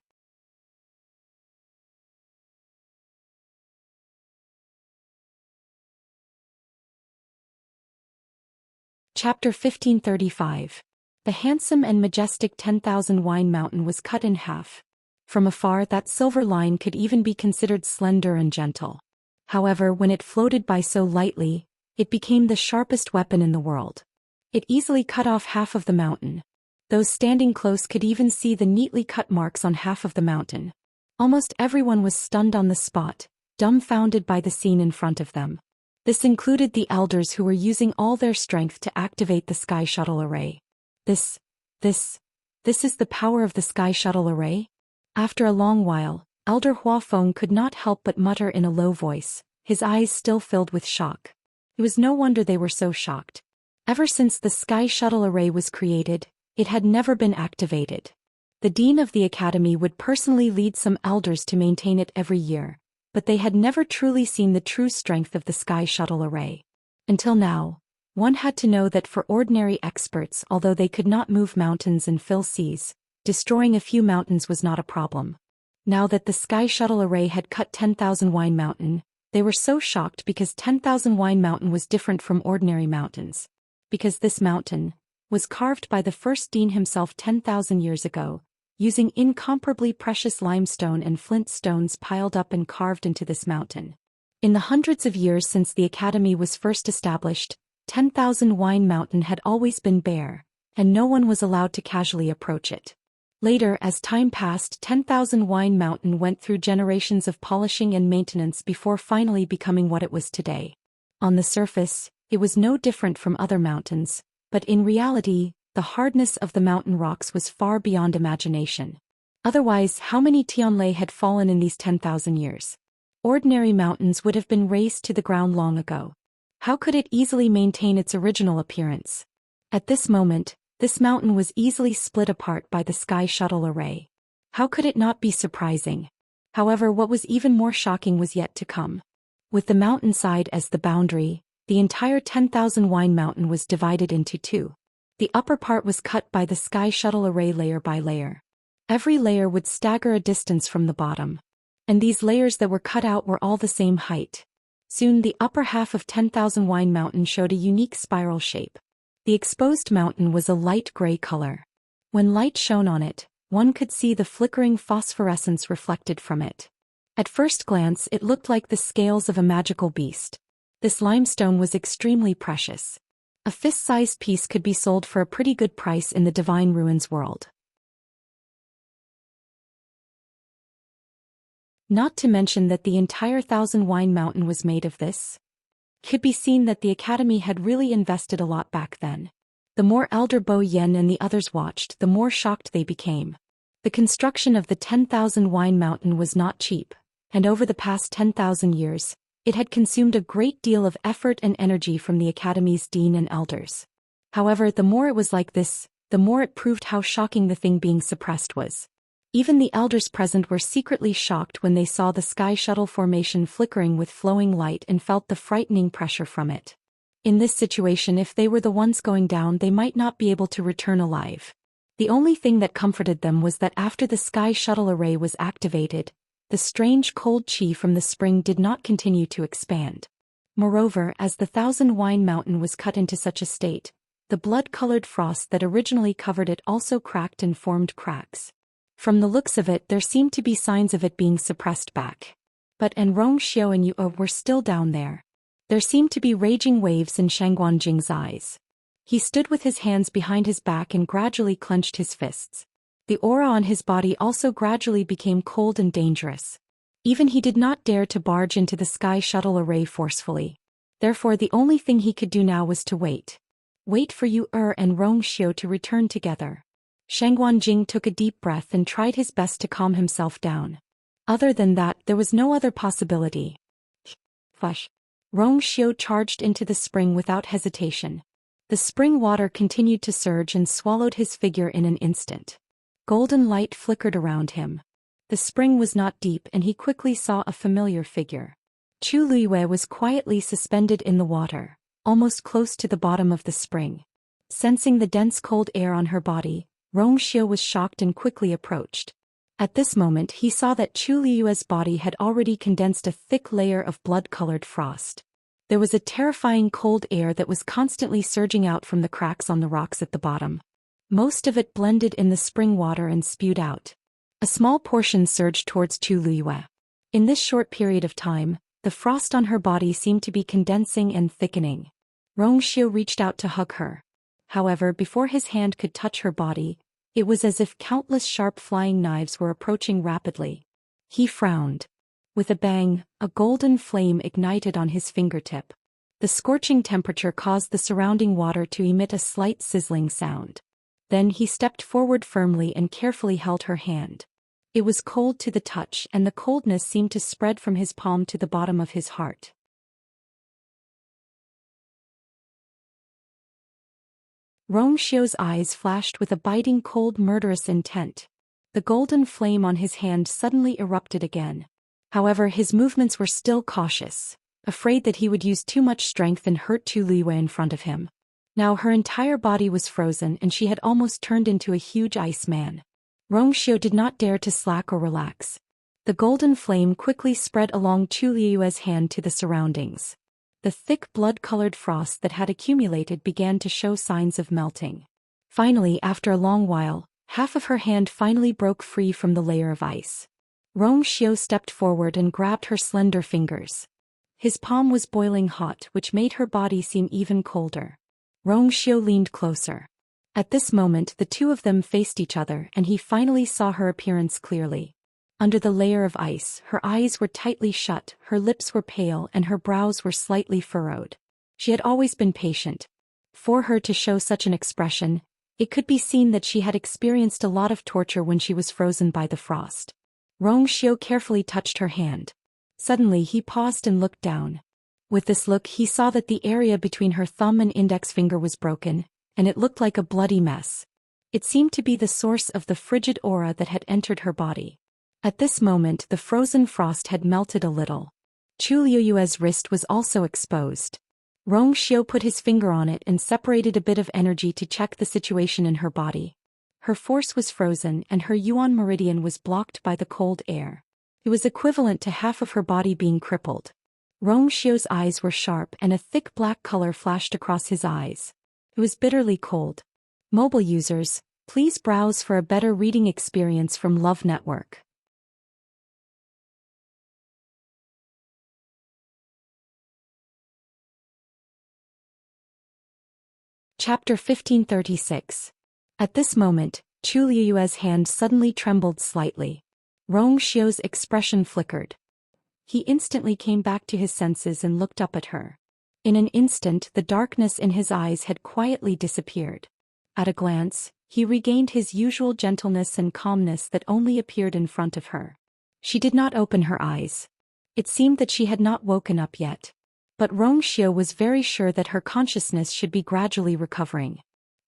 Chapter 1535. The handsome and majestic 10,000 Wine Mountain was cut in half. From afar, that silver line could even be considered slender and gentle. However, when it floated by so lightly, it became the sharpest weapon in the world. It easily cut off half of the mountain. Those standing close could even see the neatly cut marks on half of the mountain. Almost everyone was stunned on the spot, dumbfounded by the scene in front of them. This included the elders who were using all their strength to activate the sky shuttle array. This, this, this is the power of the sky shuttle array? After a long while, Elder Hua Feng could not help but mutter in a low voice, his eyes still filled with shock. It was no wonder they were so shocked. Ever since the sky shuttle array was created, it had never been activated. The dean of the academy would personally lead some elders to maintain it every year, but they had never truly seen the true strength of the sky shuttle array. Until now, one had to know that for ordinary experts, although they could not move mountains and fill seas, destroying a few mountains was not a problem. Now that the sky shuttle array had cut 10,000 Wine Mountain, they were so shocked because 10,000 Wine Mountain was different from ordinary mountains. Because this mountain was carved by the first dean himself 10,000 years ago, using incomparably precious limestone and flint stones piled up and carved into this mountain. In the hundreds of years since the academy was first established, 10,000 Wine Mountain had always been bare, and no one was allowed to casually approach it. Later, as time passed, 10,000 Wine Mountain went through generations of polishing and maintenance before finally becoming what it was today. On the surface, it was no different from other mountains, but in reality, the hardness of the mountain rocks was far beyond imagination. Otherwise, how many Tianlei had fallen in these 10,000 years? Ordinary mountains would have been razed to the ground long ago. How could it easily maintain its original appearance? At this moment, this mountain was easily split apart by the sky shuttle array. How could it not be surprising? However, what was even more shocking was yet to come. With the mountainside as the boundary, the entire 10,000 Wine Mountain was divided into two. The upper part was cut by the sky shuttle array layer by layer. Every layer would stagger a distance from the bottom. And these layers that were cut out were all the same height. Soon the upper half of 10,000 Wine Mountain showed a unique spiral shape. The exposed mountain was a light gray color. When light shone on it, one could see the flickering phosphorescence reflected from it. At first glance, it looked like the scales of a magical beast. This limestone was extremely precious. A fist-sized piece could be sold for a pretty good price in the Divine Ruins world. Not to mention that the entire 1,000 Wine Mountain was made of this. Could be seen that the academy had really invested a lot back then. The more Elder Bo Yen and the others watched, the more shocked they became. The construction of the 10,000 Wine Mountain was not cheap, and over the past 10,000 years, it had consumed a great deal of effort and energy from the academy's dean and elders. However, the more it was like this, the more it proved how shocking the thing being suppressed was. Even the elders present were secretly shocked when they saw the sky shuttle formation flickering with flowing light and felt the frightening pressure from it. In this situation, if they were the ones going down, they might not be able to return alive. The only thing that comforted them was that after the sky shuttle array was activated, the strange cold chi from the spring did not continue to expand. Moreover, as the 1,000 Wine Mountain was cut into such a state, the blood-colored frost that originally covered it also cracked and formed cracks. From the looks of it, there seemed to be signs of it being suppressed back. But Rong Xiao and Yu were still down there. There seemed to be raging waves in Shangguanjing's eyes. He stood with his hands behind his back and gradually clenched his fists. The aura on his body also gradually became cold and dangerous. Even he did not dare to barge into the sky shuttle array forcefully. Therefore, the only thing he could do now was to wait. Wait for Yu and Rong Xiao to return together. Shangguanjing took a deep breath and tried his best to calm himself down. Other than that, there was no other possibility. Flush. Rong Xiao charged into the spring without hesitation. The spring water continued to surge and swallowed his figure in an instant. Golden light flickered around him. The spring was not deep and he quickly saw a familiar figure. Chu Luiyue was quietly suspended in the water, almost close to the bottom of the spring. Sensing the dense cold air on her body, Rong Xiao was shocked and quickly approached. At this moment he saw that Chu Luiyue's body had already condensed a thick layer of blood-colored frost. There was a terrifying cold air that was constantly surging out from the cracks on the rocks at the bottom. Most of it blended in the spring water and spewed out. A small portion surged towards Chu Luiyue. In this short period of time, the frost on her body seemed to be condensing and thickening. Rong Xiao reached out to hug her. However, before his hand could touch her body, it was as if countless sharp flying knives were approaching rapidly. He frowned. With a bang, a golden flame ignited on his fingertip. The scorching temperature caused the surrounding water to emit a slight sizzling sound. Then he stepped forward firmly and carefully held her hand. It was cold to the touch, and the coldness seemed to spread from his palm to the bottom of his heart. Xiao's eyes flashed with a biting cold murderous intent. The golden flame on his hand suddenly erupted again. However, his movements were still cautious, afraid that he would use too much strength and hurt Chu Liyue in front of him. Now her entire body was frozen and she had almost turned into a huge ice man. Xiao did not dare to slack or relax. The golden flame quickly spread along Chu Liyue's hand to the surroundings. The thick blood-colored frost that had accumulated began to show signs of melting. Finally, after a long while, half of her hand finally broke free from the layer of ice. Xiao stepped forward and grabbed her slender fingers. His palm was boiling hot, which made her body seem even colder. Xiao leaned closer. At this moment the two of them faced each other and he finally saw her appearance clearly. Under the layer of ice, her eyes were tightly shut, her lips were pale and her brows were slightly furrowed. She had always been patient. For her to show such an expression, it could be seen that she had experienced a lot of torture when she was frozen by the frost. Xiao carefully touched her hand. Suddenly he paused and looked down. With this look he saw that the area between her thumb and index finger was broken, and it looked like a bloody mess. It seemed to be the source of the frigid aura that had entered her body. At this moment the frozen frost had melted a little. Chu Liyue's wrist was also exposed. Xiao put his finger on it and separated a bit of energy to check the situation in her body. Her force was frozen and her yuan meridian was blocked by the cold air. It was equivalent to half of her body being crippled. Xiao's eyes were sharp and a thick black color flashed across his eyes. It was bitterly cold. Mobile users, please browse for a better reading experience from Love Network. Chapter 1536. At this moment, Chu Liyue's hand suddenly trembled slightly. Xiao's expression flickered. He instantly came back to his senses and looked up at her. In an instant the darkness in his eyes had quietly disappeared. At a glance, he regained his usual gentleness and calmness that only appeared in front of her. She did not open her eyes. It seemed that she had not woken up yet. But Xiao was very sure that her consciousness should be gradually recovering.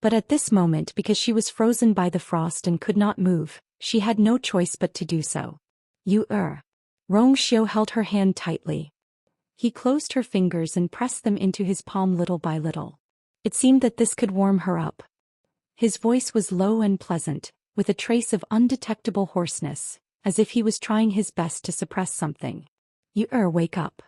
But at this moment, because she was frozen by the frost and could not move, she had no choice but to do so. Xiao held her hand tightly. He closed her fingers and pressed them into his palm little by little. It seemed that this could warm her up. His voice was low and pleasant, with a trace of undetectable hoarseness, as if he was trying his best to suppress something. Wake up.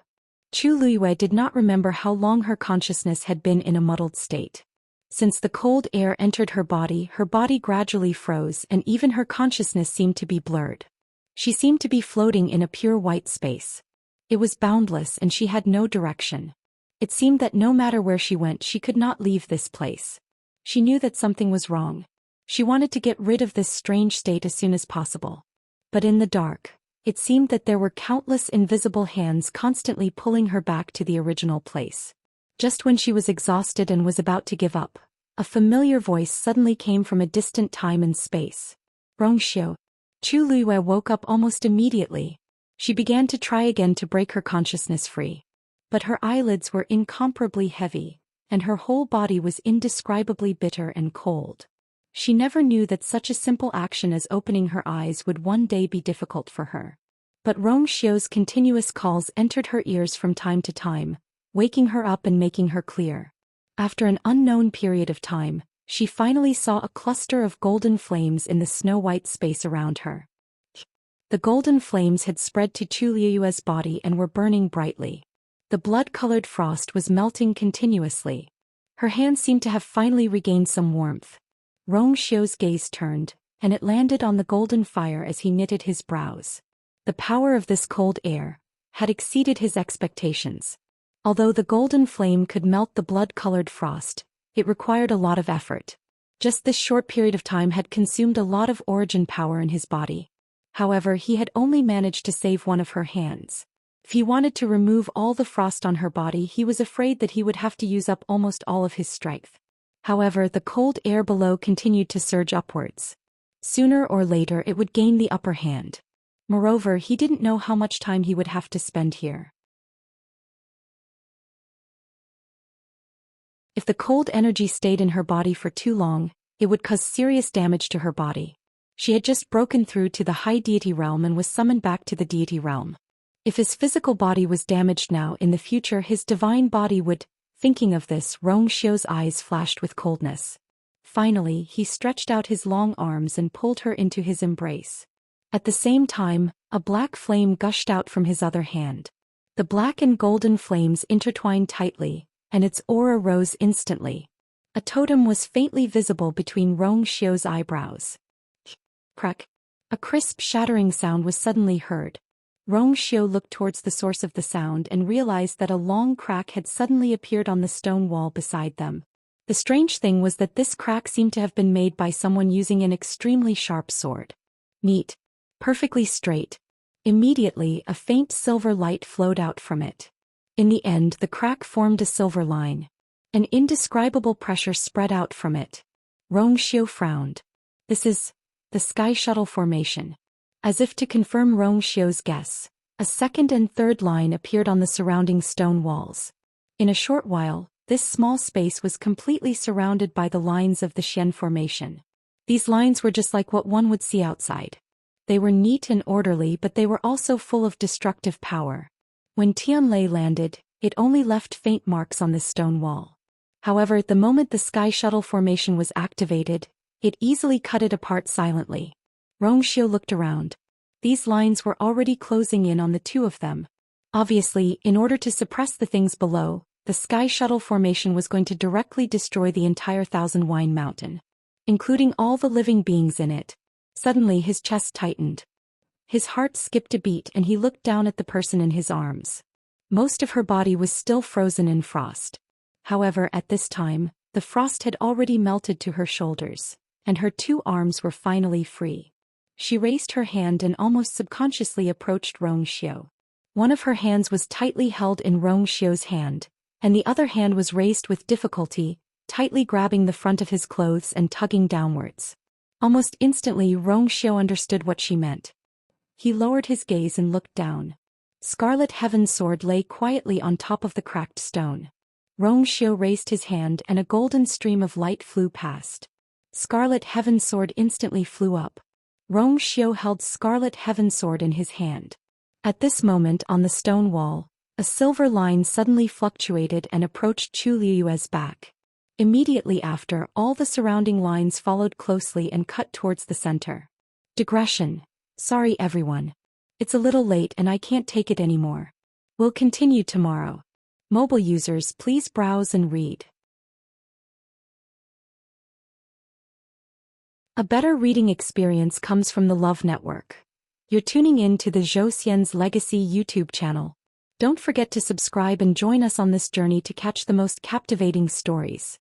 Chu Liyue did not remember how long her consciousness had been in a muddled state. Since the cold air entered her body gradually froze and even her consciousness seemed to be blurred. She seemed to be floating in a pure white space. It was boundless and she had no direction. It seemed that no matter where she went she could not leave this place. She knew that something was wrong. She wanted to get rid of this strange state as soon as possible. But in the dark, it seemed that there were countless invisible hands constantly pulling her back to the original place. Just when she was exhausted and was about to give up, a familiar voice suddenly came from a distant time and space. Xiao. Chu Liyue woke up almost immediately. She began to try again to break her consciousness free. But her eyelids were incomparably heavy, and her whole body was indescribably bitter and cold. She never knew that such a simple action as opening her eyes would one day be difficult for her. But Xiao's continuous calls entered her ears from time to time, waking her up and making her clear. After an unknown period of time, she finally saw a cluster of golden flames in the snow-white space around her. The golden flames had spread to Chu Liyue's body and were burning brightly. The blood-colored frost was melting continuously. Her hand seemed to have finally regained some warmth. Xiao's gaze turned, and it landed on the golden fire as he knitted his brows. The power of this cold air had exceeded his expectations. Although the golden flame could melt the blood-colored frost, it required a lot of effort. Just this short period of time had consumed a lot of origin power in his body. However, he had only managed to save one of her hands. If he wanted to remove all the frost on her body, he was afraid that he would have to use up almost all of his strength. However, the cold air below continued to surge upwards. Sooner or later it would gain the upper hand. Moreover, he didn't know how much time he would have to spend here. If the cold energy stayed in her body for too long, it would cause serious damage to her body. She had just broken through to the high deity realm and was summoned back to the deity realm. If his physical body was damaged now, in the future his divine body would. Thinking of this, Rong Xiu's eyes flashed with coldness. Finally, he stretched out his long arms and pulled her into his embrace. At the same time, a black flame gushed out from his other hand. The black and golden flames intertwined tightly, and its aura rose instantly. A totem was faintly visible between Rong Xiu's eyebrows. Crack! A crisp shattering sound was suddenly heard. Rong Xiu looked towards the source of the sound and realized that a long crack had suddenly appeared on the stone wall beside them. The strange thing was that this crack seemed to have been made by someone using an extremely sharp sword. Neat. Perfectly straight. Immediately, a faint silver light flowed out from it. In the end, the crack formed a silver line. An indescribable pressure spread out from it. Rong Xiu frowned. This is the Sky Shuttle Formation. As if to confirm Rong Xiu's guess, a second and third line appeared on the surrounding stone walls. In a short while, this small space was completely surrounded by the lines of the Xian Formation. These lines were just like what one would see outside. They were neat and orderly, but they were also full of destructive power. When Tianlei landed, it only left faint marks on this stone wall. However, the moment the Sky Shuttle Formation was activated, it easily cut it apart silently. Rong Xiu looked around. These lines were already closing in on the two of them. Obviously, in order to suppress the things below, the Sky Shuttle Formation was going to directly destroy the entire Thousand Wine Mountain, including all the living beings in it. Suddenly his chest tightened. His heart skipped a beat and he looked down at the person in his arms. Most of her body was still frozen in frost. However, at this time, the frost had already melted to her shoulders, and her two arms were finally free. She raised her hand and almost subconsciously approached Rong Xiu. One of her hands was tightly held in Rong Xiu's hand, and the other hand was raised with difficulty, tightly grabbing the front of his clothes and tugging downwards. Almost instantly Rong Xiu understood what she meant. He lowered his gaze and looked down. Scarlet Heaven's sword lay quietly on top of the cracked stone. Rong Xiu raised his hand and a golden stream of light flew past. Scarlet Heaven's sword instantly flew up. Rong Xiu held Scarlet Heaven's sword in his hand. At this moment on the stone wall, a silver line suddenly fluctuated and approached Chu Liyue's back. Immediately after, all the surrounding lines followed closely and cut towards the center. Digression. Sorry everyone. It's a little late and I can't take it anymore. We'll continue tomorrow. Mobile users, please browse and read. A better reading experience comes from the Love Network. You're tuning in to the Zhou Xian's Legacy YouTube channel. Don't forget to subscribe and join us on this journey to catch the most captivating stories.